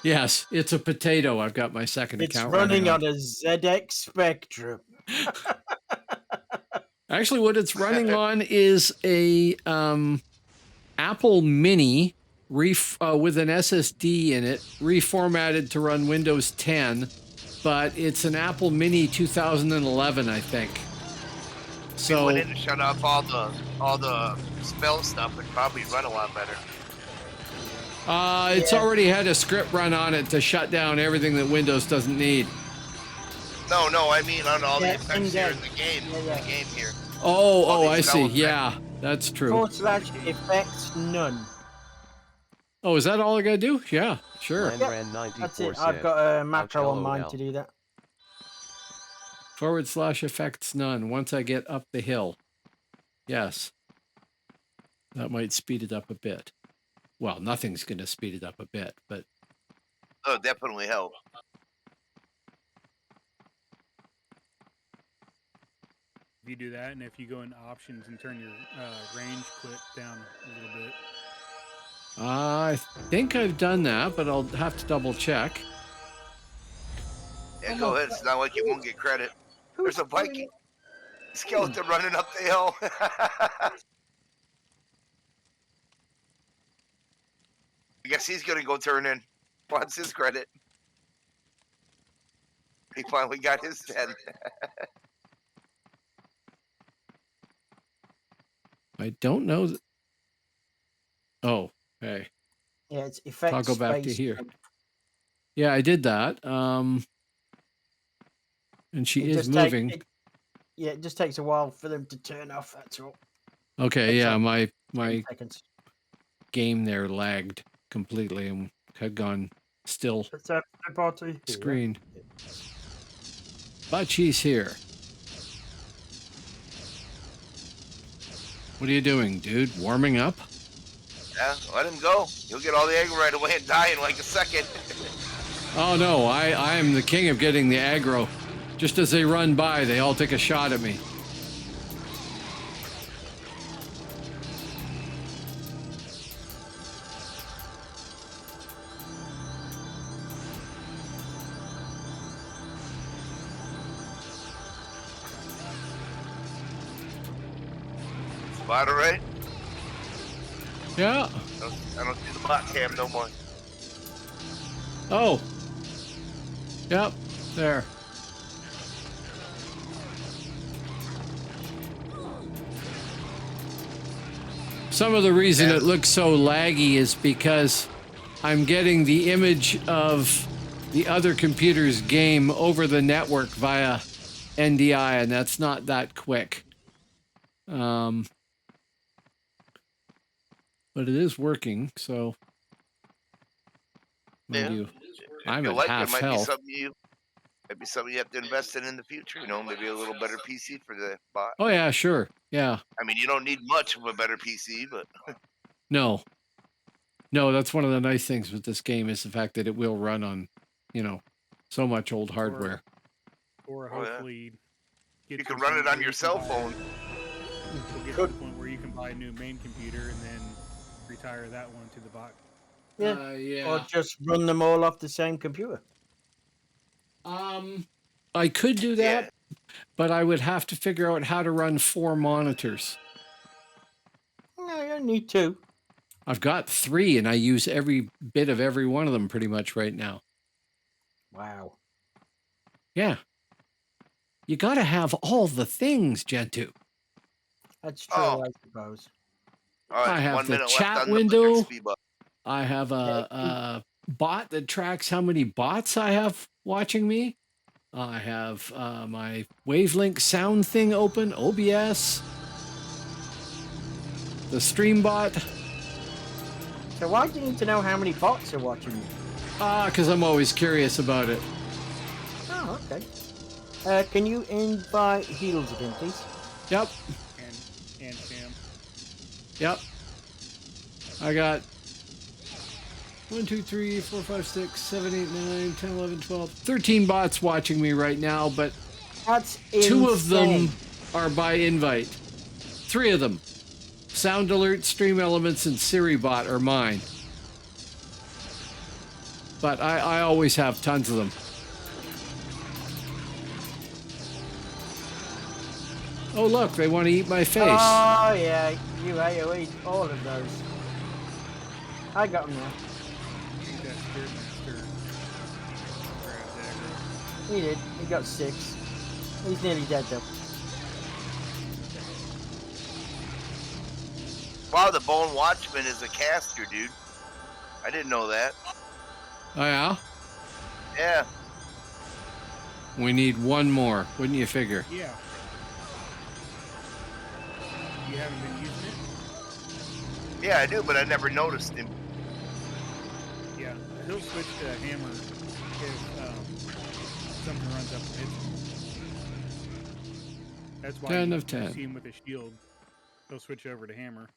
Yes, it's a potato. I've got my second It's account running on a ZX Spectrum. Actually, what it's running on is a Apple Mini with an SSD in it, reformatted to run Windows 10, but it's an Apple Mini 2011, I think. We So went in and shut off all the spell stuff. It'd probably run a lot better. it's Yeah. already had a script run on it to shut down everything that Windows doesn't need. No, I mean on all the Yeah, effects here in in-game. the game. Yeah. The game here. Oh, these I see. development. Yeah, that's true. / effects none. Oh, is that all I gotta do? Yeah, sure. Landran94 That's it. said, I've got a macro on mine LOL. to do that. / effects none once I get up the hill. Yes. That might speed it up a bit. Well, nothing's going to speed it up a bit, but Oh, definitely help. If you do that, and if you go into options and turn your range clip down a little bit. I think I've done that, but I'll have to double check. Yeah, go ahead. It's not like you won't get credit. There's a Viking skeleton running up the hill. I guess he's gonna go turn in. Wants his credit. He finally got his 10. I don't know. Oh, hey. Yeah, it's effects. I'll go back to space. here. Yeah, I did that. And she It is just moving. Yeah, it just takes a while for them to turn off. That's all. Okay, takes yeah, like my Seconds. game there lagged completely and had gone still Let's have the party here. screen. But she's here. What are you doing, dude? Warming up? Yeah, let him go. He'll get all the aggro right away and die in like a second. Oh no, I am the king of getting the aggro. Just as they run by, they all take a shot at me. Spot right? Yeah. I don't see the bot cam no more. Oh. Yep. There. Some of the reason it looks so laggy is because I'm getting the image of the other computer's game over the network via NDI, and that's not that quick. But it is working, so mind you, I'm You at like half it might be health. something you have to invest in the future. You know, maybe a little better PC for the bot. Oh yeah, sure, yeah. I mean, you don't need much of a better PC, but No, that's one of the nice things with this game is the fact that it will run on, you know, so much old hardware. Or Oh, yeah. hopefully get you to can a run point it on where your you can cell buy- phone. We'll get to the point where you can buy a new main computer and then retire that one to the bot. Yeah. Yeah. Or just run them all off the same computer. I could do that, Yeah. but I would have to figure out how to run 4 monitors. No, you don't need 2. I've got 3, and I use every bit of every one of them pretty much right now. Wow. Yeah. You got to have all the things, Gentoo. That's true, Oh. I suppose. All right, I have 1 the minute chat left on window. the XP button. I have a bot that tracks how many bots I have watching me. I have my Wavelink sound thing open, OBS, the stream bot. So why do you need to know how many bots are watching you? Because I'm always curious about it. Oh, okay. Can you invite Heels again, please? Yep. And Sam. Yep. I got 1, 2, 3, 4, 5, 6, 7, 8, 9, 10, 11, 12, 13 bots watching me right now, but That's insane. 2 of them are by invite. 3 of them. Sound Alert, Stream Elements, and Siri Bot are mine. But I always have tons of them. Oh look, they want to eat my face. Oh yeah, you AoE all of those. I got them now. I think that Spearmaster grabbed aggro. He did. He got 6. He's nearly dead though. Wow, the Bone Watchman is a caster, dude. I didn't know that. Oh yeah? Yeah. We need 1 more, wouldn't you figure? Yeah. You haven't been using it? Yeah, I do, but I never noticed him. Yeah. He'll switch to hammer if something runs up and hits him. That's why 10 you of 10. see him with a shield. He'll switch over to hammer.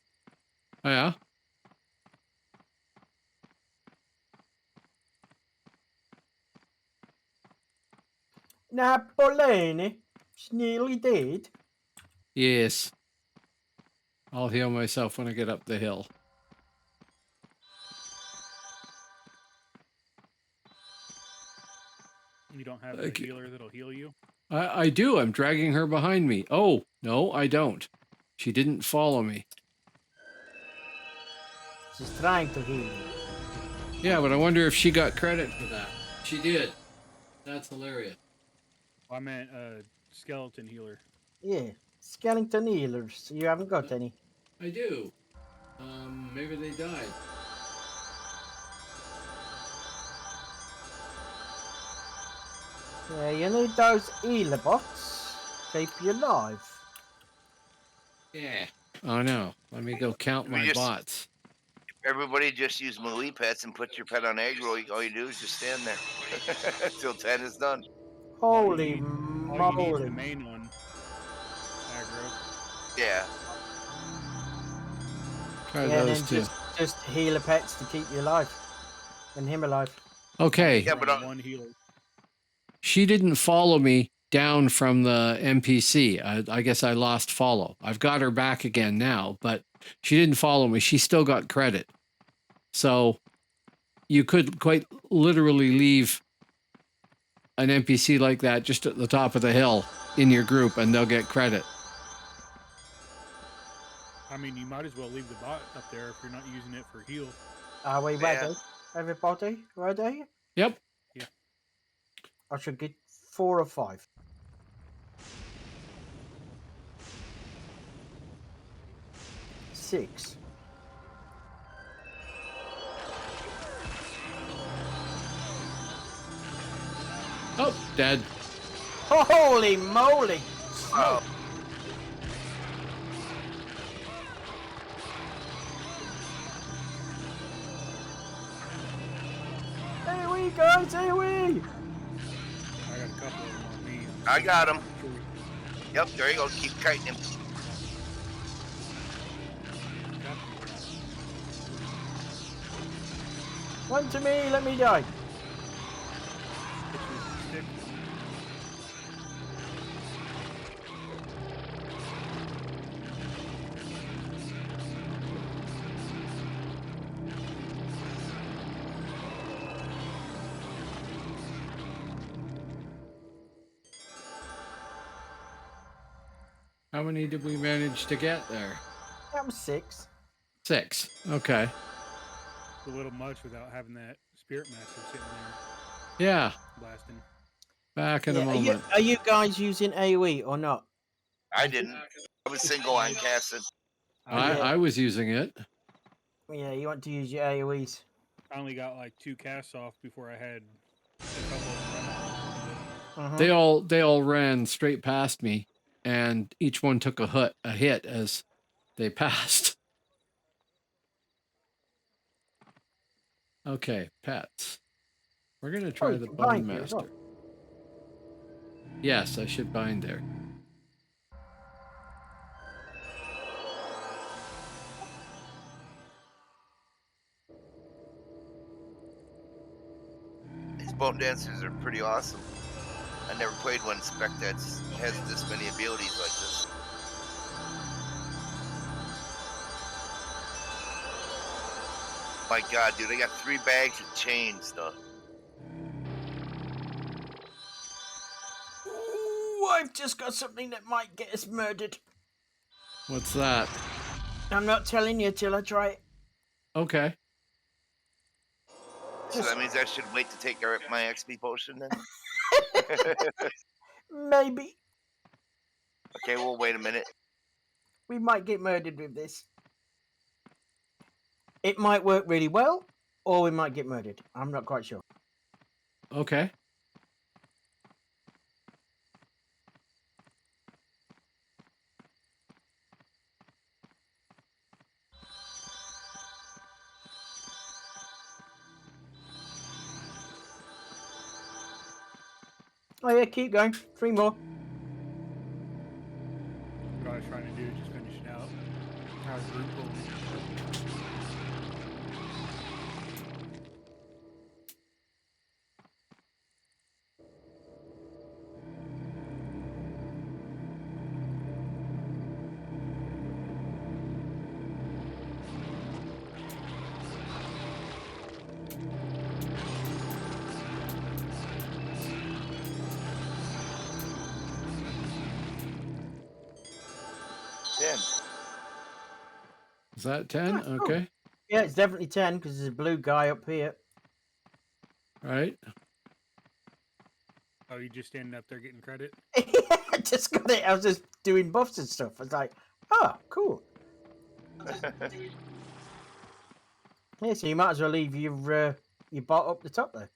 Oh yeah? Napoleone? He's nearly dead. Yes. I'll heal myself when I get up the hill. You don't have Okay. a healer that'll heal you? I do. I'm dragging her behind me. Oh, no, I don't. She didn't follow me. She's trying to heal you. Yeah, but I wonder if she got credit for that. She did. That's hilarious. I meant skeleton healer. Yeah. Skeleton healers. You haven't got any. I do. Maybe they died. Yeah, you need those healer bots. Keep you alive. Yeah. Oh no. Let me go count We my just- bots. Everybody just use melee pets and put your pet on aggro. All you do is just stand there until 10 is done. Holy All you need is moly. the main one. Aggro. Yeah. Try Yeah, those then two. just healer pets to keep you alive. And him alive. Okay. Yeah, but one healer. She didn't follow me down from the NPC. I guess I lost follow. I've got her back again now, but she didn't follow me. She still got credit. So you could quite literally leave an NPC like that just at the top of the hill in your group and they'll get credit. I mean, you might as well leave the bot up there if you're not using it for heal. Are we Yeah. ready? Everybody ready? Yep. I should get 4 or 5. Six. Oh, dead. Holy moly! Oh, AoE, guys, AoE! I got a couple of them on me. I got him. Sure. Yep, there you go. Keep kiting him. Got them. One to me, let me die. Hit you with the stick. How many did we manage to get there? That was 6. 6. Okay. It's a little much without having that spirit master sitting there Yeah. blasting. Back in a Yeah, moment. are you guys using AoE or not? I didn't. I was single on casting. I was using it. Yeah, you want to use your AoEs. I only got like 2 casts off before I had a couple of them running. They all ran straight past me, and each one took a hit as they passed. Okay, pets. We're gonna try you the can Bone bind here as well. Master. Yes, I should bind there. These Bonedancers are pretty awesome. I never played one spec that has this many abilities like this. My God, dude, I got 3 bags of chain stuff. Ooh, I've just got something that might get us murdered. What's that? I'm not telling you till I try it. Okay. So that means I should wait to take my XP potion then? Maybe. Okay, we'll wait a minute. We might get murdered with this. It might work really well, or we might get murdered. I'm not quite sure. Okay. Oh yeah, keep going. 3 more. What I was trying to do is just finish it out. How a group will Then. Is that 10? Ah, cool. Okay. Yeah, it's definitely 10 because there's a blue guy up here. Right. Oh, you just standing up there getting credit? I just got it. I was just doing buffs and stuff. I was like, oh, cool. Yeah, so you might as well leave your bot up the top there.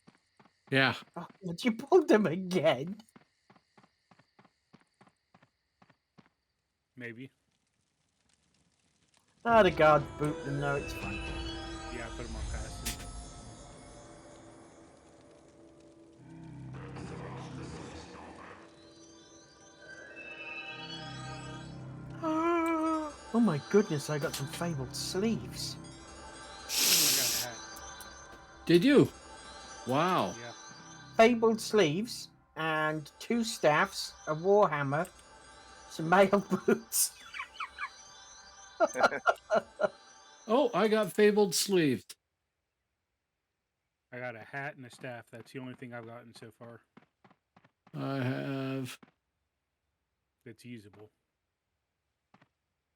Yeah. Oh, but you pulled them again. Maybe. Ah, the guard boot them. No, it's fine. Yeah, I put them on fast. Oh my goodness, I got some fabled sleeves. I got a hat. Did you? Wow. Yeah. Fabled sleeves and 2 staffs, a warhammer, some mail boots. Oh, I got fabled sleeves. I got a hat and a staff. That's the only thing I've gotten so far I have. that's usable.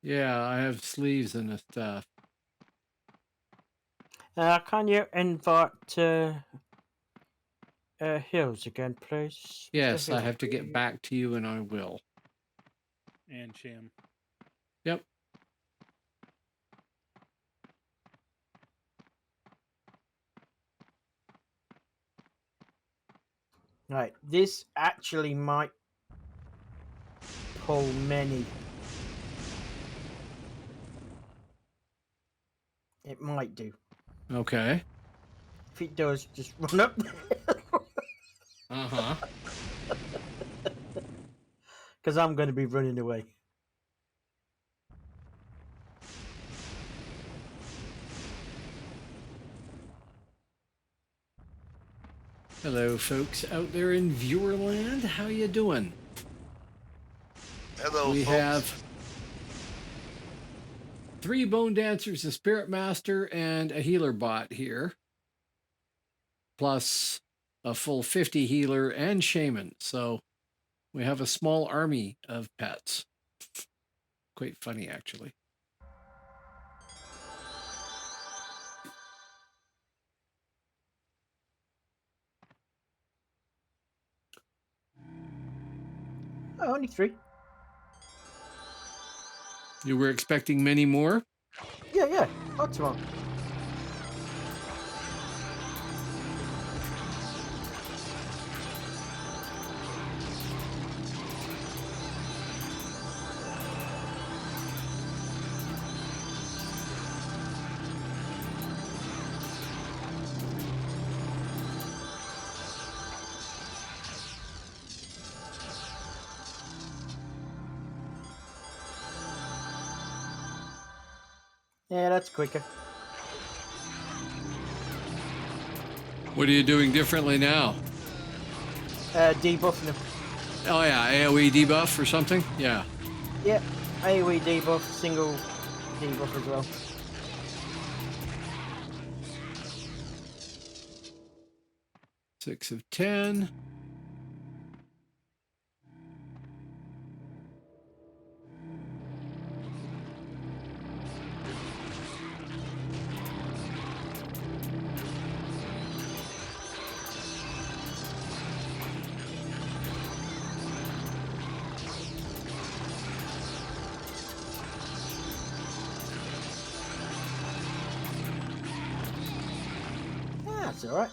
Yeah, I have sleeves and a staff. Can you invite Heals again, please. Yes, The I heals, have to get please. back to you, and I will. And Sham. Yep. Right, this actually might pull many. It might do. Okay. If it does, just run up. Uh-huh. Because I'm going to be running away. Hello, folks out there in viewerland. How you doing? Hello, We folks. have 3 Bone Dancers, a Spirit Master, and a Healer Bot here. Plus a full 50 Healer and Shaman. So we have a small army of pets. Quite funny, actually. Oh, only 3. You were expecting many more? Yeah, lots of them. Yeah, that's quicker. What are you doing differently now? Debuffing them. Oh yeah, AoE debuff or something? Yeah. Yep, AoE debuff, single debuff as well. Six of 10. That's alright.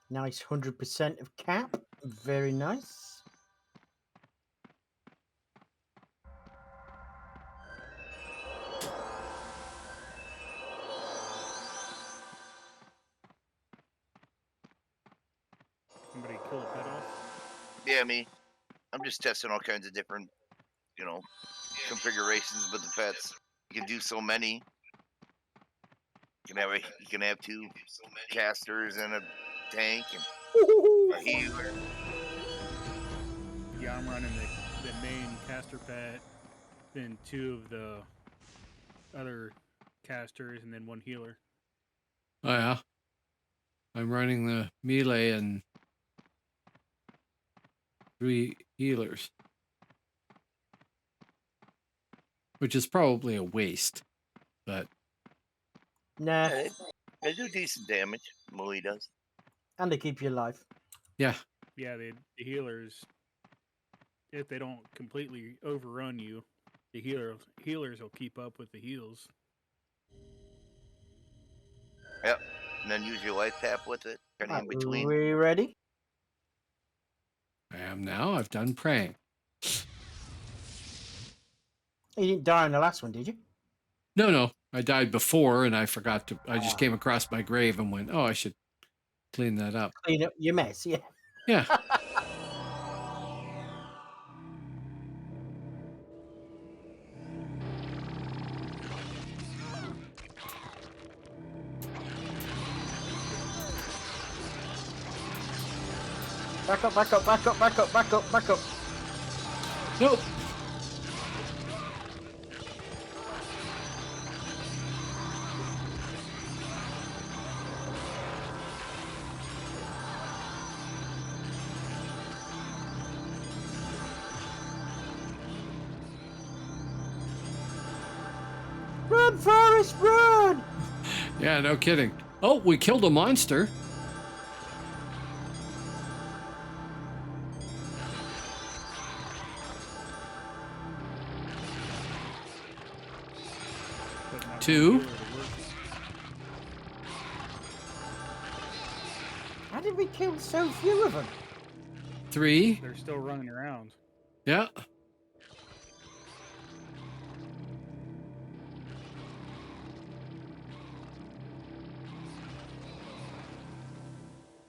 Nice 100% of cap. Very nice. Somebody kill a pet off. Yeah, me. I'm just testing all kinds of different, configurations with the pets. You can do so many. You can have 2 casters and a tank and a healer. Yeah, I'm running the main caster pet, then 2 of the other casters, and then 1 healer. Oh yeah. I'm running the melee and 3 healers. Which is probably a waste. But Nah, Yeah, they do decent damage. Muli does. and they keep you alive. yeah. Yeah, the healers, if they don't completely overrun you, the healers will keep up with the heals. Yep. And then use your life tap with it. Kind of in between. Are we ready? I am now. I've done praying. You didn't die on the last one, did you? No. I died before and I forgot to. I just Ah. came across my grave and went, oh, I should clean that up. Clean up your mess, yeah. Yeah. Back up, back up, back up, back up, back up, back up. Nope. Run, Forrest, run! Yeah, no kidding. Oh, we killed a monster. Putting that one 2. healer to work. How did we kill so few of them? 3. They're still running around. Yeah.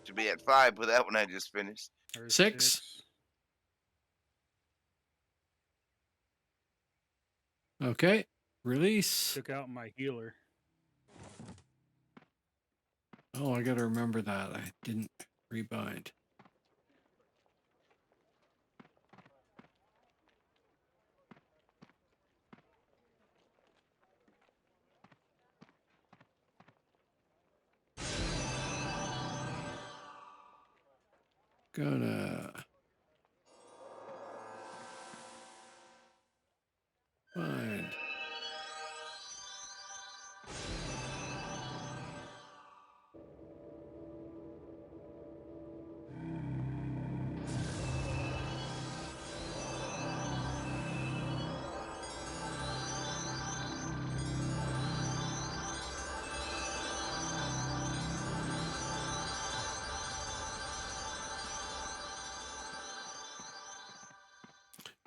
Should be at 5 with that one I just finished. There's 6. Okay. Release. Took out my healer. Oh, I got to remember that. I didn't rebind. Gonna find.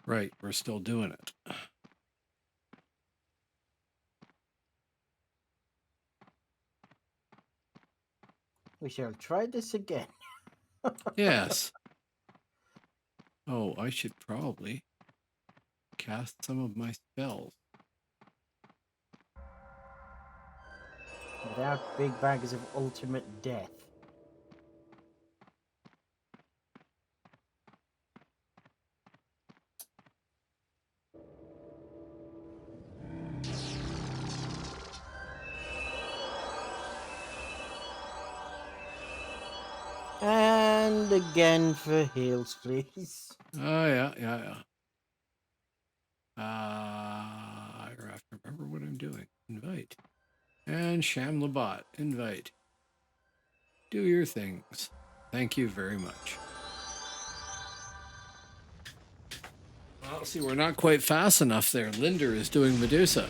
Right, we're still doing it. We shall try this again. Yes. Oh, I should probably cast some of my spells. Without big bags of ultimate death. And again for heals, please. Oh, yeah. I have to remember what I'm doing. Invite. And Sham Labat, invite. Do your things. Thank you very much. Well, see, we're not quite fast enough there. Linder is doing Medusa.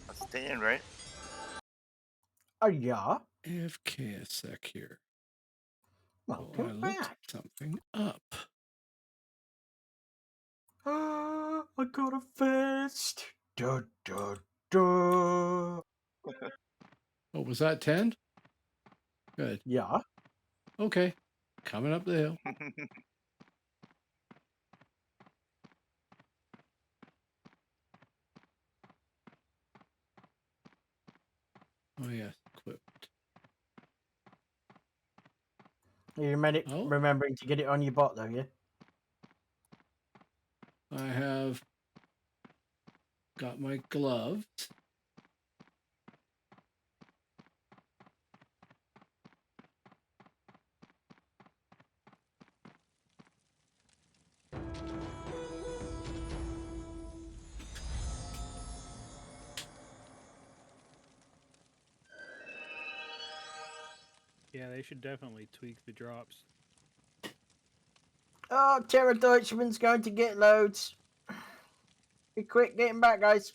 That's 10, right? Oh, yeah. AFK a sec here. Oh, I Welcome looked back. something up. Ah, I got a fist. Da, da, da. Oh, was that 10? Good. Yeah. Okay. Coming up the hill. Oh, yes. Equipped. You remembering to get it on your bot, though, yeah? I have got my gloves. Yeah, they should definitely tweak the drops. Oh, Terra Deutschman's going to get loads. Be quick getting back, guys.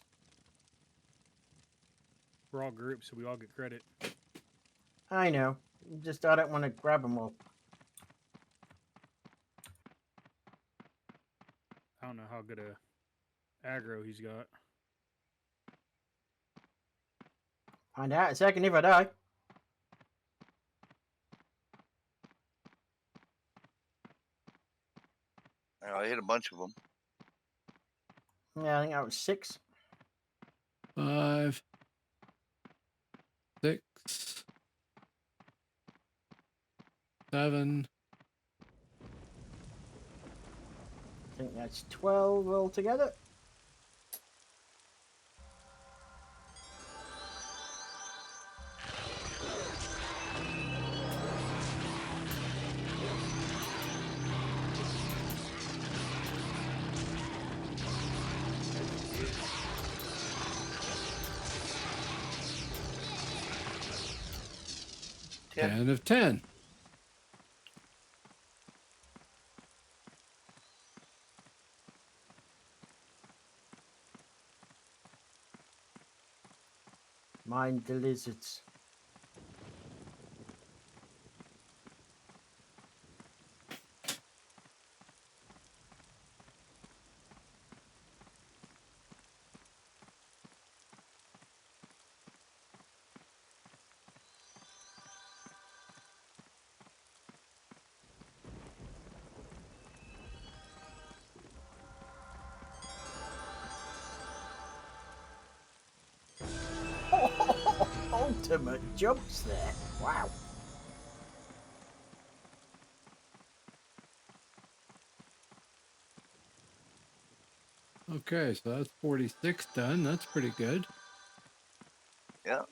We're all groups, so we all get credit. I know. Just I don't want to grab them all. I don't know how good a aggro he's got. Find out in a second if I die. I hit a bunch of them. Yeah, I think that was 6. 5, 6, 7. I think that's 12 altogether. Ten. 10 of 10. Mind the lizards. Ultimate jumps there. Wow. Okay, so that's 46 done. That's pretty good. Yeah.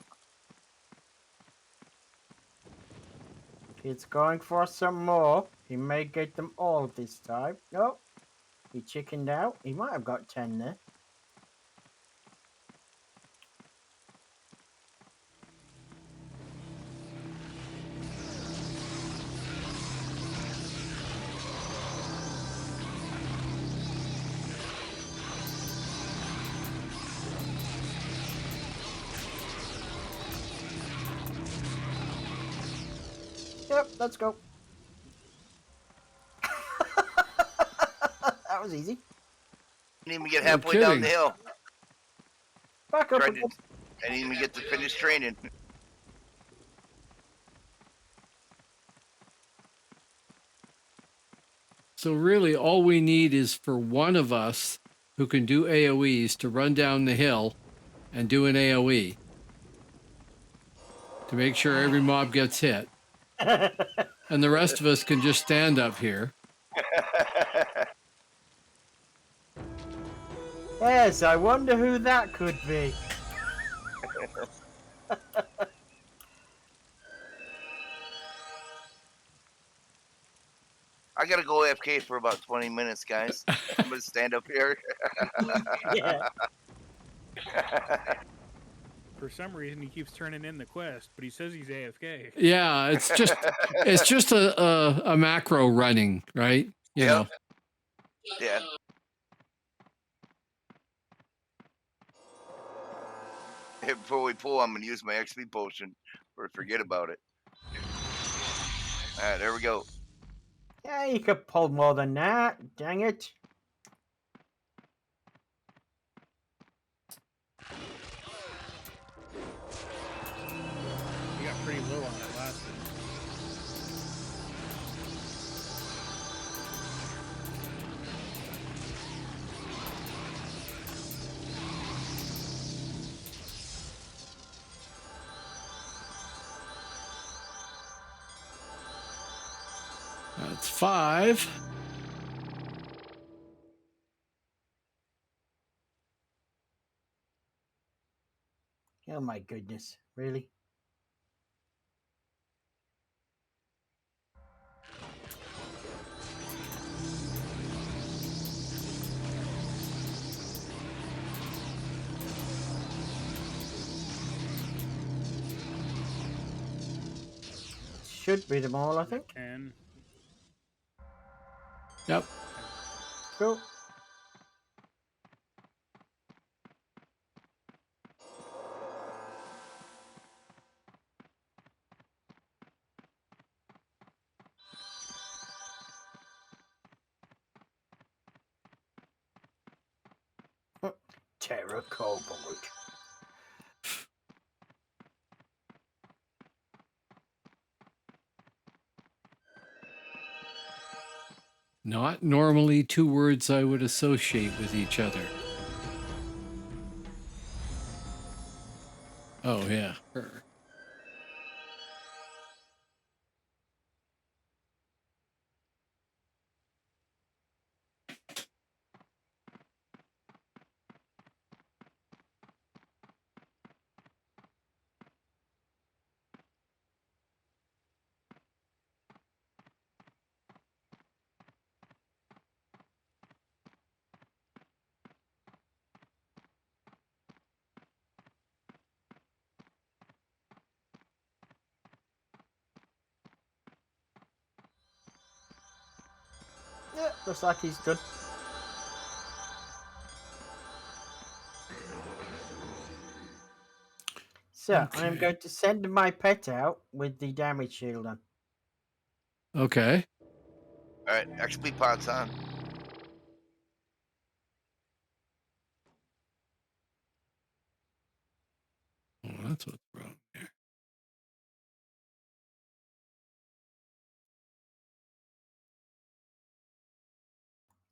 He's going for some more. He may get them all this time. No. He chickened out. He might have got 10 there. Yep, let's go. That was easy. Didn't even get No halfway down kidding. the hill. Back up Tried again. to, I didn't even get to finish training. So really all we need is for one of us who can do AoEs to run down the hill and do an AoE to make sure every mob gets hit. And the rest of us can just stand up here. Yes, I wonder who that could be. I gotta go AFK for about 20 minutes, guys. I'm gonna stand up here. Yeah. For some reason, he keeps turning in the quest, but he says he's AFK. Yeah, it's just a macro running, right? You Yep. know. Yeah. Before we pull, I'm gonna use my XP potion or forget about it. All right, there we go. Yeah, you could pull more than that. Dang it. He got pretty low on that last one. That's 5. Oh my goodness. Really? Should be them all, I think. 10. Yep. Cool. Terror Kobold. Not normally two words I would associate with each other. Oh, yeah. Her. Yeah, looks like he's done. So I am Okay. going to send my pet out with the damage shield on. Okay. All right, XP pods on. Oh, that's what's wrong there.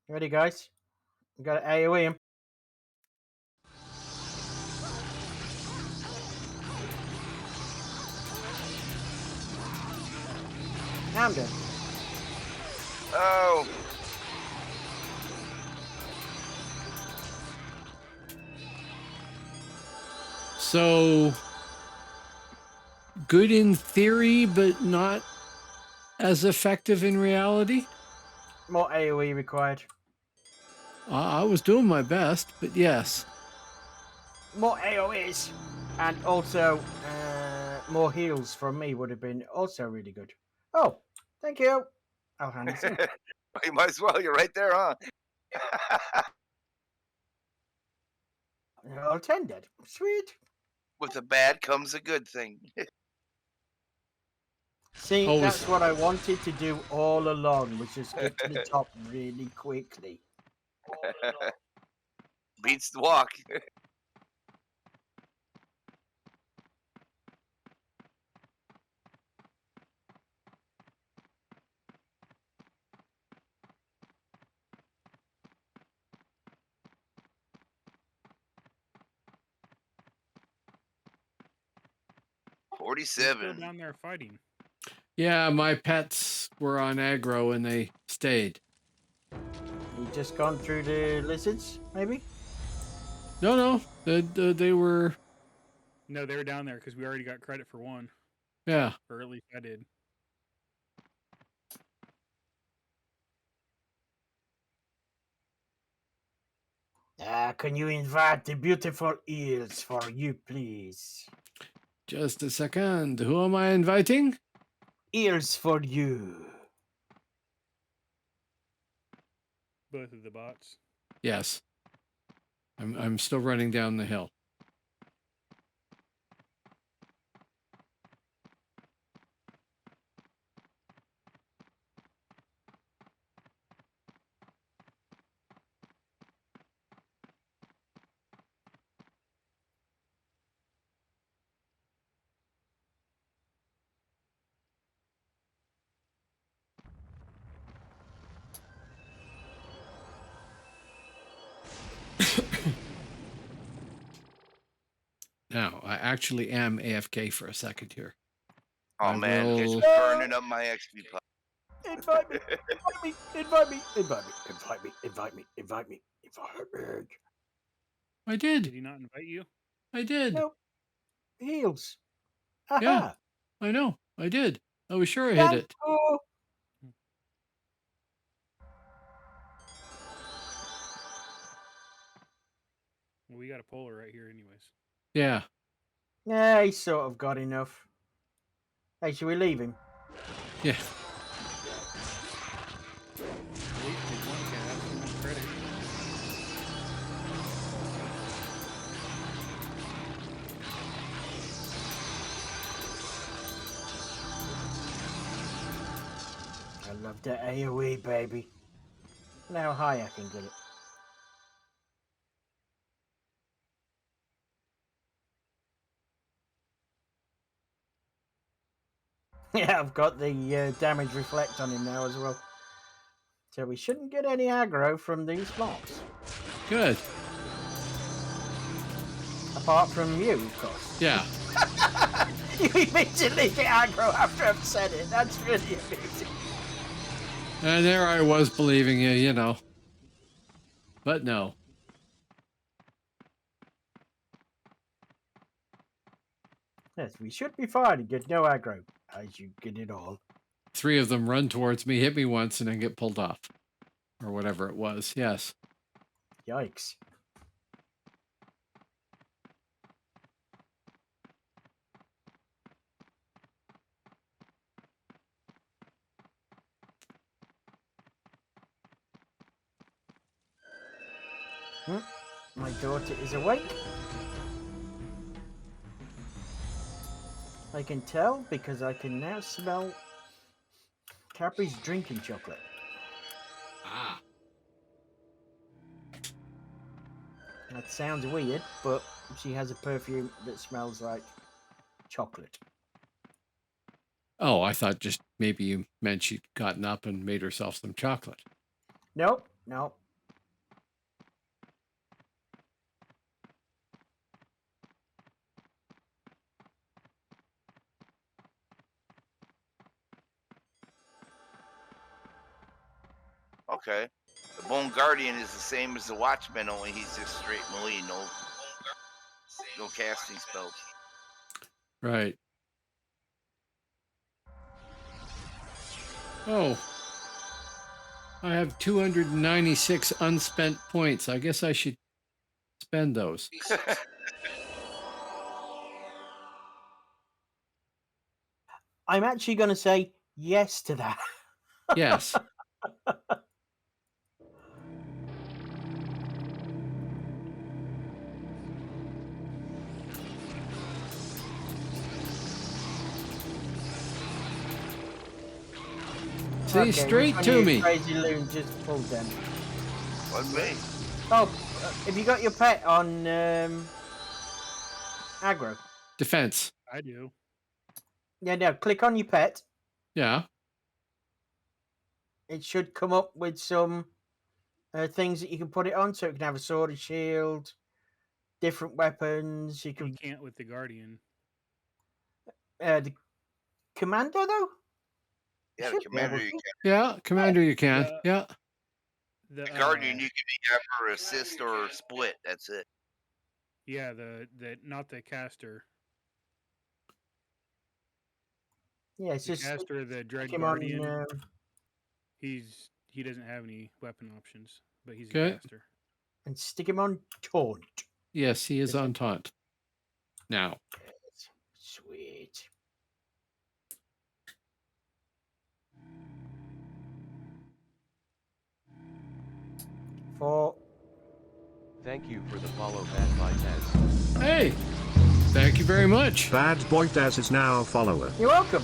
Ready, guys? We got to AoE him. Now I'm dead. Oh, So, good in theory, but not as effective in reality? More AoE required. I was doing my best, but yes. More AoEs. And also, more heals from me would have been also really good. Oh, thank you. I'll hand this in. you might as well. You're right there, huh? All tended. Sweet. With the bad comes a good thing. See, Always. that's what I wanted to do all along, was just get to the top really quickly. Beats the walk. Who's still 47. down there fighting. Yeah, my pets were on aggro and they stayed. You just gone through the lizards, maybe? No, they were, No, they were down there because we already got credit for one, yeah. or at least I did. Can you invite the beautiful eels for you, please? Just a second. Who am I inviting? Eels for you. Both of the bots. Yes. I'm still running down the hill. Now, I actually am AFK for a second here. Oh I man, you guys will- are burning up my XP pod. Invite me, invite me, invite me, invite me, invite me, invite me, invite me, invite me. I Did did. he not invite you? I did. Nope. Heels. Yeah. Aha. I know. I did. I was sure I hit it. Oh, Well, we got a polar right here, anyways. Yeah. yeah, he sort of got enough. Hey, should we leave him? Yeah. At least the one can have some more credit. I love the AoE, baby. Now how high I can get it. Yeah, I've got the damage reflect on him now as well. So we shouldn't get any aggro from these mobs. Good. Apart from you, of course. Yeah. You immediately get aggro after I've said it. That's really amazing. And there I was believing you, you know. But no. Yes, we should be fine and get no aggro, as you get it all. 3 of them run towards me, hit me once, and then get pulled off. Or whatever it was. Yes. Yikes. My daughter is awake. I can tell because I can now smell Capri's drinking chocolate. Ah. That sounds weird, but she has a perfume that smells like chocolate. Oh, I thought just maybe you meant she'd gotten up and made herself some chocolate. Nope, nope. Okay. The Bone Guardian is the same as the Watchman, only he's just straight melee, no casting spells. Right. Oh. I have 296 unspent points. I guess I should spend those. I'm actually going to say yes to that. Yes. See, Okay, straight which to one of you me. Crazy Loon just pulled them. What me? Oh, have you got your pet on aggro? Defense. I do. Yeah, no, click on your pet. Yeah. It should come up with some things that you can put it on, so it can have a sword, a shield, different weapons. You You can can't with the Guardian. the commander though. Yeah, the Should be commander able you to. can. Yeah. Commander, you can. The- Yeah. The The Guardian you can have for assist or split. That's it. yeah, the not the caster. Yeah, it's The just caster, the Dread stick him on. Guardian. He doesn't have any weapon options, but he's a Okay. caster. And stick him on taunt. Yes, he is on taunt. Now. Sweet. For Thank you for the follow, Bad by Tez. Hey. Thank you very much. Bad Boy Daz is now a follower. you're welcome.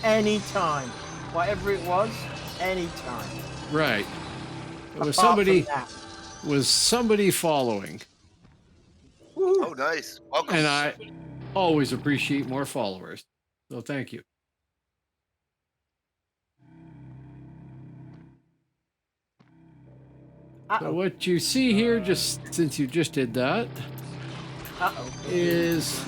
Anytime, whatever it was, anytime. Right. It was Apart from somebody that. following. Woo. Oh, nice. Welcome. And I always appreciate more followers. So thank you. So Uh-oh. what you see here, just since you just did that, Uh-oh. is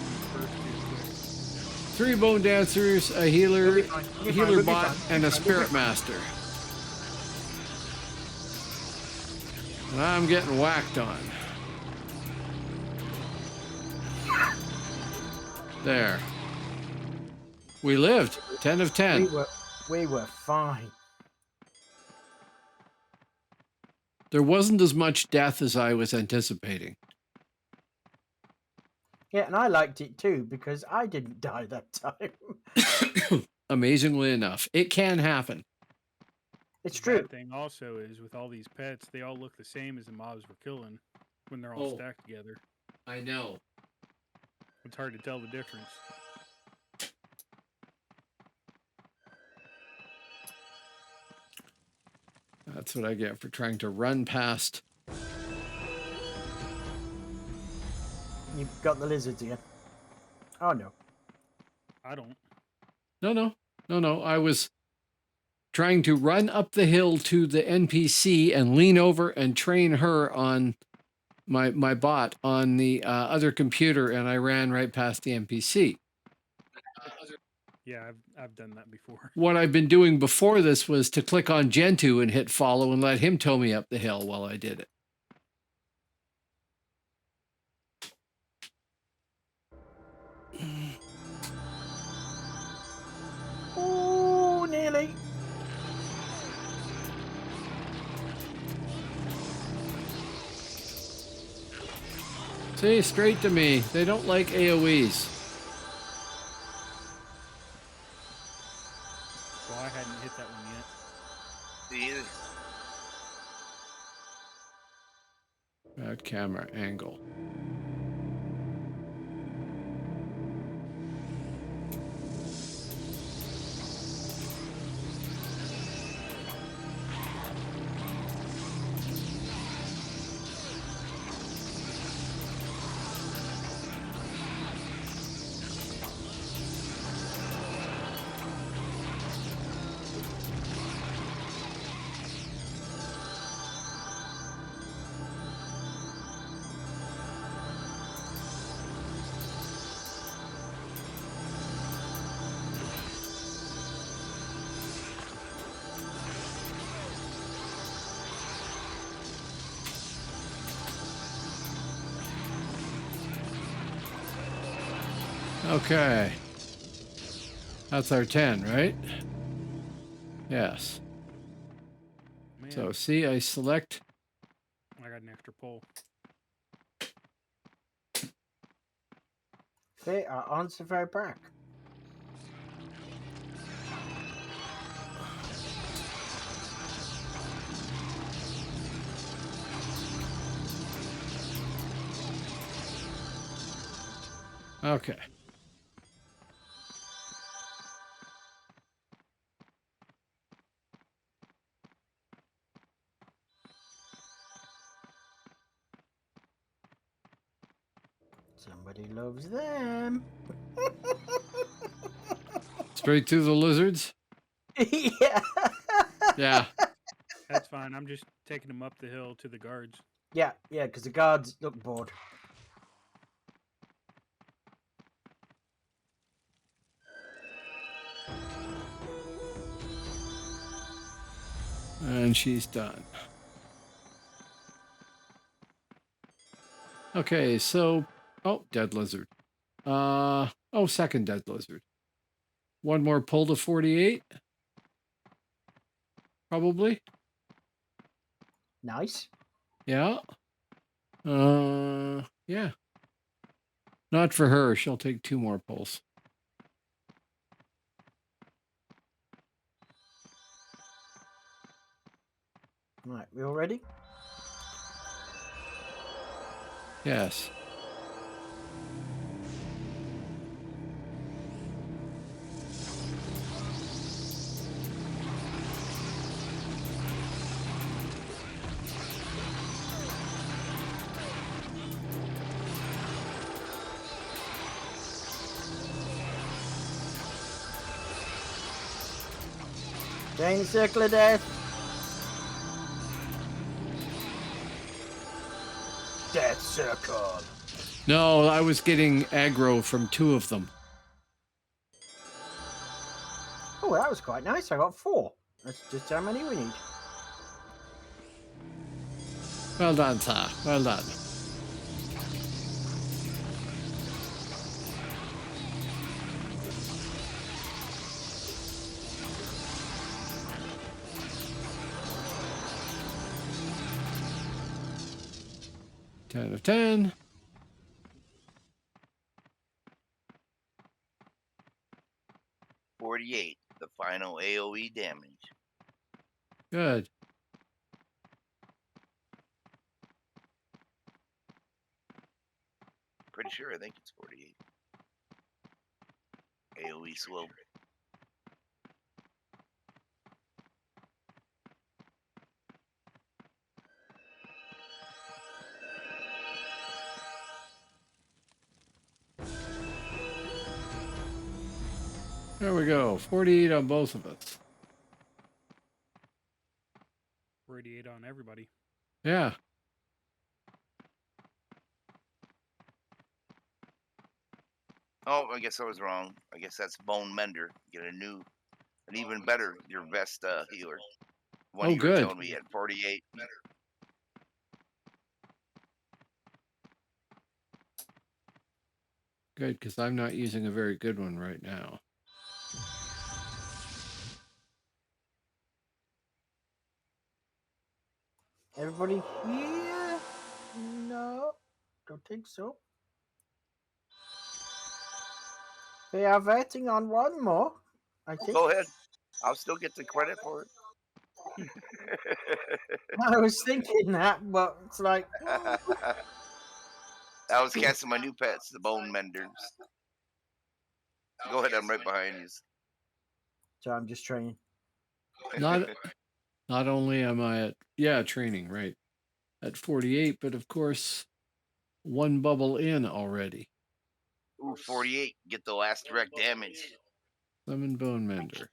3 Bone Dancers, a healer, You'll be fine. You'll be fine. healer We'll be bot, fine. and a You'll be spirit fine. master. And I'm getting whacked on. There. We lived. 10 of 10. We were fine. There wasn't as much death as I was anticipating. Yeah, and I liked it too because I didn't die that time. Amazingly enough, it can happen. It's The true. bad thing also is with all these pets, they all look the same as the mobs we're killing when they're all Oh. stacked together. I know. It's hard to tell the difference. That's what I get for trying to run past You've got the lizards again. Oh no. I don't. No. I was trying to run up the hill to the NPC and lean over and train her on my bot on the other computer, and I ran right past the NPC. Yeah, I've done that before. What I've been doing before this was to click on Gentoo and hit follow and let him tow me up the hill while I did it. Oh, nearly. See, straight to me. They don't like AoEs. Well, I hadn't hit that one yet. The- Bad camera angle. Okay. That's our 10, right? Yes. Man, So see, I select. I got an extra pole. They are on Safari Park. Okay. Somebody loves them. Straight through the lizards? Yeah. Yeah. That's fine. I'm just taking them up the hill to the guards. Yeah, because the guards look bored. And she's done. Okay, so oh, dead lizard. Second dead lizard. One more pull to 48. Probably. Nice. Yeah. Yeah. Not for her. She'll take 2 more pulls. Right, we all ready? Yes. Chain circle of death. Death circle. No, I was getting aggro from 2 of them. Oh, that was quite nice. I got 4. That's just how many we need. Well done, sir. Well done. Ten of 10. $48, the final AoE damage. Good. Pretty sure I think it's 48. AoE slow. There we go. 48 on both of us. 48 on everybody. Yeah. Oh, I guess I was wrong. I guess that's Bone Mender. Get an even better, your best healer. One Oh, you were good. telling me at 48. Good, because I'm not using a very good one right now. Everybody here? No, don't think so. They are voting on one more, I think. Go ahead. I'll still get the credit for it. I was thinking that, but it's like, I was casting my new pets, the Bone Menders. Go ahead, I'm right behind you. so I'm just training. Not only am I at training, right, at 48, but of course, one bubble in already. Ooh, 48. Get the last direct damage. Summon Bone Mender.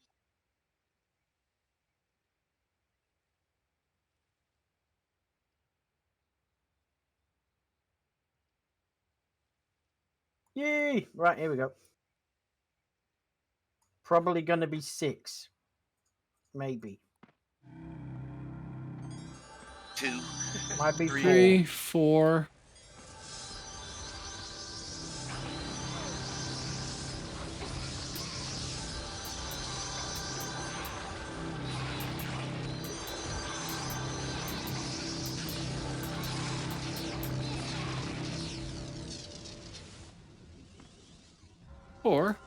Yay! Right, here we go. Probably going to be 6. Maybe. 2. Might be 3, 4. 4. Four.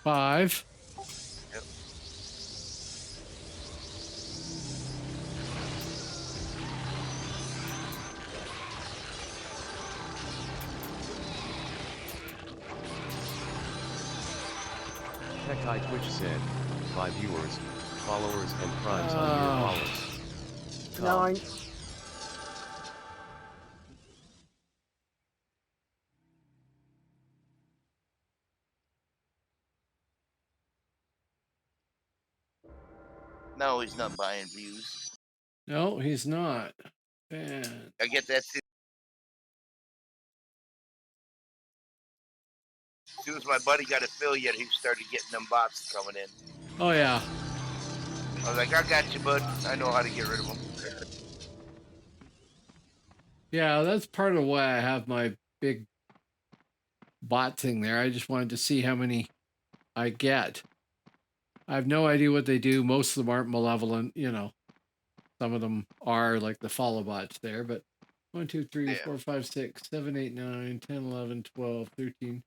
Five. Yep. Pekkai Twitch said, 5 viewers, followers and primes on your follows. 9. No, he's not buying views. No, he's not. Man. I get that too. As soon as my buddy got affiliate, he started getting them bots coming in. Oh, yeah. I was like, I got you, bud. I know how to get rid of them. Yeah, that's part of why I have my big bot thing there. I just wanted to see how many I get. I have no idea what they do. Most of them aren't malevolent, you know. Some of them are, like the follow bots there, but 1, 2, 3, 4, 5, 6, 7, 8, 9, 10, 11, 12, 13,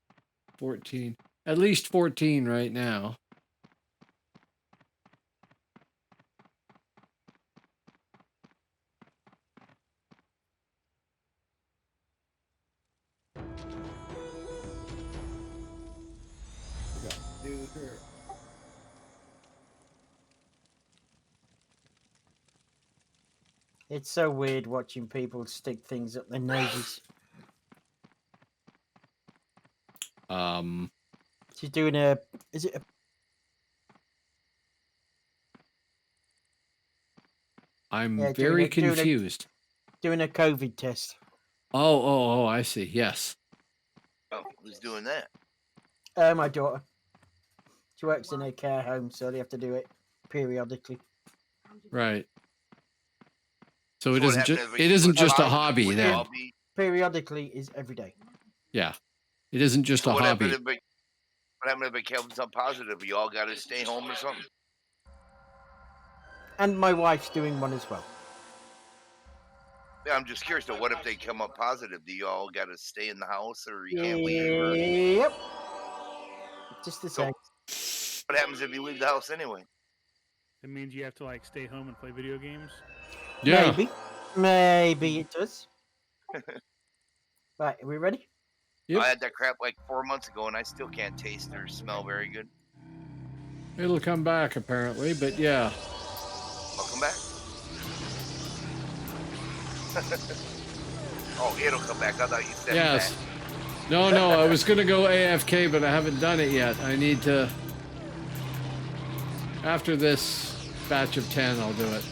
14. At least 14 right now. It's so weird watching people stick things up their noses. She's doing a... Is it a... I'm Yeah, very confused. Doing a COVID test. Oh, I see. Yes. Oh, who's doing that? My daughter. She works in a care home, so they have to do it periodically. Right. So So it what isn't happened just if it isn't just a positive? hobby Would they then. all be- Periodically is every day. Yeah. It isn't just So a what hobby. happened if it comes up positive? You all got to stay home or something? And my wife's doing one as well. Yeah, I'm just curious though. What if they come up positive? Do you all got to stay in the house or you can't leave? Or... Yep. Just the same. So what happens if you leave the house anyway? It means you have to like stay home and play video games. Yeah. Maybe it does. Right, are we ready? Yep. I had that crap like 4 months ago, and I still can't taste or smell very good. It'll come back apparently, but yeah. Welcome back. Oh, it'll come back. I thought you said Yes. that. No, I was gonna go AFK, but I haven't done it yet. I need to. After this batch of 10, I'll do it.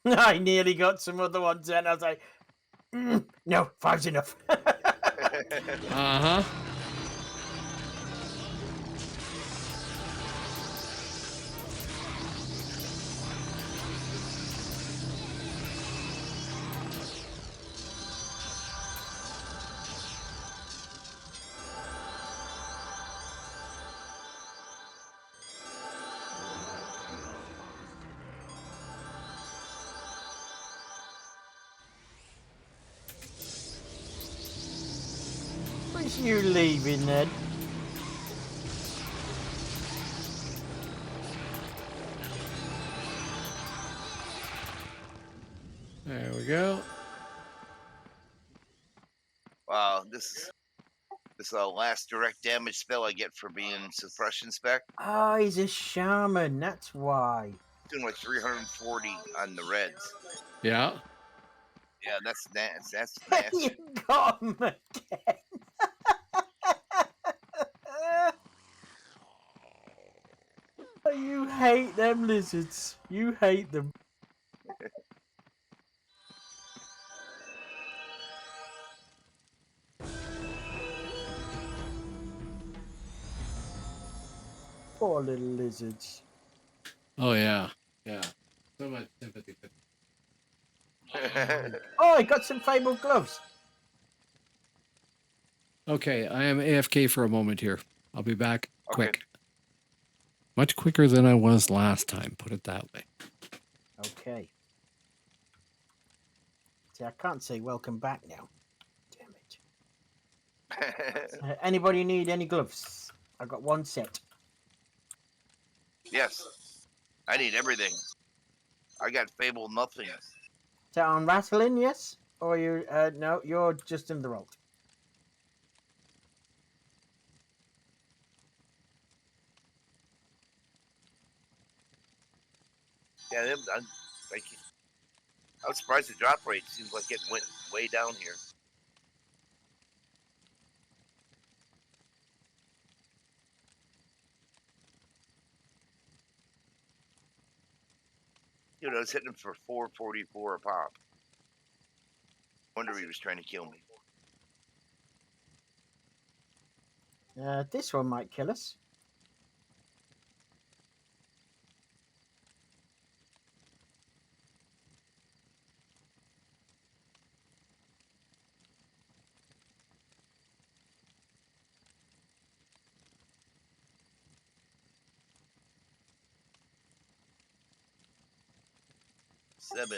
I nearly got some other ones and I was like, no, 5's enough. Uh-huh. Where's you leaving then? There we go. Wow, this is the last direct damage spell I get for being suppression spec. Oh, he's a shaman, that's why. Doing like 340 on the reds. Yeah. Yeah, that's nasty. You got him again. Oh, you hate them lizards. You hate them. Poor little lizards. Oh, yeah. Yeah. So much sympathy for Oh, I got some fabled gloves. Okay, I am AFK for a moment here. I'll be back quick. Okay. Much quicker than I was last time, put it that way. Okay. See, I can't say welcome back now. Damn it. Anybody need any gloves? I got one set. Yes, I need everything. I got Fable nothing. Sound rattling, yes? Or you, no, you're just in the vault. Yeah, I was surprised the drop rate seems like it went way down here. Dude, I was hitting him for 444 a pop. Wonder if he was trying to kill me. This one might kill us. Seven.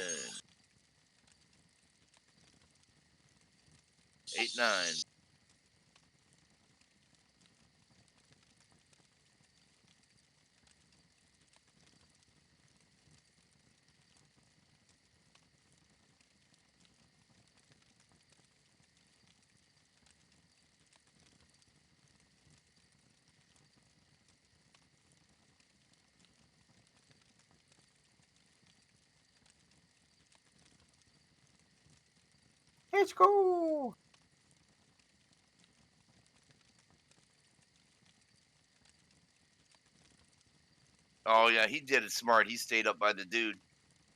8, 9. Let's go! Oh yeah, he did it smart. He stayed up by the dude.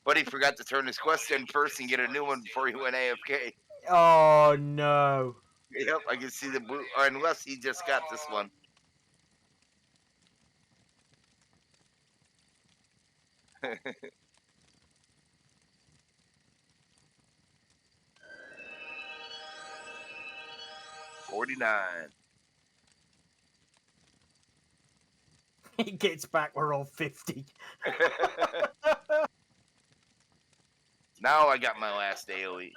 But he forgot to turn his quest in first and get a new one before he went AFK. Oh, no. Yep, I can see the blue. Or unless he just got this one. $49. He gets back, we're all 50. Now I got my last AoE.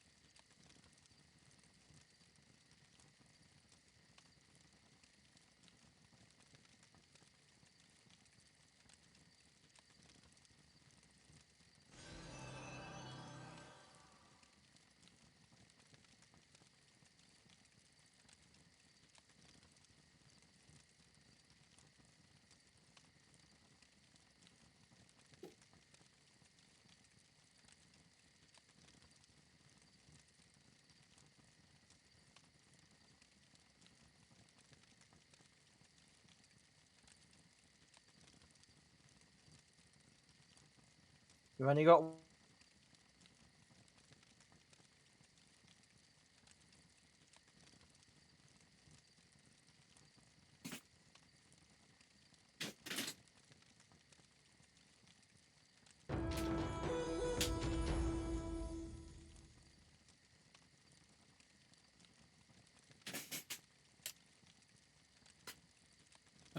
We've only got.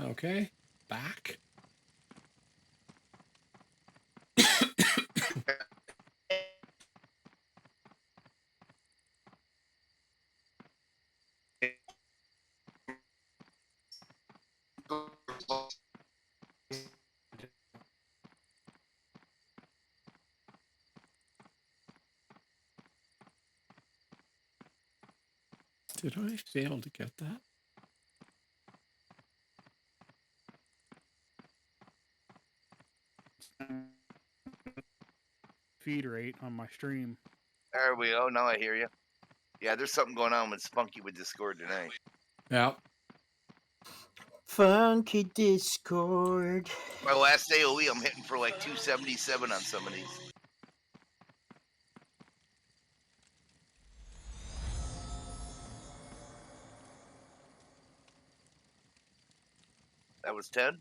Okay, back. Did I fail to get that? Feed rate on my stream. There we go. Now I hear you. Yeah, there's something going on with Spunky with Discord tonight. Yeah. Funky Discord. My last AOE, I'm hitting for like 277 on some of these. That was 10.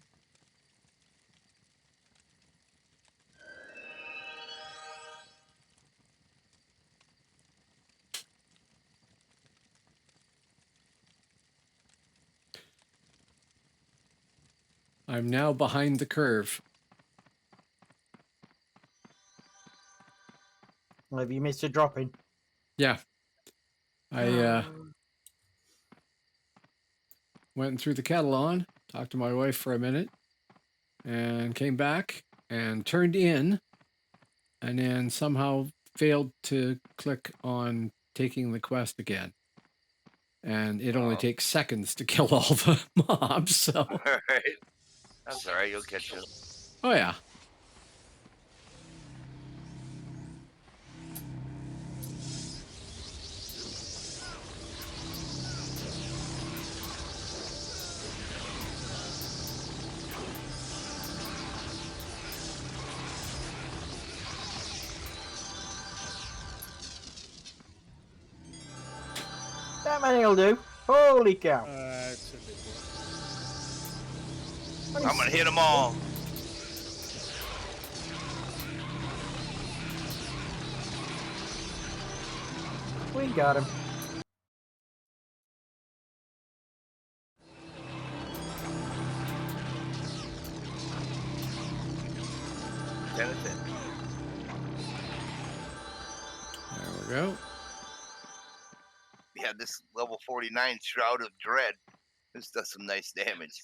I'm now behind the curve. Well, have you missed a drop in? Yeah. I went and threw the kettle on, talked to my wife for a minute, and came back and turned in, and then somehow failed to click on taking the quest again. And it only takes seconds to kill all the mobs, so. All right. That's all right. You'll catch it. Oh, yeah. That many'll do. Holy cow. It's a big one. I'm going to hit them all. We got him. There we go. Yeah, this level 49 Shroud of Dread. This does some nice damage.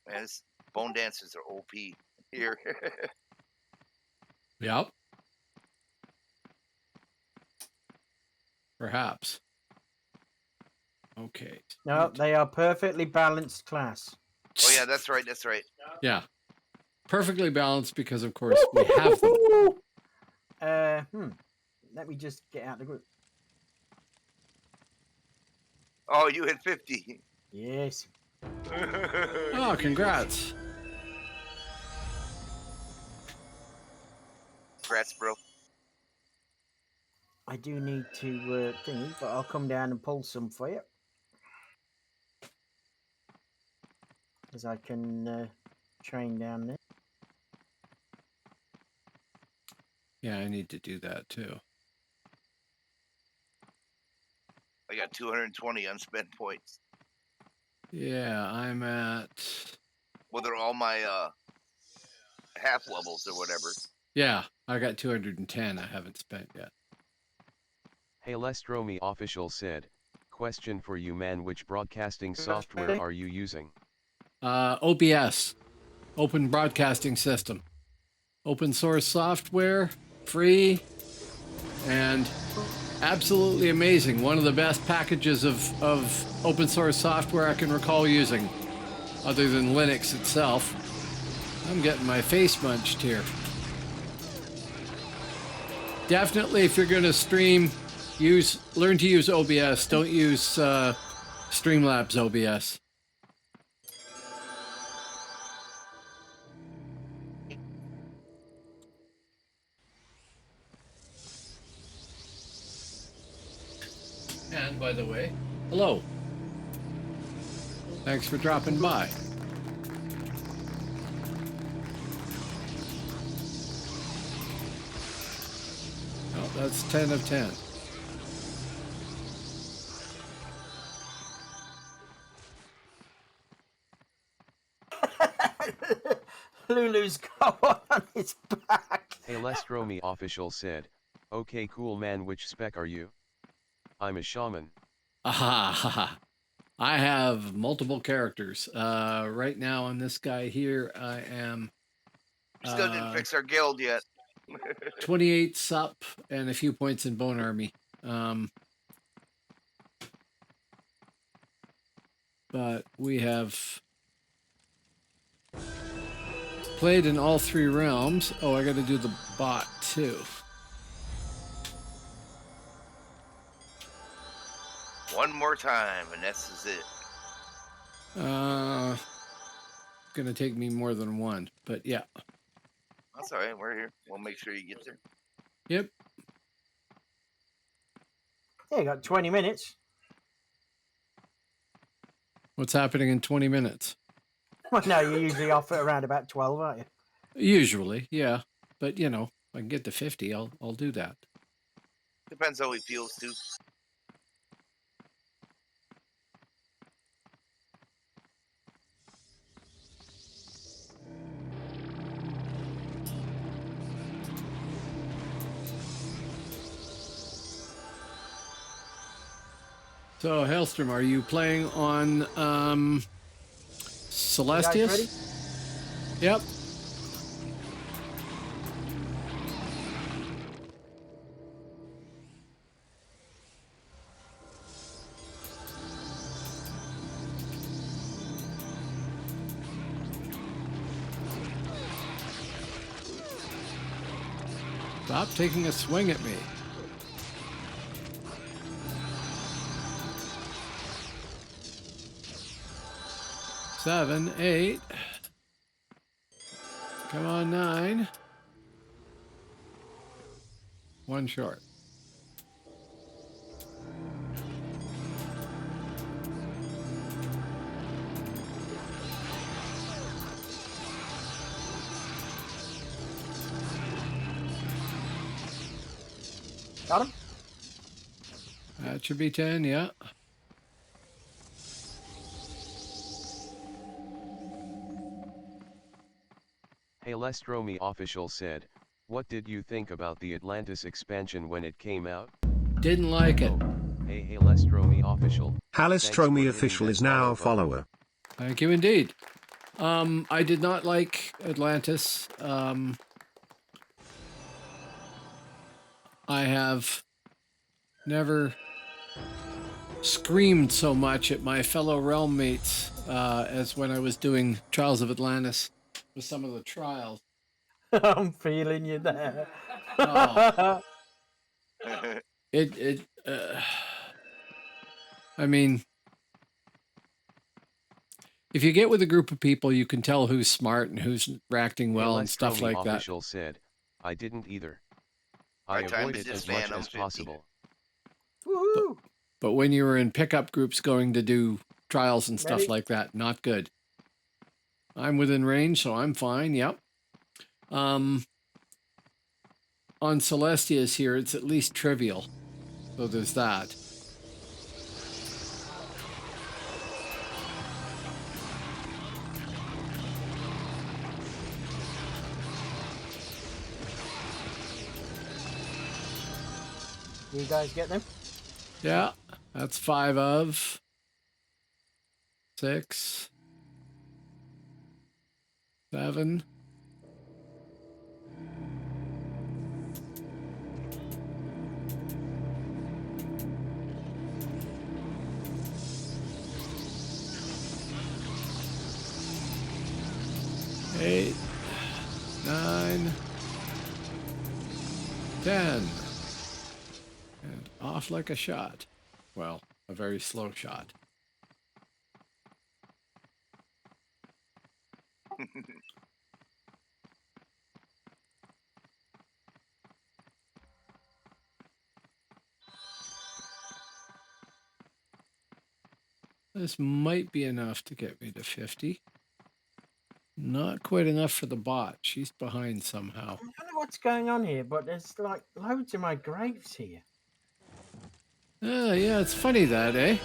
Man, this Bonedancers are OP here. Yep. Perhaps. Okay. No, they are perfectly balanced class. Oh yeah, that's right. That's right. Yeah. Perfectly balanced because, of course, we have them. Let me just get out the group. Oh, you hit 50. Yes. Oh, congrats. Congrats, bro. I do need to thingy, but I'll come down and pull some for you. Because I can train down there. Yeah, I need to do that too. I got 220 unspent points. Yeah, I'm at... Well, they're all my half levels or whatever. Yeah, I got 210 I haven't spent yet. Hey Lestromi official said, question for you man, which broadcasting software are you using? OBS, Open Broadcasting System. Open source software, free, and absolutely amazing. One of the best packages of open source software I can recall using, other than Linux itself. I'm getting my face munched here. Definitely, if you're going to stream, learn to use OBS. Don't use Streamlabs OBS. Dan, by the way. Hello. Thanks for dropping by. Oh, that's 10 of 10. Lulu's got one on his back. Hey Lestromi official said, okay cool man, which spec are you? I'm a shaman. Aha. I have multiple characters. Right now on this guy here, I am Still didn't fix our guild yet. 28 sup and a few points in Bone Army. But we have played in all 3 realms. Oh, I got to do the bot too. One more time, and this is it. Gonna take me more than one, but yeah. That's all right. We're here. We'll make sure you get there. Yep. Yeah, you got 20 minutes. What's happening in 20 minutes? Well, no, you're usually off at around about 12, aren't you? Usually, yeah. But you know, if I can get to 50, I'll do that. Depends how he feels too. So, Hailstorm, are you playing on Celestius? ready? Yep. Stop taking a swing at me. Seven, 8. Come on, 9. 1 short. Got him? That should be 10, yeah. Hey Lestromi official said, what did you think about the Atlantis expansion when it came out? Didn't like it. Oh, hey Lestromi official. Halistromi official is now a follower. Thank you indeed. I did not like Atlantis. I have never screamed so much at my fellow realm mates as when I was doing Trials of Atlantis with some of the trials. I'm feeling you there. Oh. I mean, if you get with a group of people, you can tell who's smart and who's acting well and stuff like that. Official said, I didn't either. I Right time avoid to it as disband, much I'm as 50. possible. Woohoo! But when you were in pickup groups going to do trials and stuff Ready? like that, not good. I'm within range, so I'm fine. Yep. On Celestius here, it's at least trivial. So there's that. You guys get them? Yeah, that's 5 of 6, 7. Eight, 9, 10. And off like a shot. Well, a very slow shot. This might be enough to get me to 50. Not quite enough for the bot. She's behind somehow. I don't know what's going on here, but there's like loads of my graves here. Yeah, it's funny that, eh?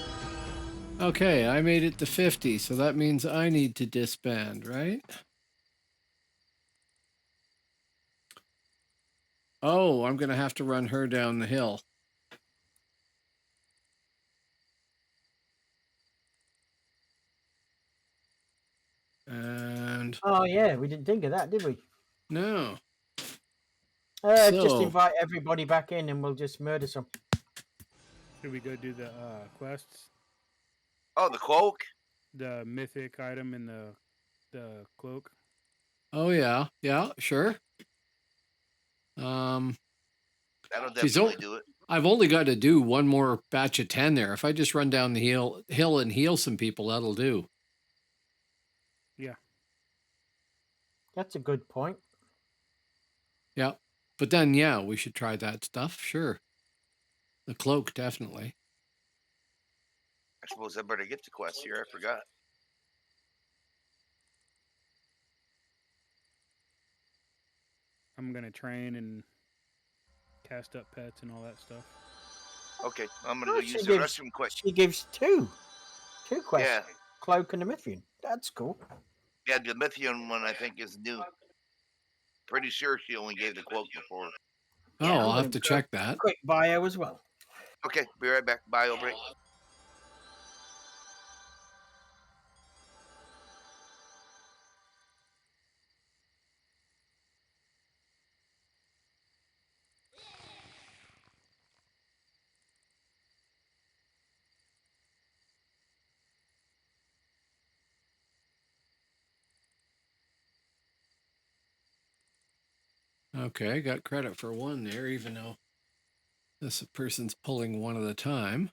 Okay, I made it to 50, so that means I need to disband, right? Oh, I'm going to have to run her down the hill. And Oh yeah, we didn't think of that, did we? no. Just So, invite everybody back in, and we'll just murder some. Should we go do the quests? Oh, the cloak. The mythic item in the cloak. oh yeah, sure. Um, That'll Geez, definitely do it. I've only got to do one more batch of 10 there. If I just run down the hill and heal some people, that'll do. Yeah. That's a good point. Yeah. But then, yeah, we should try that stuff. Sure. The cloak, definitely. I suppose I better get the quest here. I forgot. I'm gonna train and cast up pets and all that stuff. Okay, I'm gonna Oh, go she use the gives- restroom quick. She gives two quests. Yeah, Cloak and a Mythian. That's cool. yeah. The Mythian one I think is new. Pretty sure she only gave the cloak before. Oh, Yeah, I'm I'll have gonna to go- check that. Quick bio as well. Okay, be right back. Bye, break. Okay, got credit for one there, even though this person's pulling one at a time.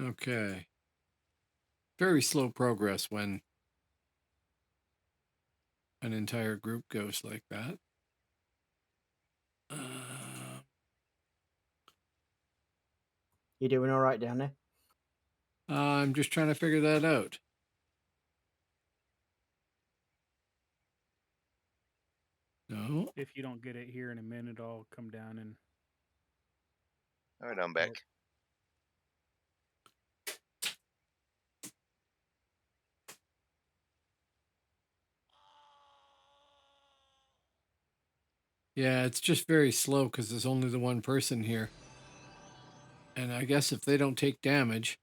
Okay. Very slow progress when an entire group goes like that. You doing all right down there? I'm just trying to figure that out. No. If you don't get it here in a minute, I'll come down and All right, I'm back. Yeah, it's just very slow because there's only the one person here. And I guess if they don't take damage,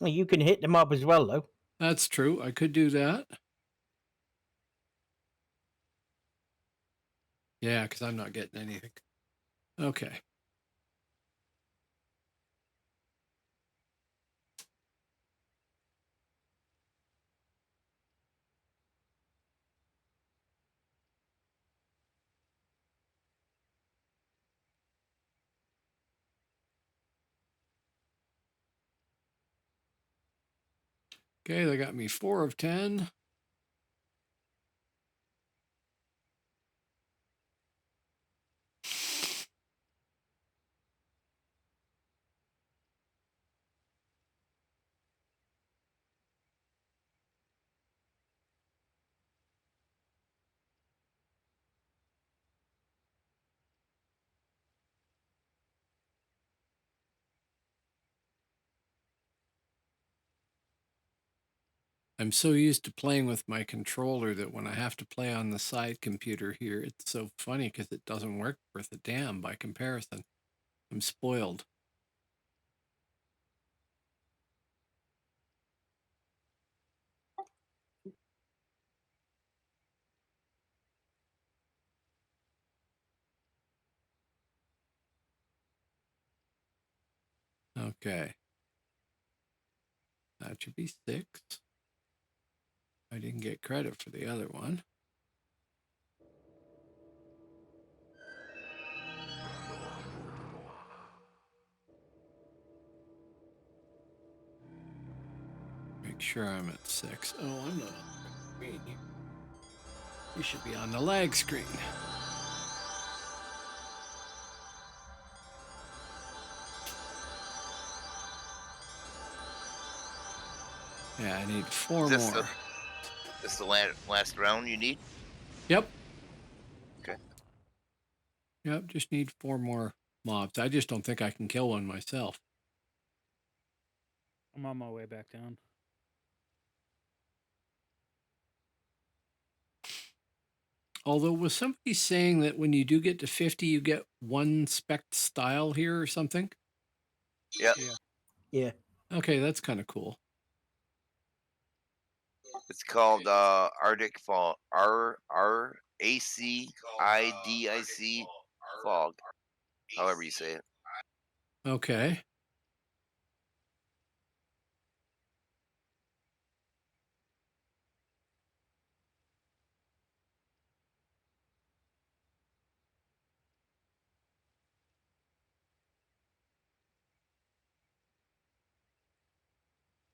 You can hit the mob as well, though. that's true. I could do that. Yeah, because I'm not getting anything. Okay. Okay, they got me 4 of 10. I'm so used to playing with my controller that when I have to play on the side computer here, it's so funny because it doesn't work worth a damn by comparison. I'm spoiled. Okay. That should be 6. I didn't get credit for the other one. Make sure I'm at 6. Oh, I'm not on the screen here. You should be on the lag screen. Yeah, I need 4 Is more. this the last round you need? Yep. Okay. Yep, just need 4 more mobs. I just don't think I can kill one myself. I'm on my way back down. Although, was somebody saying that when you do get to 50, you get 1 spec style here or something? Yeah. Yeah. Okay, that's kind of cool. It's called Arctic Fog. RACIDIC Fog. However you say it. Okay.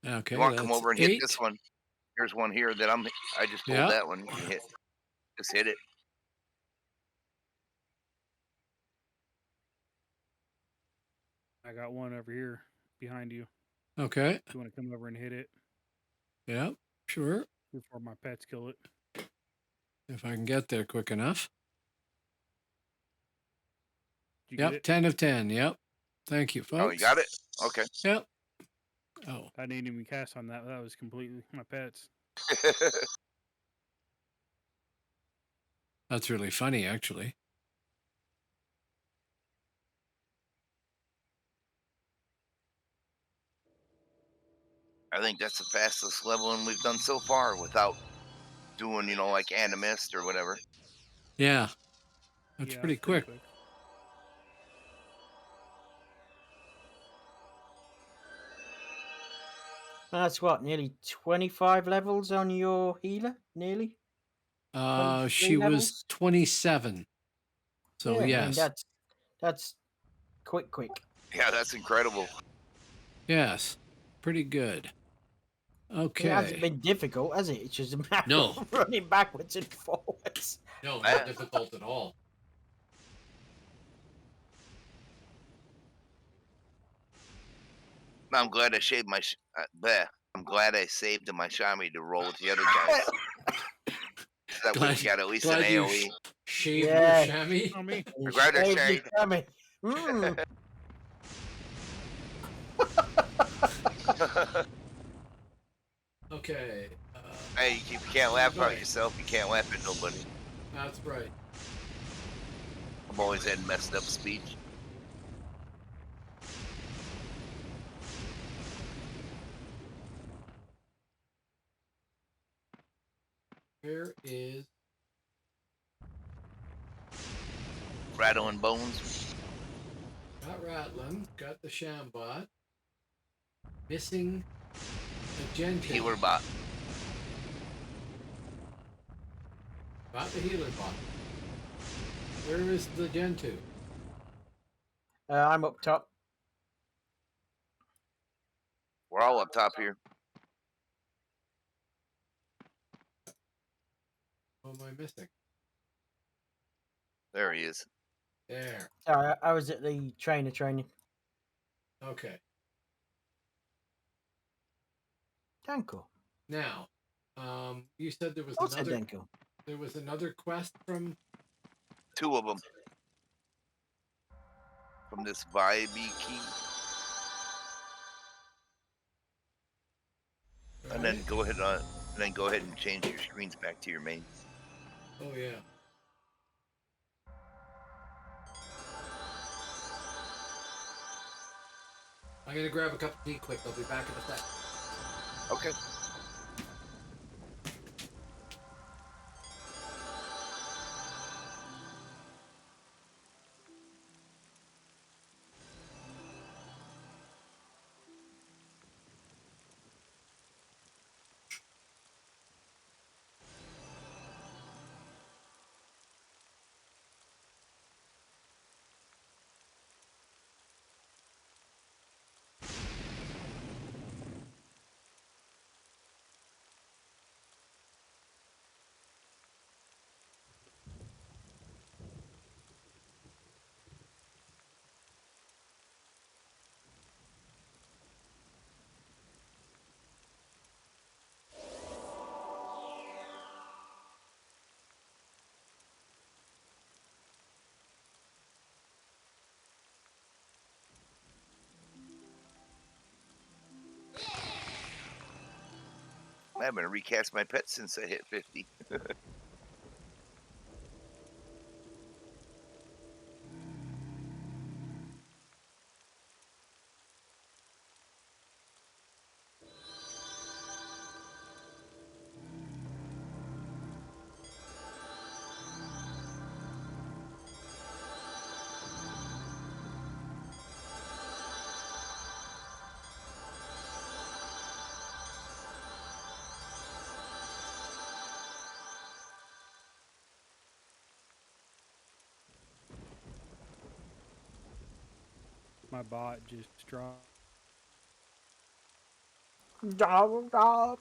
Okay, You want to come that's over and 8. hit this one? Here's one here that I just pulled Yeah. that one. You can hit. Just hit it. I got one over here behind you. Okay. If you want to come over and hit it Yep, sure. before my pets kill it. If I can get there quick enough. Did you get Yep, it? 10 of 10. Yep. Thank you, folks. Oh, you got it? Okay. Yep. Oh, I didn't even cast on that. That was completely my pets. that's really funny, actually. I think that's the fastest leveling we've done so far without doing, like Animist or whatever. Yeah. That's Yeah, pretty it's quick. That's what, nearly 25 levels on your healer? Nearly? She 23 was levels? 27. So, Yeah, I mean, yes. that's quick. Yeah, that's incredible. Yes. Pretty good. It hasn't Okay. been difficult, has it? It's just a matter No. of running backwards and forwards. No, I- not difficult at all. I'm glad I shaved my. I'm glad I saved my Shami to roll with the other guys. That way we got at least an glad you AoE. shaved Yeah. your chamois. On me. You Glad I saved me shaved. coming. Mm. Okay. Hey, you can't laugh Go at ahead. yourself. You can't laugh at nobody. That's right. I've always had messed up speech. Where is Rattling bones. got Rattling, got the Shambot, missing the Gen 2. Healer bot. Got the healer bot. Where is the Gen 2? I'm up top. We're all up top here. What am I missing? There he is. There. Sorry, I was at the trainer training. Okay. Danko. Now, you said there was What's a another. Danko? There was another quest from. 2 of them. From this Vibe key. and then go ahead and change your screens back to your main. Oh yeah. I'm gonna grab a cup of tea quick. I'll be back in a sec. Okay. I haven't recast my pet since I hit 50. My bot just dropped. Dog.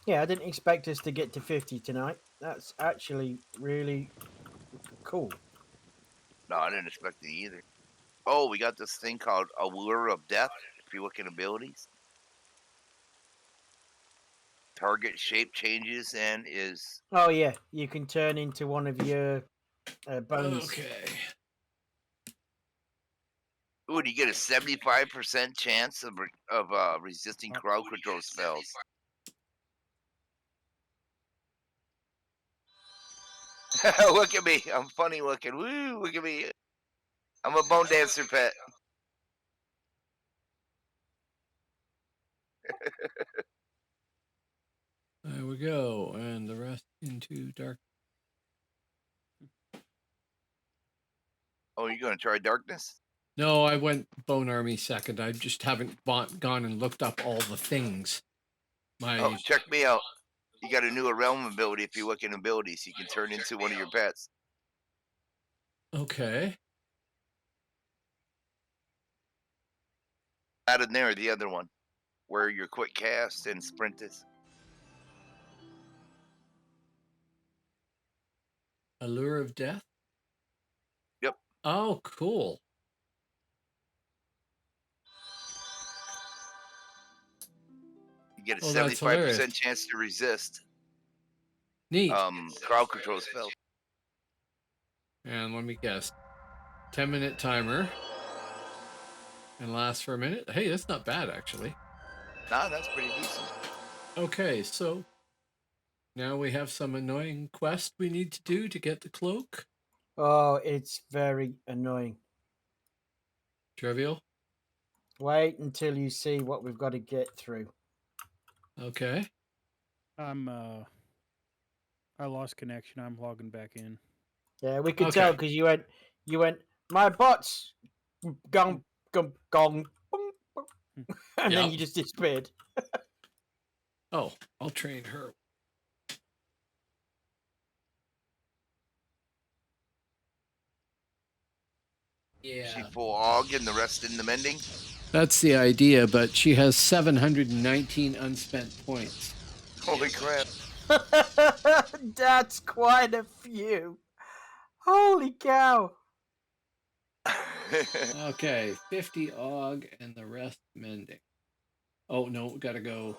Yeah, I didn't expect us to get to 50 tonight. That's actually really cool. No, I didn't expect it either. Oh, we got this thing called Allure of Death. If you look in abilities, target shape changes and is Oh yeah, you can turn into one of your bones. Okay. ooh, you get a 75% chance of resisting crowd control spells. Look at me, I'm funny looking. Woo! Look at me. I'm a Bonedancer pet. There we go, and the rest into dark. Oh, you gonna try darkness? No, I went Bone Army second. I just haven't gone and looked up all the things. Oh, check me out. You got a new realm ability. If you look in abilities, you can turn into one of your pets. Okay. Not in there, the other one, where your quick cast and sprint is. Allure of Death? Yep. Oh, cool. You get a Oh, that's hilarious. 75% chance to resist Neat. crowd control spells. And let me guess. 10-minute timer. And lasts for a minute. Hey, that's not bad, actually. Nah, that's pretty decent. Okay, so now we have some annoying quest we need to do to get the cloak. Oh, it's very annoying. Trivial. Wait until you see what we've got to get through. Okay. I lost connection. I'm logging back in. Yeah, we could Okay. tell because you went, my bot's gone, boom, boom, and then Yep. you just disappeared. Oh, I'll train her. Is she full og and the rest in the mending? That's the idea, but she has 719 unspent points. Holy crap. That's quite a few. Holy cow. Okay, 50 Og and the rest mending. Oh, no, we got to go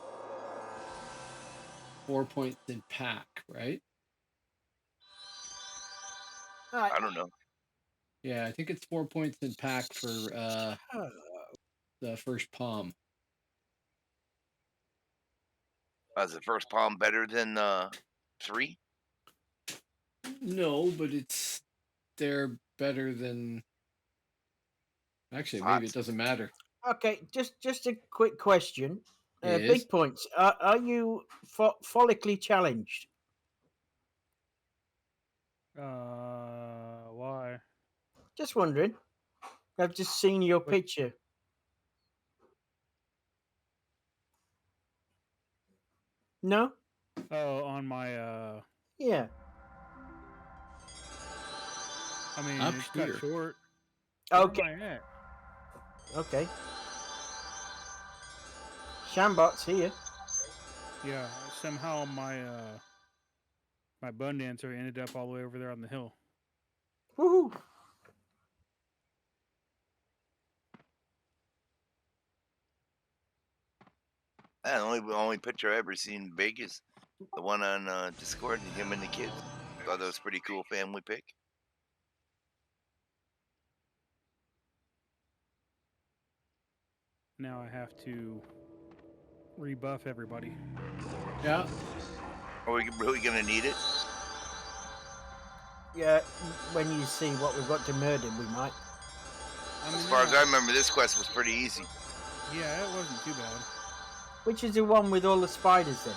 4 points in pack, right? Right. I don't know. Yeah, I think it's 4 points in pack for the first palm. Is the first palm better than 3? No, but they're better than. Actually, maybe it doesn't matter. Okay, just a quick question. Yes. Big points. Are you follically challenged? Why? Just wondering. I've just seen your What- picture. No? Oh, on my Yeah. I mean, Up it's here. cut short. Where Okay. am I at? Okay. Shambot's here. Yeah, somehow my Bonedancer ended up all the way over there on the hill. Woohoo! The only picture I ever seen big is the one on Discord, him and the kids. Thought that was a pretty cool family pic. Now I have to rebuff everybody. Yeah. Are we really gonna need it? Yeah, when you see what we've got to murder, we might. I mean, As far as I remember, this quest was pretty easy. yeah, it wasn't too bad. Which is the one with all the spiders then?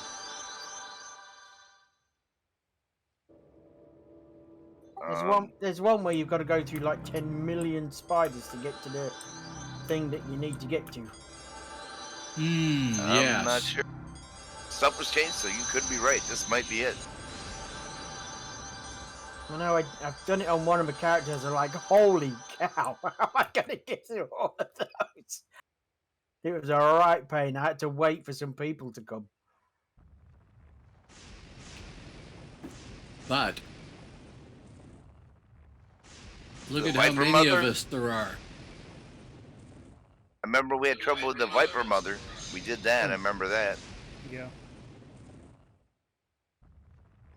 There's one where you've got to go through like 10 million spiders to get to the thing that you need to get to. I'm not Yes. sure. Stuff was changed, so you could be right. This might be it. I know I've done it on one of my characters. I'm like, holy cow! How am I going to get through all of those? It was a right pain. I had to wait for some people to come. But look The at how Viper many Mother? of us there are. I remember we had trouble with the Viper Mother. We did that. I remember that. Yeah.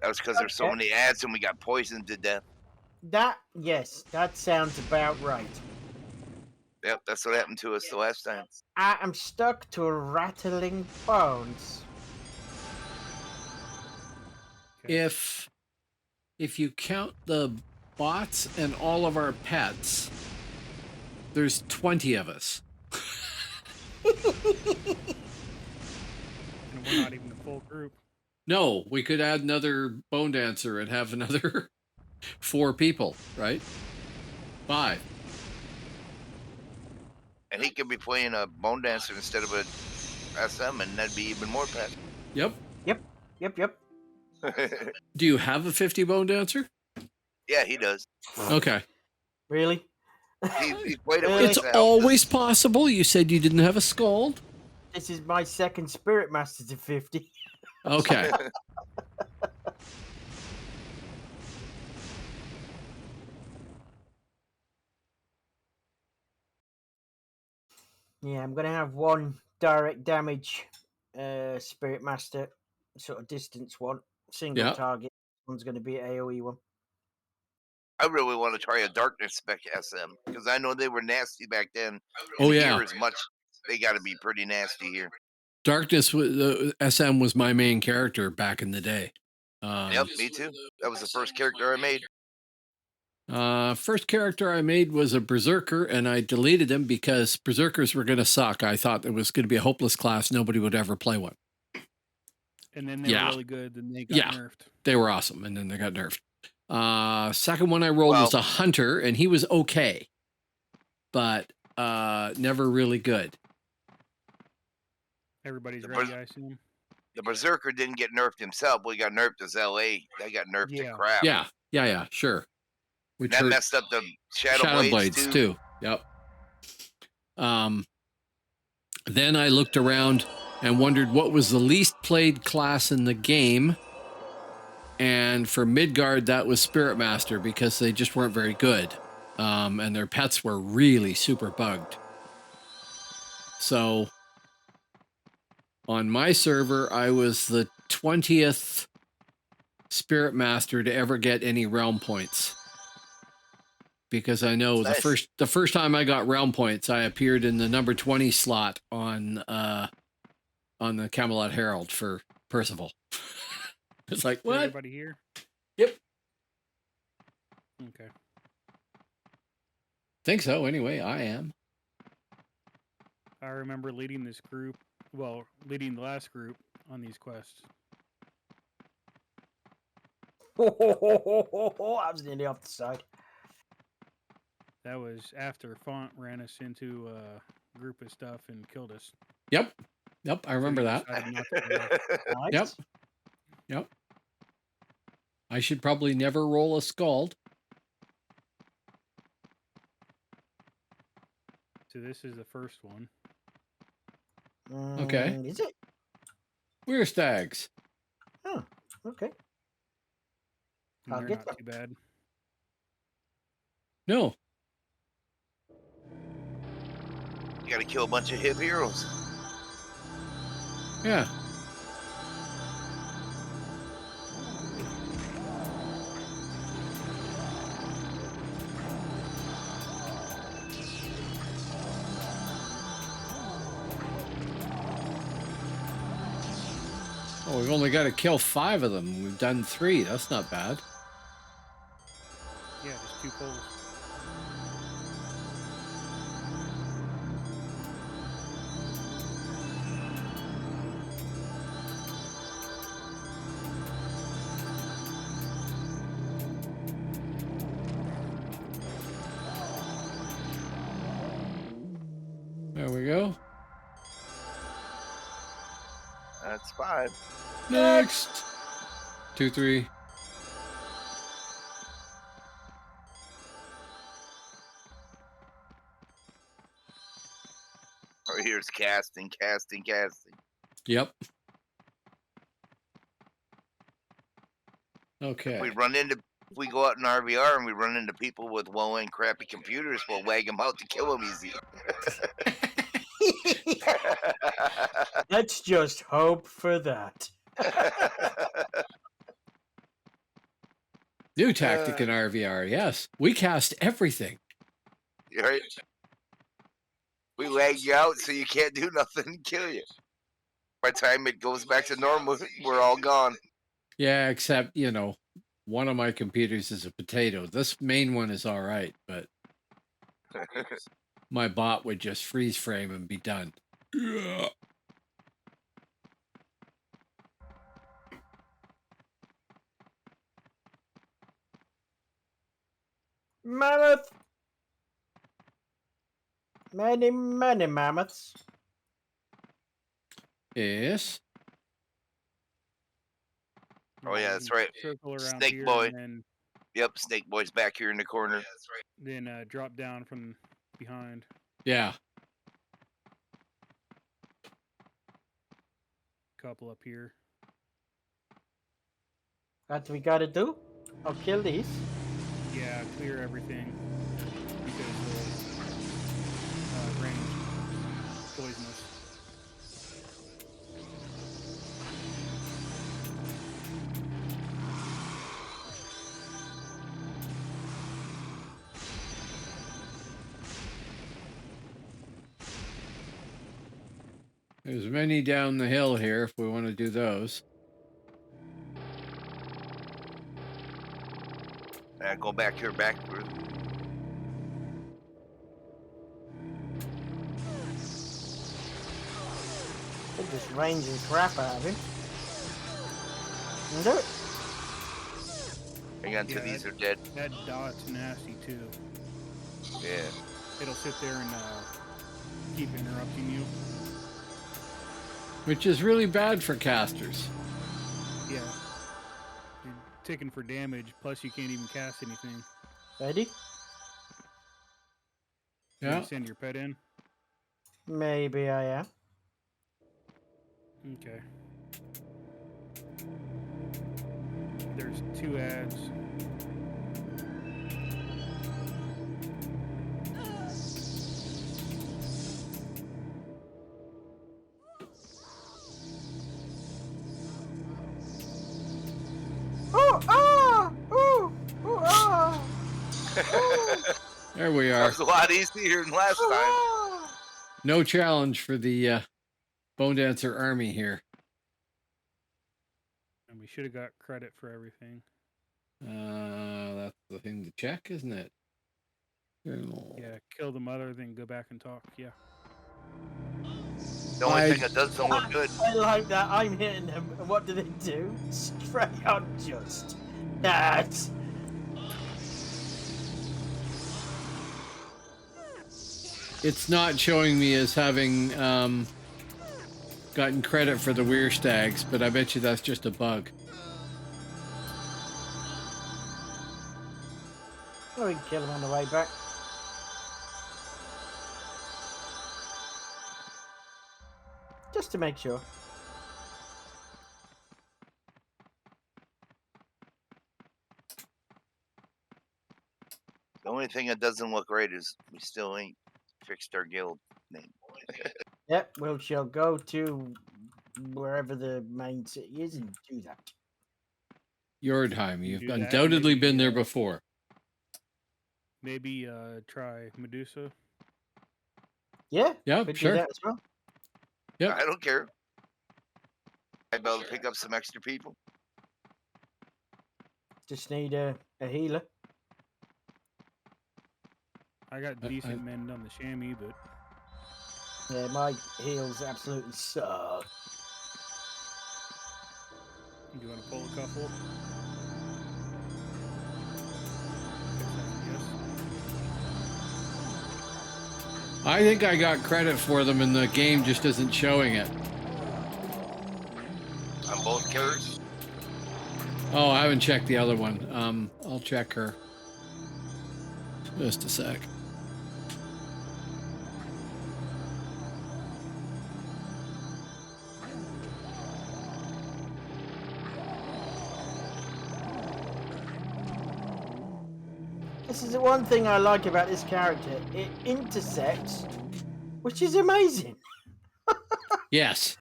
That was because there's so Okay. many ads and we got poisoned to death. Yes, that sounds about right. Yep, that's what happened to us the last time. I am stuck to rattling bones. Okay. If you count the bots and all of our pets, there's 20 of us. And we're not even a full group. No, we could add another Bonedancer and have another 4 people, right? 5. And he could be playing a Bonedancer instead of a SM, and that'd be even more pet. Yep. Yep. Do you have a 50 Bonedancer? Yeah, he does. Okay. Really? He played it Really? with It's us now. always possible. You said you didn't have a Scald. This is my second Spirit Master to 50. Okay. Yeah, I'm going to have one direct damage Spirit Master, sort of distance one, single Yeah. target. One's going to be an AoE one. I really want to try a Darkness spec SM because I know they were nasty back then. Oh, And yeah. here as much, they got to be pretty nasty here. Darkness, SM was my main character back in the day. Yep, me too. That was the first character I made. First character I made was a Berserker, and I deleted him because Berserkers were going to suck. I thought it was going to be a hopeless class. Nobody would ever play one. And then they Yeah. were really good, then they got Yeah. nerfed. They were awesome, and then they got nerfed. Second one I rolled was a Hunter, and he was okay, but never really good. Everybody's The ready, I assume. The Berserker didn't get nerfed himself. We got nerfed as LA. They got nerfed to Yeah. crap. Yeah, sure. We That messed up the Shadow Blades too. too. Yep. Then I looked around and wondered what was the least played class in the game. And for Midgard, that was Spirit Master because they just weren't very good. and their pets were really super bugged. So on my server, I was the 20th Spirit Master to ever get any realm points. Because I know Nice. the first time I got realm points, I appeared in the number 20 slot on the Camelot Herald for Percival. It's like, Is what? everybody here? Yep. Okay. Think so. Anyway, I am. I remember leading this group, well, leading the last group on these quests. I was nearly off the side. That was after Font ran us into a group of stuff and killed us. Yep. I remember he that. decided not to go. Nice. Yep. I should probably never roll a scald. So this is the first one. Okay. Is it? We're stags. Oh, okay. And I'll they're get not too bad. No. You gotta kill a bunch of hip heroes. Yeah. Oh, we've only got to kill 5 of them. We've done 3. That's not bad. Yeah, just 2 poles. There we go. That's 5. Next. 2, 3. Or here's casting. Yep. Okay. If we go out in RVR and we run into people with low-end crappy computers, we'll wag them out to kill them easy. Let's just hope for that. New tactic in RVR. Yes. We cast everything. Right? We wag you out so you can't do nothing and kill you. By the time it goes back to normal, we're all gone. Yeah, except, one of my computers is a potato. This main one is all right, but my bot would just freeze frame and be done. Yeah. Mammoth! Many mammoths. Yes. Oh, yeah, that's right. Circle around Snake here boy. and then, Yep, Snake Boy's back here in the corner. then drop down from behind. Yeah. Couple up here. What we gotta do? I'll kill these. Yeah, clear everything because the range poisonous. There's many down the hill here if we want to do those. Go back here, backward. They're just ranging crap out of him. And do it. Hang on till these are dead. That dot's nasty too. Yeah. It'll sit there and keep interrupting you. Which is really bad for casters. Yeah. You're ticking for damage, plus you can't even cast anything. Ready? You Yeah. wanna send your pet in? Maybe I am. Okay. There's 2 ads. There we That are. was a lot easier than last time. No challenge for the Bonedancer army here. And we should have got credit for everything. That's the thing to check, isn't it? Yeah, kill the mother, then go back and talk. Yeah. The only thing that doesn't look good. I like that. I'm hitting them. And what do they do? Straight on just. That. It's not showing me as having gotten credit for the Weir Stags, but I bet you that's just a bug. Oh, we can kill them on the way back. Just to make sure. The only thing that doesn't look right is we still ain't fixed our guild name. Yep, we shall go to wherever the main city is and do that. Yordheim, you've Do that, undoubtedly maybe, been there before. Maybe try Medusa. Yeah, Yeah, could sure. do that as well. Yep. I don't care. I'd be able to pick up some extra people. Just need a healer. I got decent men on the chamois, but Yeah, my heals absolutely suck. you want to pull a couple? I think I got credit for them and the game just isn't showing it. On both killers. Oh, I haven't checked the other one. I'll check her. Just a sec. This is the one thing I like about this character. It intersects, which is amazing. Yes.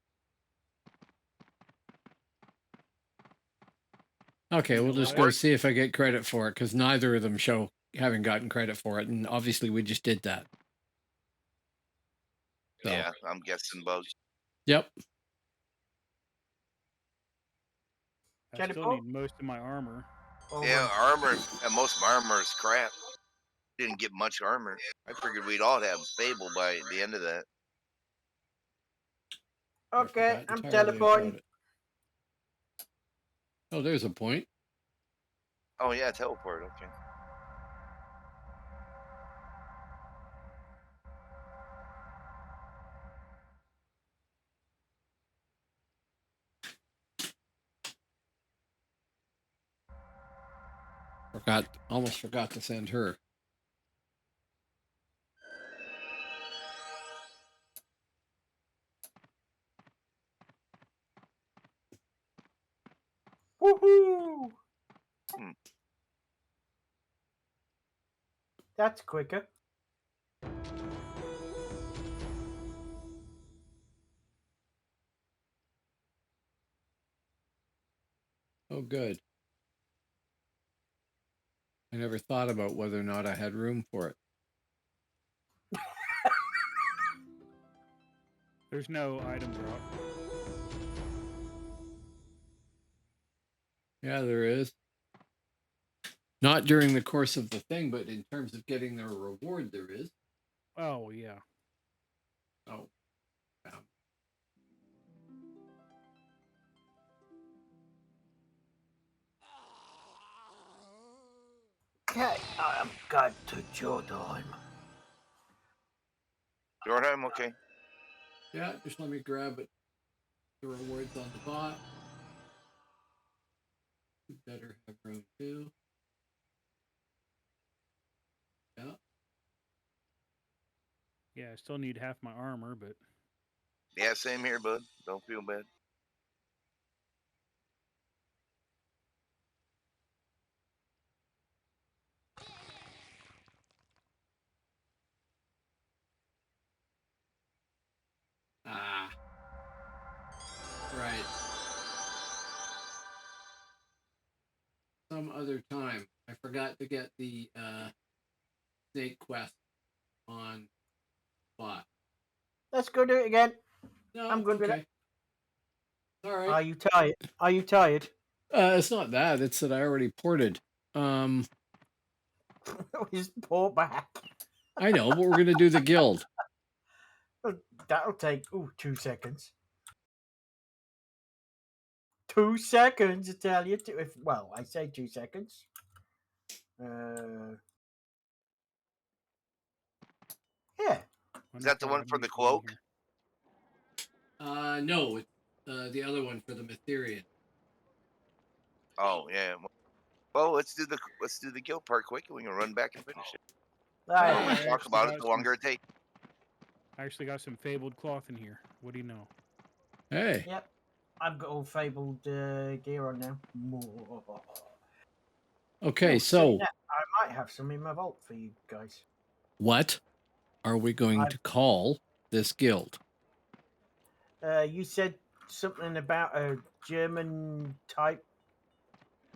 Okay, we'll just go see if I get credit for it, because neither of them show having gotten credit for it, and obviously we just did that. So. Yeah, I'm guessing bugs. Yep. I still need most of my armor. Oh, Yeah, armor. And most of my armor is crap. Didn't get much armor. I figured we'd all have Fable by the end of that. Okay, I'm teleporting. Oh, there's a point. Oh yeah, teleport. Okay. Almost forgot to send her. Woohoo! That's quicker. Oh, good. I never thought about whether or not I had room for it. There's no item drop. Yeah, there is. Not during the course of the thing, but in terms of getting their reward, there is. Oh, yeah. Oh. Okay, I am got to Jordan. Jordan, okay. Yeah, just let me grab it. The rewards on the bot. You better have room too. Yeah. Yeah, I still need half my armor, but... Yeah, same here, bud. Don't feel bad. Ah. Right. Some other time. I forgot to get the snake quest on spot. Let's go do it again. No, I'm good with okay. All right. Are you tired? Are you tired? It's not that. It's that I already ported. Just pour back. I know, but we're gonna do the guild. That'll take 2 seconds. 2 seconds to tell you to. Well, I say 2 seconds. Yeah. Is that the one for the cloak? No, it's the other one for the Mytherian. Oh yeah. Well, let's do the guild part quick, and we can run back and finish it. The Right. more we talk about it, the longer it takes. I actually got some fabled cloth in here. What do you know? Hey. Yep. I've got all fabled gear on now. Okay, Ooh, so yeah, I might have some in my vault for you guys. what are we going to call this guild? You said something about a German type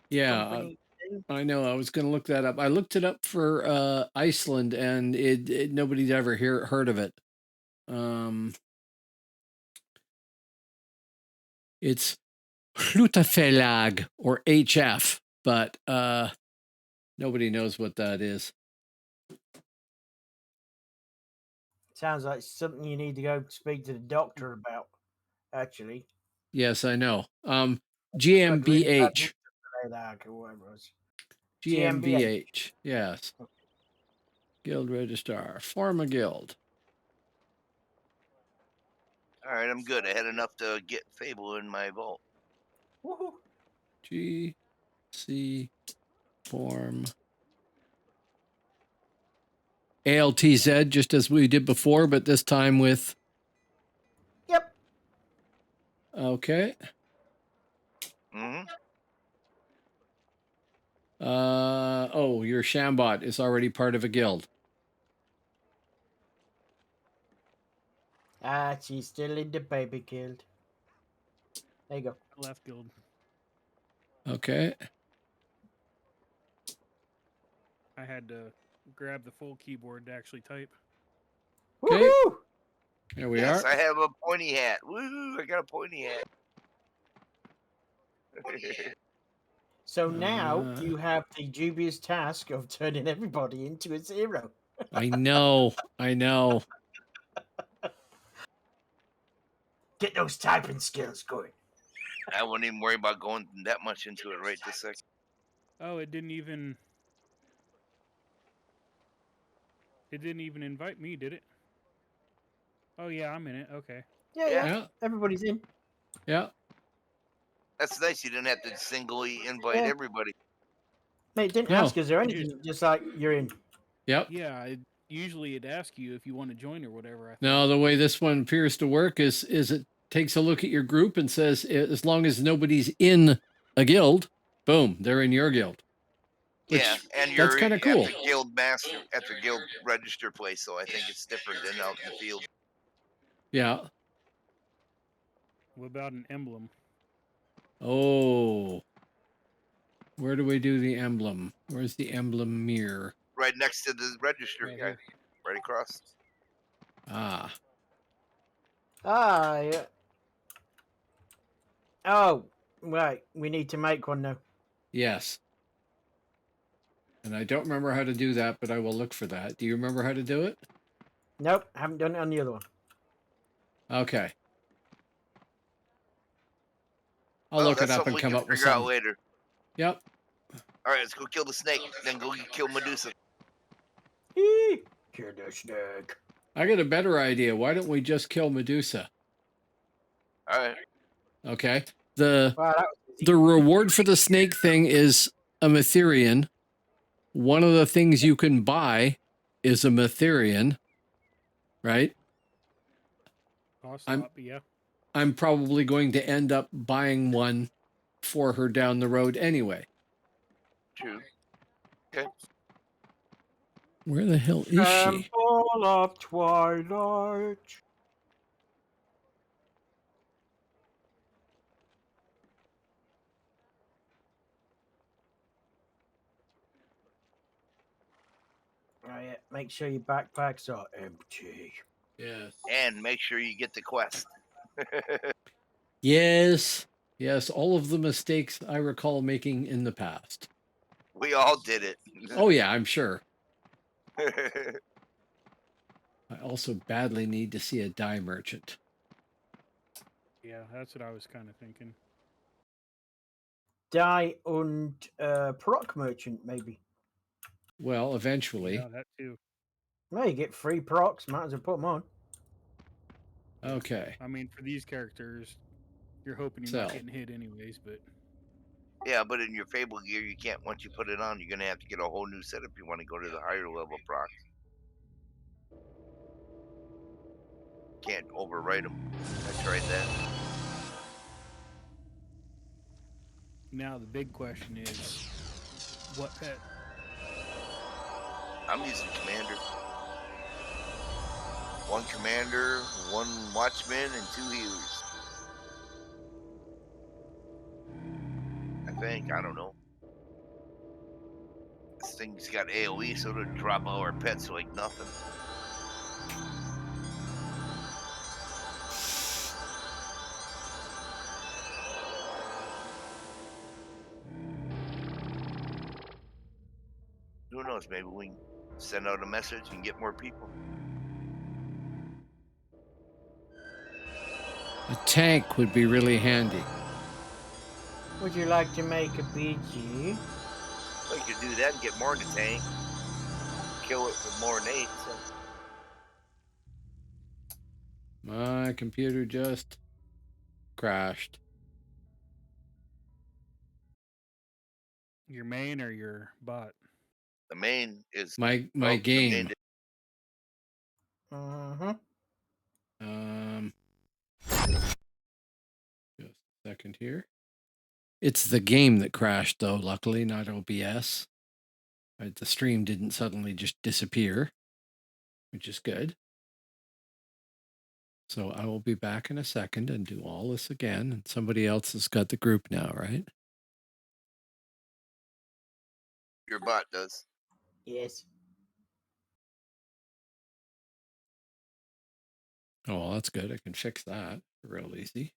Yeah, company thing. I know. I was going to look that up. I looked it up for Iceland, and it nobody's ever heard of it. It's Hlutafelag or HF, but nobody knows what that is. Sounds like something you need to go speak to the doctor about. Actually, Yes, I know. Really bad GmbH. or whatever it was. GmbH. Yes. Guild registrar. Form a guild. All right, I'm good. I had enough to get Fable in my vault. Woohoo! GC form ALTZ, just as we did before, but this time with. Yep. Okay. Mm-hmm. Oh, your Shambot is already part of a guild. She's still in the baby guild. There you go. Left guild. Okay. I had to grab the full keyboard to actually type. Okay. Woohoo! Here we Yes, are. I have a pointy hat. Woo! I got a pointy hat. So now you have the dubious task of turning everybody into a zero. I know. I know. Get those typing skills going. I wouldn't even worry about going that much into it right this second. Oh, it didn't even invite me, did it? Oh yeah, I'm in it. Okay. Yeah. Yeah. Everybody's in. Yeah. That's nice. You didn't have to singly invite Yeah. everybody. Mate, didn't No. ask us or anything. Just like you're in. Yep. Yeah, usually it'd ask you if you want to join or whatever. I Now, the way this one appears to work is it takes a look at your group and says, as long as nobody's in a guild, boom, they're in your guild. Yeah, and you're that's kind of at cool. the guild master, at the guild register place, so I think it's different than out in the field. Yeah. What about an emblem? Oh. Where do we do the emblem? Where's the emblem mirror? Right next to the register Right guy, here. right across. Ah. Yeah. Oh, right. We need to make one now. Yes. And I don't remember how to do that, but I will look for that. Do you remember how to do it? Nope, haven't done it on the other one. Okay. I'll look it up and come up with figure out something. later. Yep. All right, let's go kill the snake, then go kill Medusa. Kill the snake. I got a better idea. Why don't we just kill Medusa? All right. Okay. Wow, that was easy. The reward for the snake thing is a Mytherian. One of the things you can buy is a Mytherian, right? Awesome. Yeah. I'm probably going to end up buying one for her down the road anyway. True. Okay. Where the hell is she? Temple of Twilight. Oh, yeah. Make sure your backpacks are empty. Yes. And make sure you get the quest. Yes. Yes. All of the mistakes I recall making in the past. We all did it. Oh, yeah, I'm sure. I also badly need to see a dye merchant. Yeah, that's what I was kind of thinking. Die und proc merchant, maybe. Well, eventually. Yeah, that too. Well, you get free procs. Might as well put them on. Okay. I mean, for these characters, you're hoping you're Sell. not getting hit anyways, but Yeah, but in your Fable gear, you can't, once you put it on, you're going to have to get a whole new set if you want to go to the higher level proc. Can't overwrite them. I tried that. now the big question is, what pet? I'm using commander. One commander, one watchman, and 2 healers. I think. I don't know. This thing's got AoE, so it'll drop all our pets like nothing. Who knows? Maybe we can send out a message and get more people. A tank would be really handy. Would you like to make a BG? We could do that and get more in the tank. Kill it with more nades. My computer just crashed. Your main or your bot? The main is My the main game. Mm-hmm. Just a second here. It's the game that crashed, though, luckily, not OBS. Right, the stream didn't suddenly just disappear, which is good. So I will be back in a second and do all this again. And somebody else has got the group now, right? Your bot does. Yes. Oh, well, that's good. I can fix that real easy.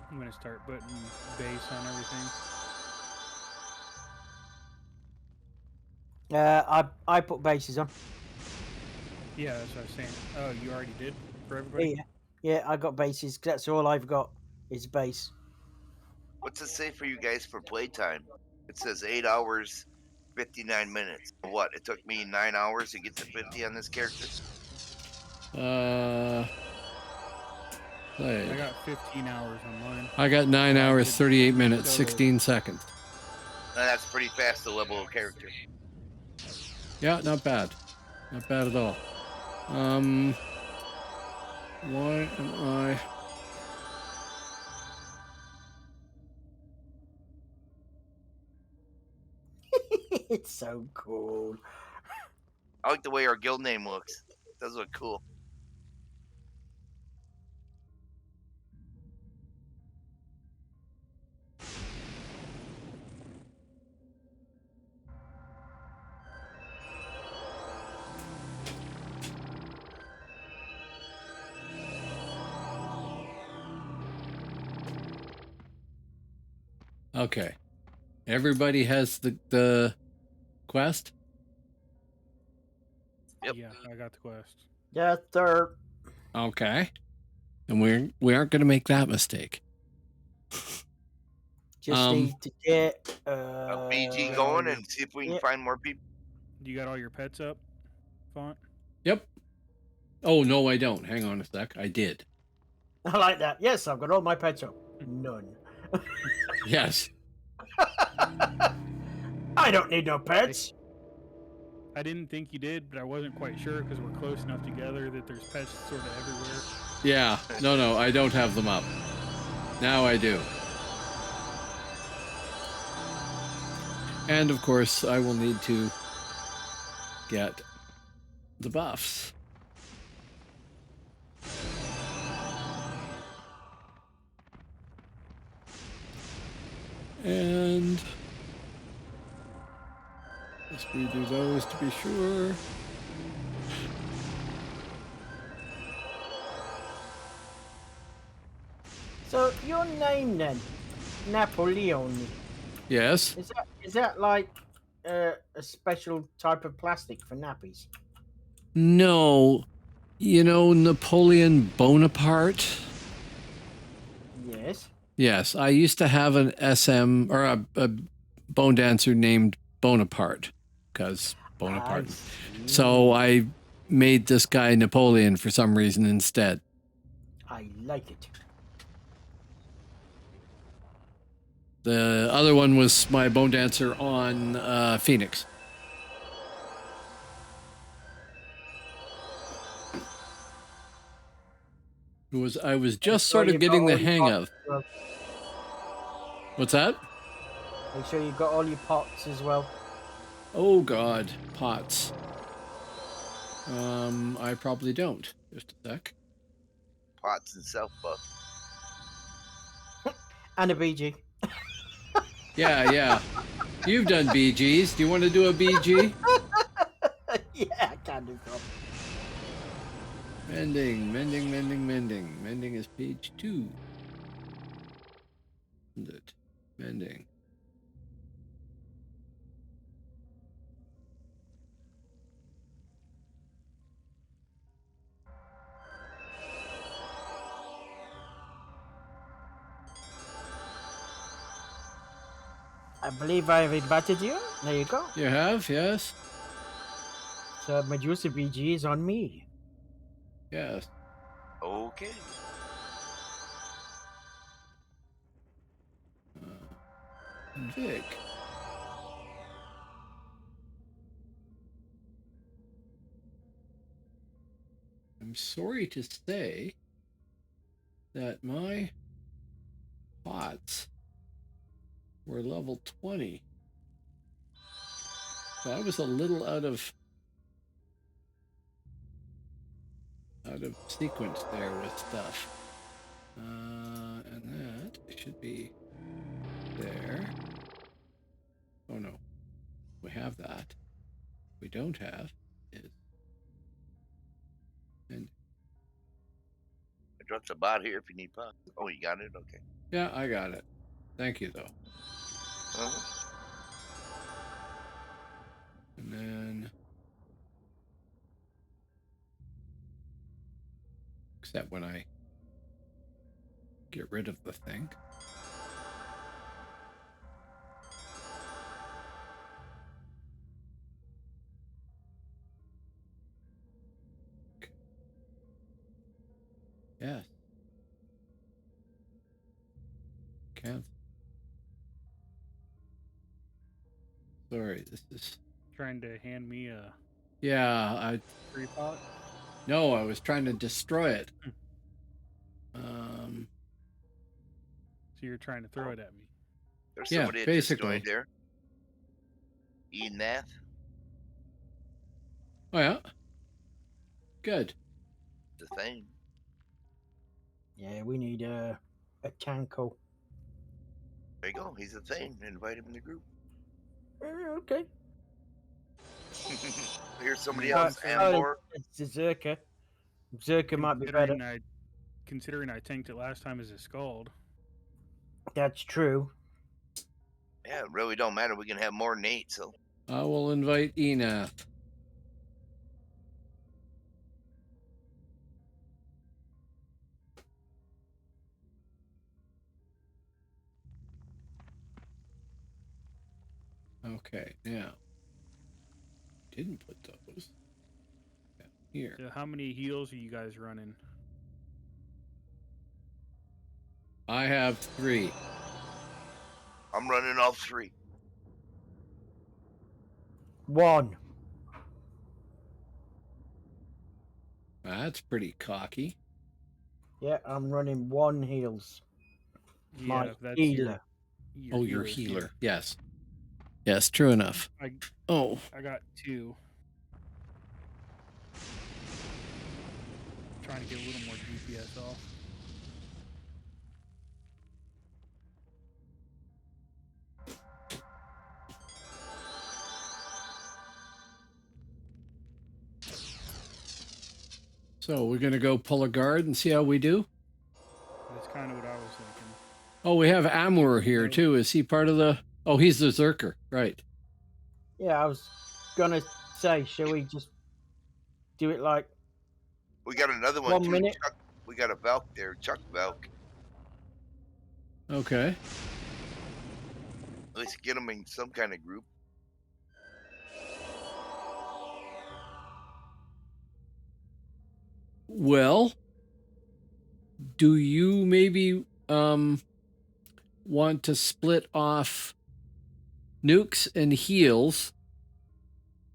I'm gonna start putting base on everything. I put bases on. Yeah, that's what I was saying. Oh, you already did for everybody? Yeah, I got bases. 'Cause that's all I've got is base. What's it say for you guys for playtime? It says 8 hours, 59 minutes. What? It took me 9 hours to get to 50 on this character? I Played. got 15 hours on mine. I got 9 I hours, did 38 minutes, solo. 16 seconds. That's pretty fast to level a character. Yeah, not bad. Not bad at all. Why am I... It's so cool. I like the way our guild name looks. It does look cool. Okay. Everybody has the quest? Yep. Yeah, I got the quest. Yeah, third. Okay. And we aren't going to make that mistake. Just need to get A BG going and see if we can find more people. You got all your pets up, Font? Yep. Oh, no, I don't. Hang on a sec. I did. I like that. Yes, I've got all my pets up. None. Yes. I don't need no pets. I didn't think you did, but I wasn't quite sure because we're close enough together that there's pets sort of everywhere. Yeah. No, I don't have them up. Now I do. And, of course, I will need to get the buffs. And let's redo those to be sure. So your name then, Napoleon, Yes. is that like a special type of plastic for nappies? No. You know Napoleon Bonaparte? Yes. Yes, I used to have an SM or a Bonedancer named Bonaparte because Bonaparte. I see. So I made this guy Napoleon for some reason instead. I like it. The other one was my Bonedancer on Phoenix. I was just sort of getting the hang of. What's that? Make sure you got all your pots as well. Oh God, pots. I probably don't. Just a sec. Pots and self buff. And a BG. Yeah. You've done BGs. Do you want to do a BG? Yeah, I can do that. Mending. Mending is page 2. Isn't it? Mending. I believe I have invited you. There you go. You have? Yes? So Medusa BG is on me. Yes. Okay. Vic. I'm sorry to say that my pots were level 20. So I was a little out of sequence there with stuff. And that should be there. Oh no, we have that. We don't have is. And I dropped a bot here if you need pots. Oh, you got it? Okay. yeah, I got it. Thank you though. Uh-huh. And then, except when I get rid of the thing. Yes. Cancel. Sorry, this is. Trying to hand me a Yeah, free pot. no, I was trying to destroy it. So you're trying to throw it at me. There's Yeah, somebody that just basically. joined there. Enath. Oh yeah. Good. The thing. Yeah, we need a Tanko. There you go. He's a thing. Invite him in the group. Okay. Here's somebody else. And more. It's the Zerka. Zerka might be better. Considering I tanked it last time as a Scald. That's true. Yeah, it really don't matter. We can have more than 8, so. I will invite Enath. Okay, now. Didn't put those down here. So how many heals are you guys running? I have 3. I'm running all 3. 1. That's pretty cocky. Yeah, I'm running 1 heals. Yeah, My that's healer. Your healer. Yes. Yes, true enough. I got 2. Trying to get a little more DPS off. So we're going to go pull a guard and see how we do. That's kind of what I was thinking. Oh, we have Amur here Right. too. Is he part of the? Oh, he's the Zerker, right? Yeah, I was gonna say, shall we just do it like We got another one 1 too. minute? Chuck, we got a Valk there. Chuck Valk. Okay. Let's get them in some kind of group. Well, do you maybe want to split off nukes and heals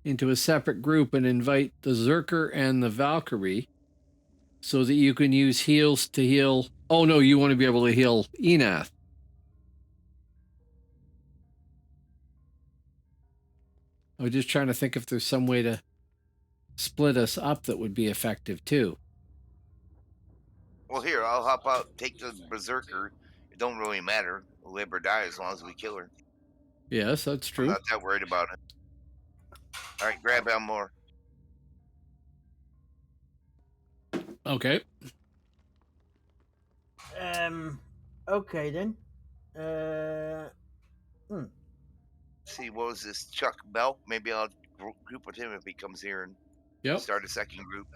into a separate group and invite the Zerker and the Valkyrie so that you can use heals to heal? Oh no, you want to be able to heal Enath. I was just trying to think if there's some way to split us up that would be effective too. Well, here, I'll hop out, take the Berserker. It don't really matter. We'll live or die as long as we kill her. Yes, that's I'm true. not that worried about it. All right, grab Elmore. Okay. Okay then. See, what was this? Chuck Belk? Maybe I'll group with him if he comes here and Yep. start a second group.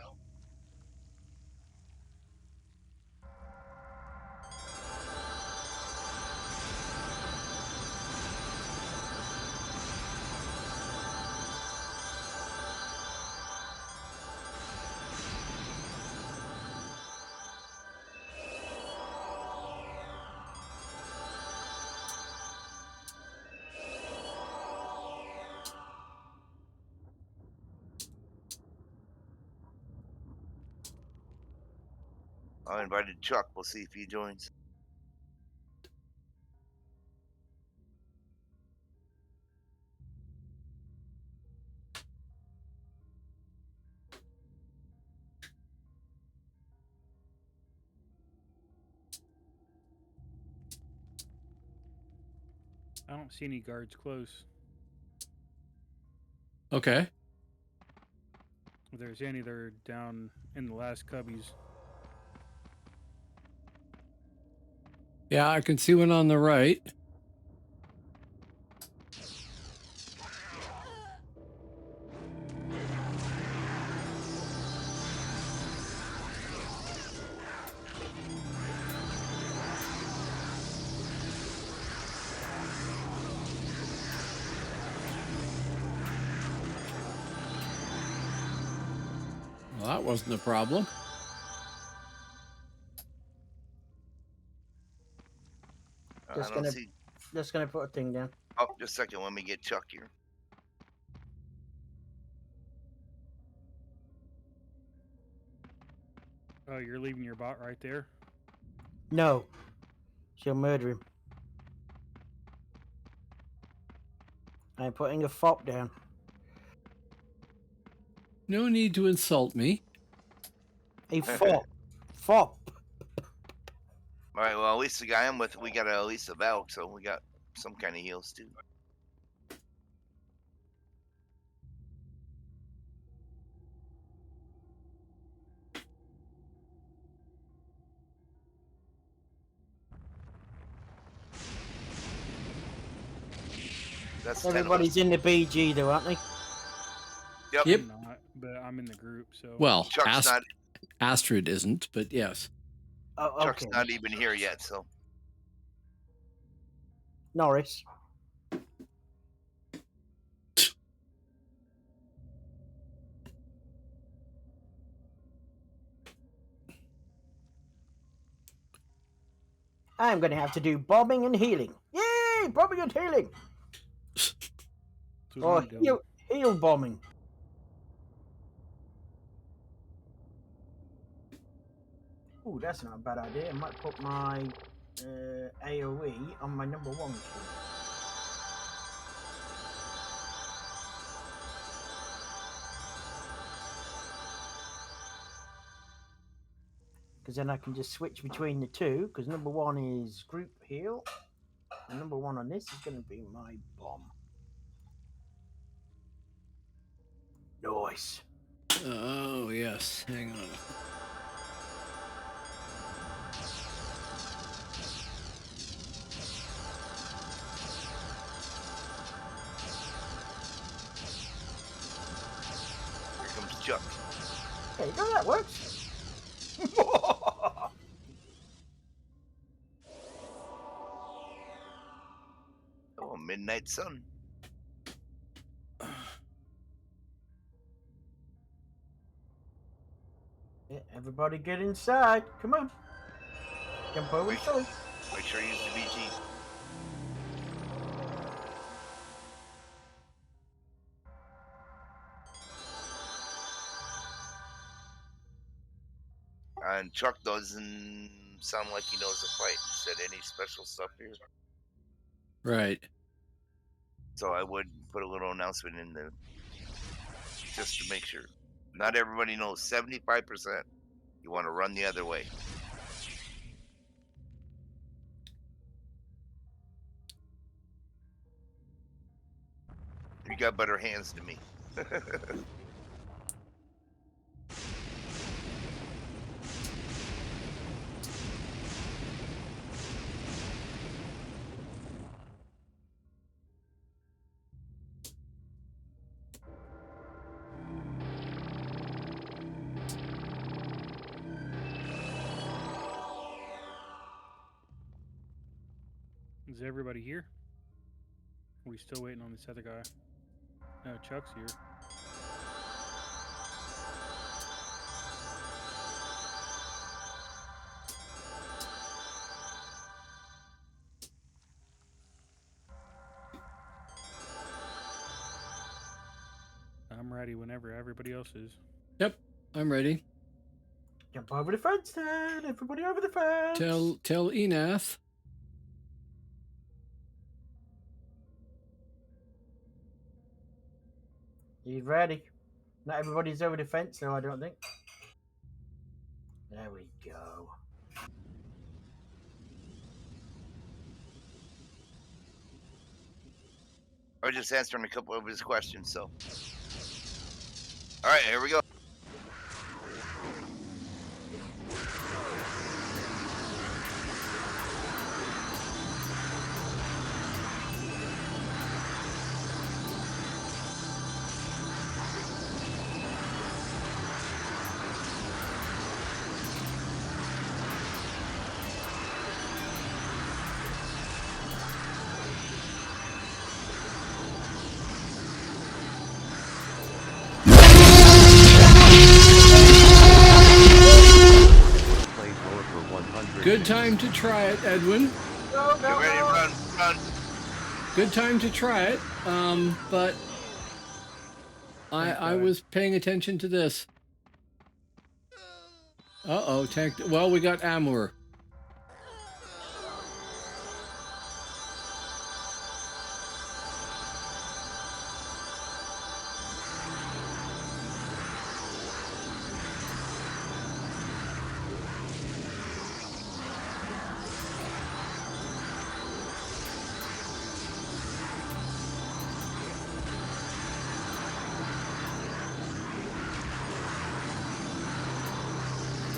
I invited Chuck. We'll see if he joins. I don't see any guards close. Okay. If there's any, they're down in the last cubbies. Yeah, I can see one on the right. Well, that wasn't a problem. I Just don't gonna- see. Just gonna put a thing down. Oh, just a second. Let me get Chuck here. Oh, you're leaving your bot right there? No. She'll murder him. I'm putting a fop down. No need to insult me. A fop. Fop. All right. Well, at least the guy I'm with, we got at least a Valk, so we got some kind of heals too. That's 10 of us. Everybody's in the BG though, aren't they? Yep. Yep. I'm not, but I'm in the group, so. Well, Chuck's not. Astrid isn't, but yes. Oh, Chuck's okay. not even here yet. So Norris. I'm going to have to do bombing and healing. Yay! Bombing and healing. That's what Or I'm doing. heal bombing. Ooh, that's not a bad idea. I might put my AoE on my number 1 key. Because then I can just switch between the two. Because number 1 is group heal. And number 1 on this is going to be my bomb. Nice. Oh, yes. Hang on. Here comes Chuck. There you go, that works. Oh, Midnight Sun. Yeah, everybody get inside. Come on. Jump over the Make sure, fence. make sure you use the BG. And Chuck doesn't sound like he knows the fight. He said any special stuff here. Right. So I would put a little announcement in there just to make sure. Not everybody knows. 75%. You want to run the other way. You got better hands than me. Is everybody here? Are we still waiting on this other guy? No, Chuck's here. I'm ready whenever everybody else is. Yep. I'm ready. Jump over the fence then. Everybody over the fence. Tell Enath. He's ready. Not everybody's over the fence, though, I don't think. There we go. I was just answering a couple of his questions, so. All right, here we go. Played more for 100. Good time to try it, Edwin. Go, Get go, ready to go. run. Good time to try it. But I was paying attention to this. Uh-oh, tank. Well, we got Amur.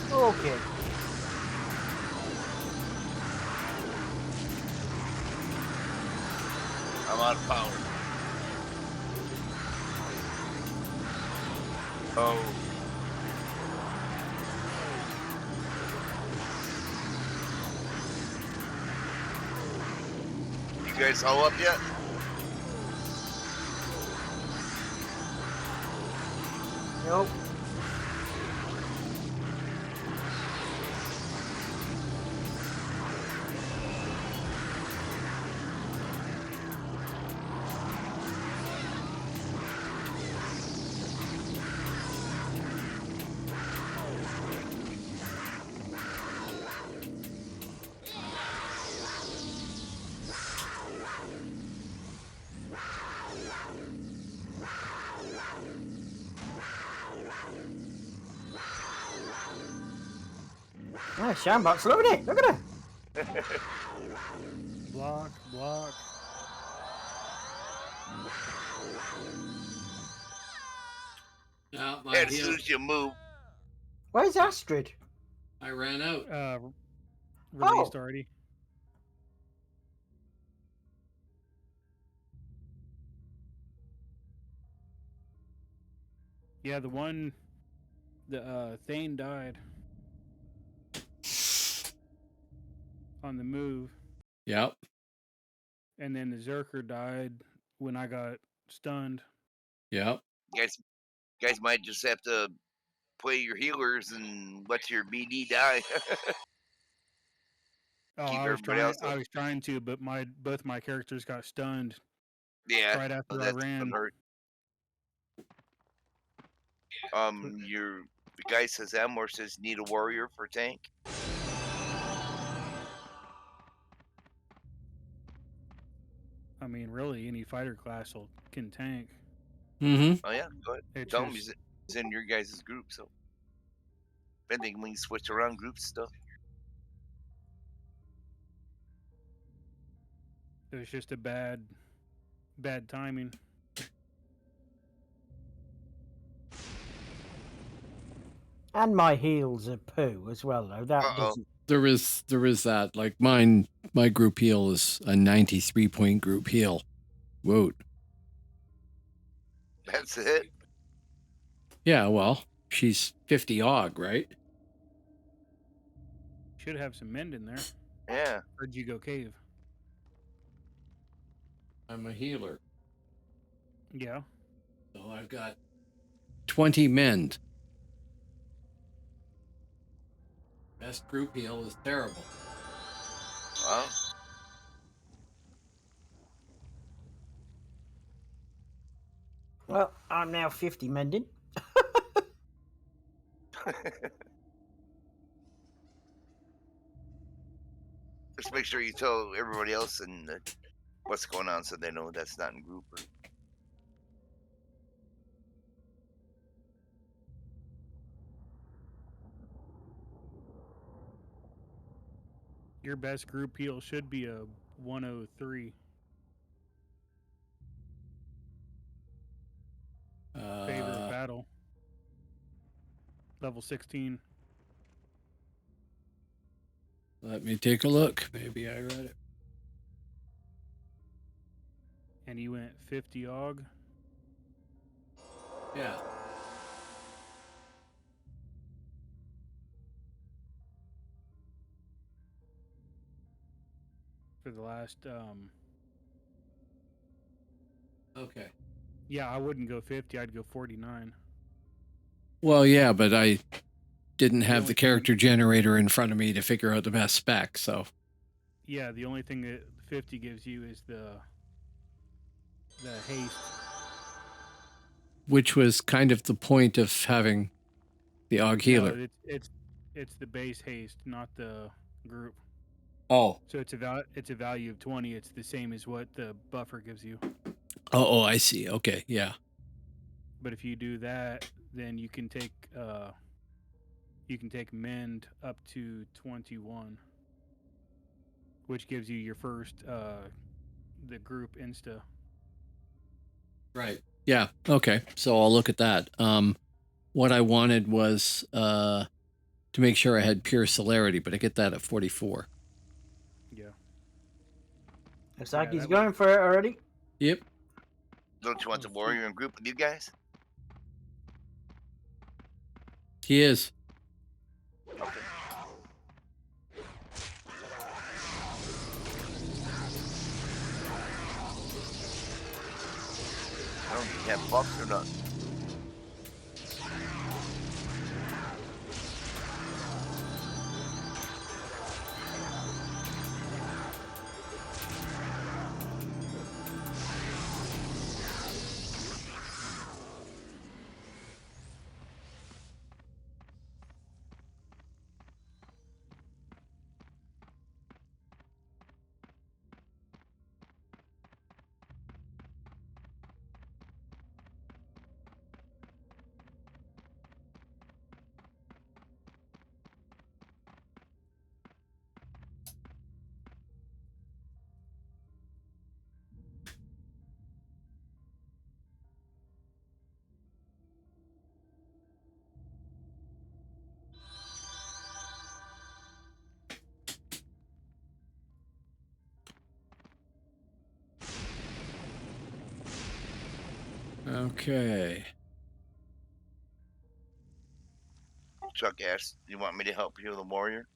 Okay. I'm out of power. Oh. You guys all up yet? Nope. Ah, Shambach's loving it. Look at her. Block, block. Yeah, my As heal. soon as you move, Where's Astrid? I ran out. Released Oh. already. Yeah, the Thane died on the move, Yep. and then the Zerker died when I got stunned. Yep. guys might just have to play your healers and let your BD die. Oh, Keep I was everybody trying. else up. I was trying to, but both my characters got stunned Yeah, right after I that's ran. gonna hurt. The guy says Amor says need a warrior for tank. I mean, really, any fighter class can tank. Mm-hmm. Oh yeah, go ahead. It's Tell him just he's in your guys' group. So depending when you switch around groups stuff. it was just a bad timing. And my heels are poo as well, though. That Uh-oh. doesn't. There is that. Like my group heal is a 93-point group heal. Whoa. That's it. Yeah, well, she's 50 og, right? Should have some mend in there. Yeah. Where'd you go cave? I'm a healer. Yeah. So I've got 20 mend. Best group heal is terrible. Well, Well, I'm now 50 mending. just make sure you tell everybody else and what's going on so they know that's not in group. Your best group heal should be a 103. Favorite battle. Level 16. Let me take a look. Maybe I read it. And you went 50 og. Yeah. For the last Okay. yeah, I wouldn't go 50, I'd go 49. Well, yeah, but I didn't have only the thing- character generator in front of me to figure out the best spec, so Yeah, the only thing that 50 gives you is the haste. which was kind of the point of having the og healer. No, it's the base haste, not the group. Oh. So it's a value of 20. It's the same as what the buffer gives you. Oh, I see. Okay, yeah. But if you do that, then you can take mend up to 21, which gives you your first the group insta. Right. Yeah. Okay. So I'll look at that. What I wanted was to make sure I had pure celerity, but I get that at 44. Yeah. Looks like Yeah, he's that going for it already. Yep. Don't you want the Oh, warrior in group with you guys? He is. Okay. I don't know if you have buffs or not. Okay. Chuck asked, "You want me to help heal the warrior?"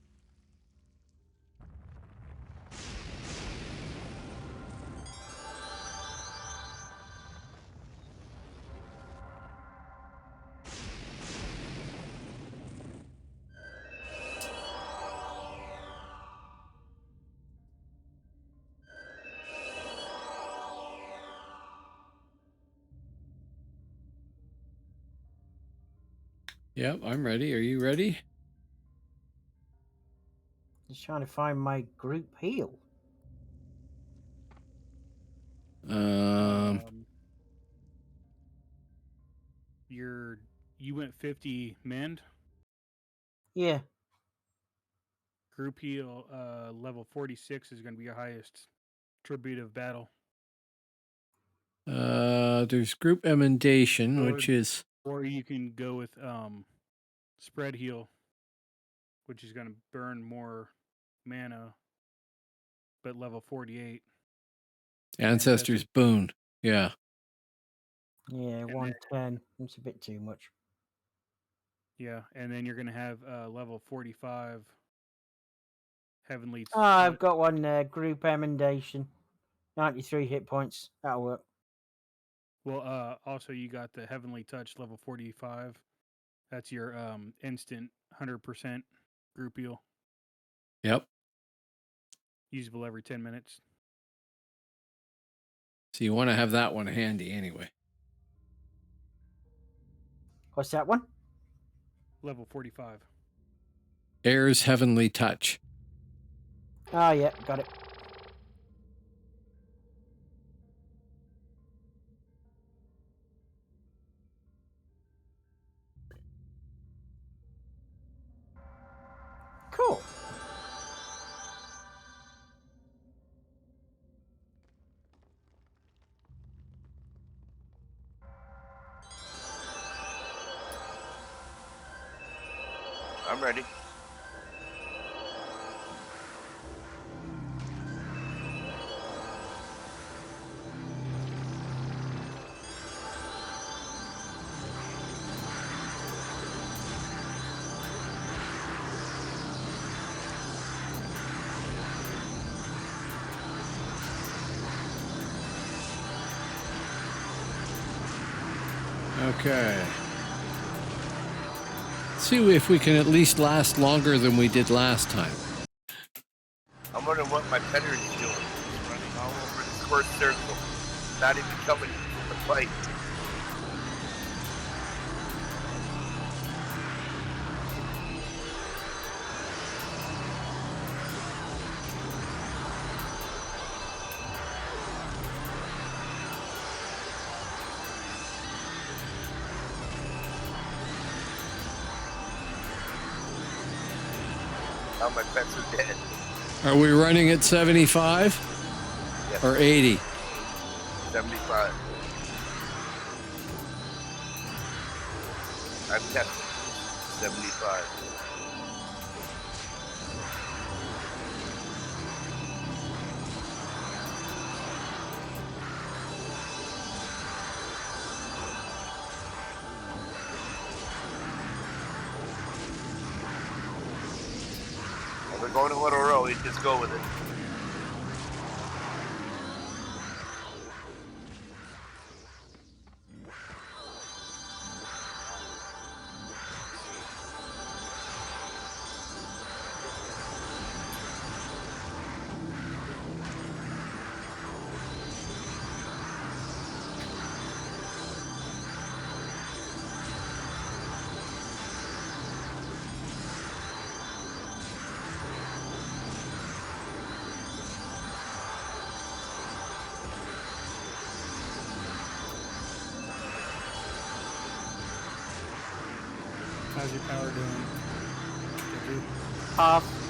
Yep, I'm ready. Are you ready? Just trying to find my group heal. Um, You went 50 mend. Yeah. Group heal level 46 is going to be your highest tribute of battle. there's group emendation, Or- which is Or you can go with spread heal, which is going to burn more mana, but level 48. Ancestors Boon. Yeah. Yeah, then- 110. It's a bit too much. Yeah, and then you're going to have level 45 Heavenly. Oh, I've got one there. Group emendation. 93 hit points. That'll work. Well, also you got the Heavenly Touch level 45. That's your instant 100% group heal, Yep. usable every 10 minutes. So you want to have that one handy anyway. What's that one? Level 45. Air's Heavenly Touch. Oh, yeah, got it. Cool. I'm ready. Okay. See if we can at least last longer than we did last time. I'm wondering what my Penner's doing. He's running all over the square circle, not even coming to the fight. Now my pets are dead. Are we running at 75 Yes. or 80? 75. I'm testing. 75. If we're going a little early, just go with it. How's your power doing? Half.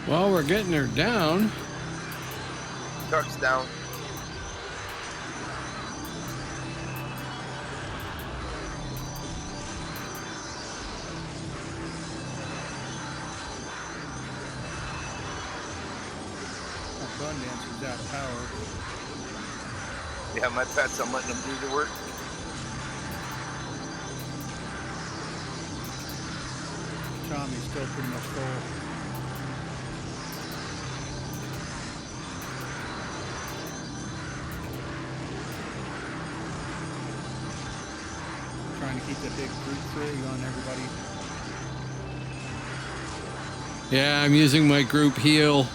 Well, we're getting her down. Truck's down. That Bonedancer's out of power. Yeah, my pets, I'm letting them do the work. Tommy's still pretty much full. Trying to keep the big fruit free on everybody. Yeah, I'm using my group heal.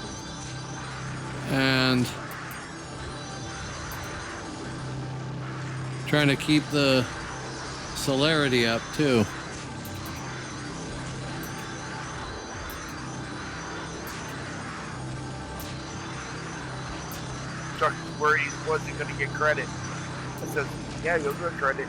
And trying to keep the celerity up too. Truck where he wasn't going to get credit. I said, yeah, you'll get credit.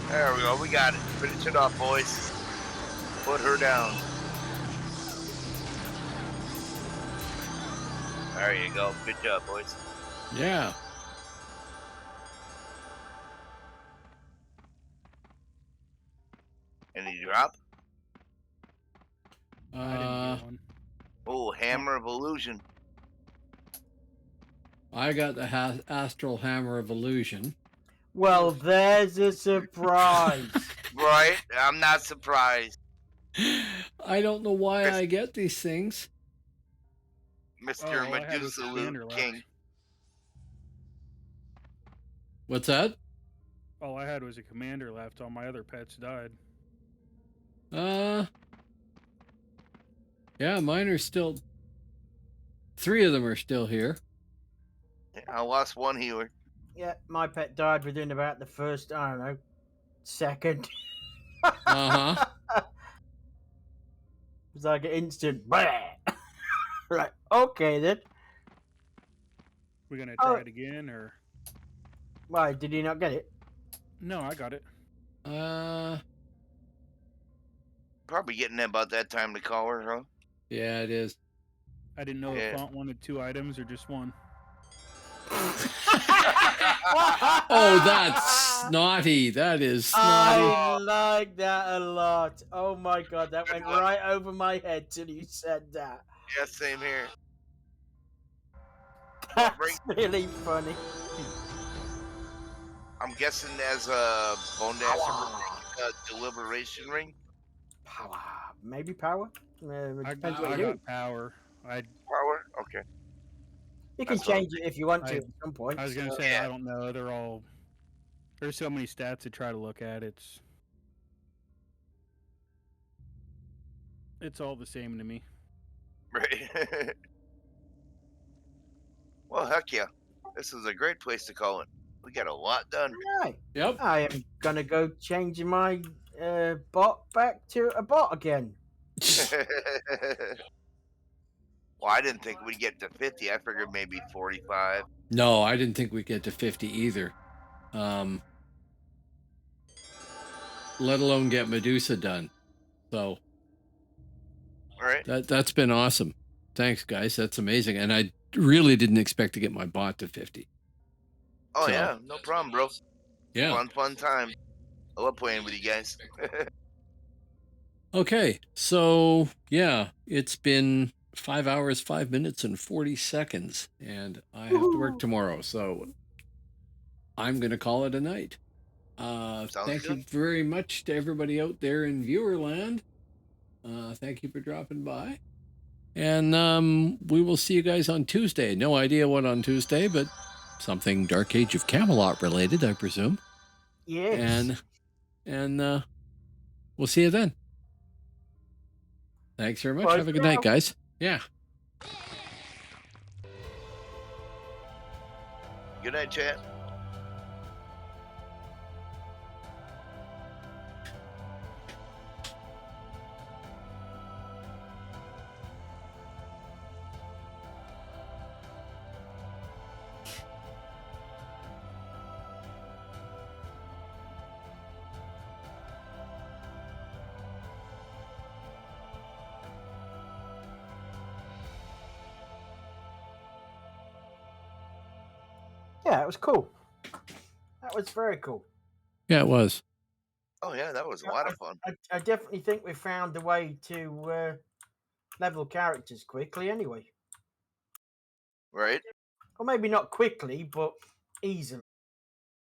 There we go. We got it. Finish it off, boys. Put her down. There you go. Good job, boys. Yeah. Any drop? I didn't get one. Oh, Hammer of Illusion. I got the Astral Hammer of Illusion. Well, there's a surprise. Right? I'm not surprised. I don't know why I get these things. Mr. all I had was Medusa Commander Loot left. King. What's that? All I had was a commander left. All my other pets died. Yeah, mine are still. 3 of them are still here. I lost one healer. Yeah, my pet died within about the first, I don't know, second. Uh-huh. It was like an instant. Right, okay then. We gonna Oh. try it again, or Why, did he not get it? no? I got it. Probably getting about that time to call her, huh? Yeah, it is. I didn't know Yeah. the font wanted 2 items or just 1. Oh, that's snotty. That is snotty. I like that a lot. Oh my god, that went right over my head till you said that. Yeah, same here. That's really funny. I'm guessing as a Bonedancer deliberation ring. Power. Maybe power? It I depends what you do. got power. Power? Okay. You can That's what- change it if you want to I- at some point. I was gonna so- say Yeah. I don't know. They're all there's so many stats to try to look at. It's all the same to me. Right. Well, heck yeah. This is a great place to call it. We got a lot done. Right. Yep. I am gonna go changing my bot back to a bot again. Well, I didn't think we'd get to 50. I figured maybe 45. No, I didn't think we'd get to 50 either. Let alone get Medusa done. So All right. that's been awesome. Thanks, guys. That's amazing. And I really didn't expect to get my bot to 50. Oh, So- yeah. No problem, bro. Yeah. Fun time. I love playing with you guys. Okay. So, yeah, it's been 5 hours, 5 minutes, and 40 seconds, and I have to work Woohoo. tomorrow. So I'm going to call it a night. Sounds Thank good. you very much to everybody out there in Viewerland. Thank you for dropping by. And we will see you guys on Tuesday. No idea what on Tuesday, but something Dark Age of Camelot related, I presume. Yes. And we'll see you then. Thanks very much. Bye Have a for good night, now. guys. Yeah. Good night, chat. Yeah, it was cool. That was very cool. Yeah, it was. Oh yeah, that was a lot of fun. I definitely think we found a way to level characters quickly anyway. Right? Or maybe not quickly, but easily.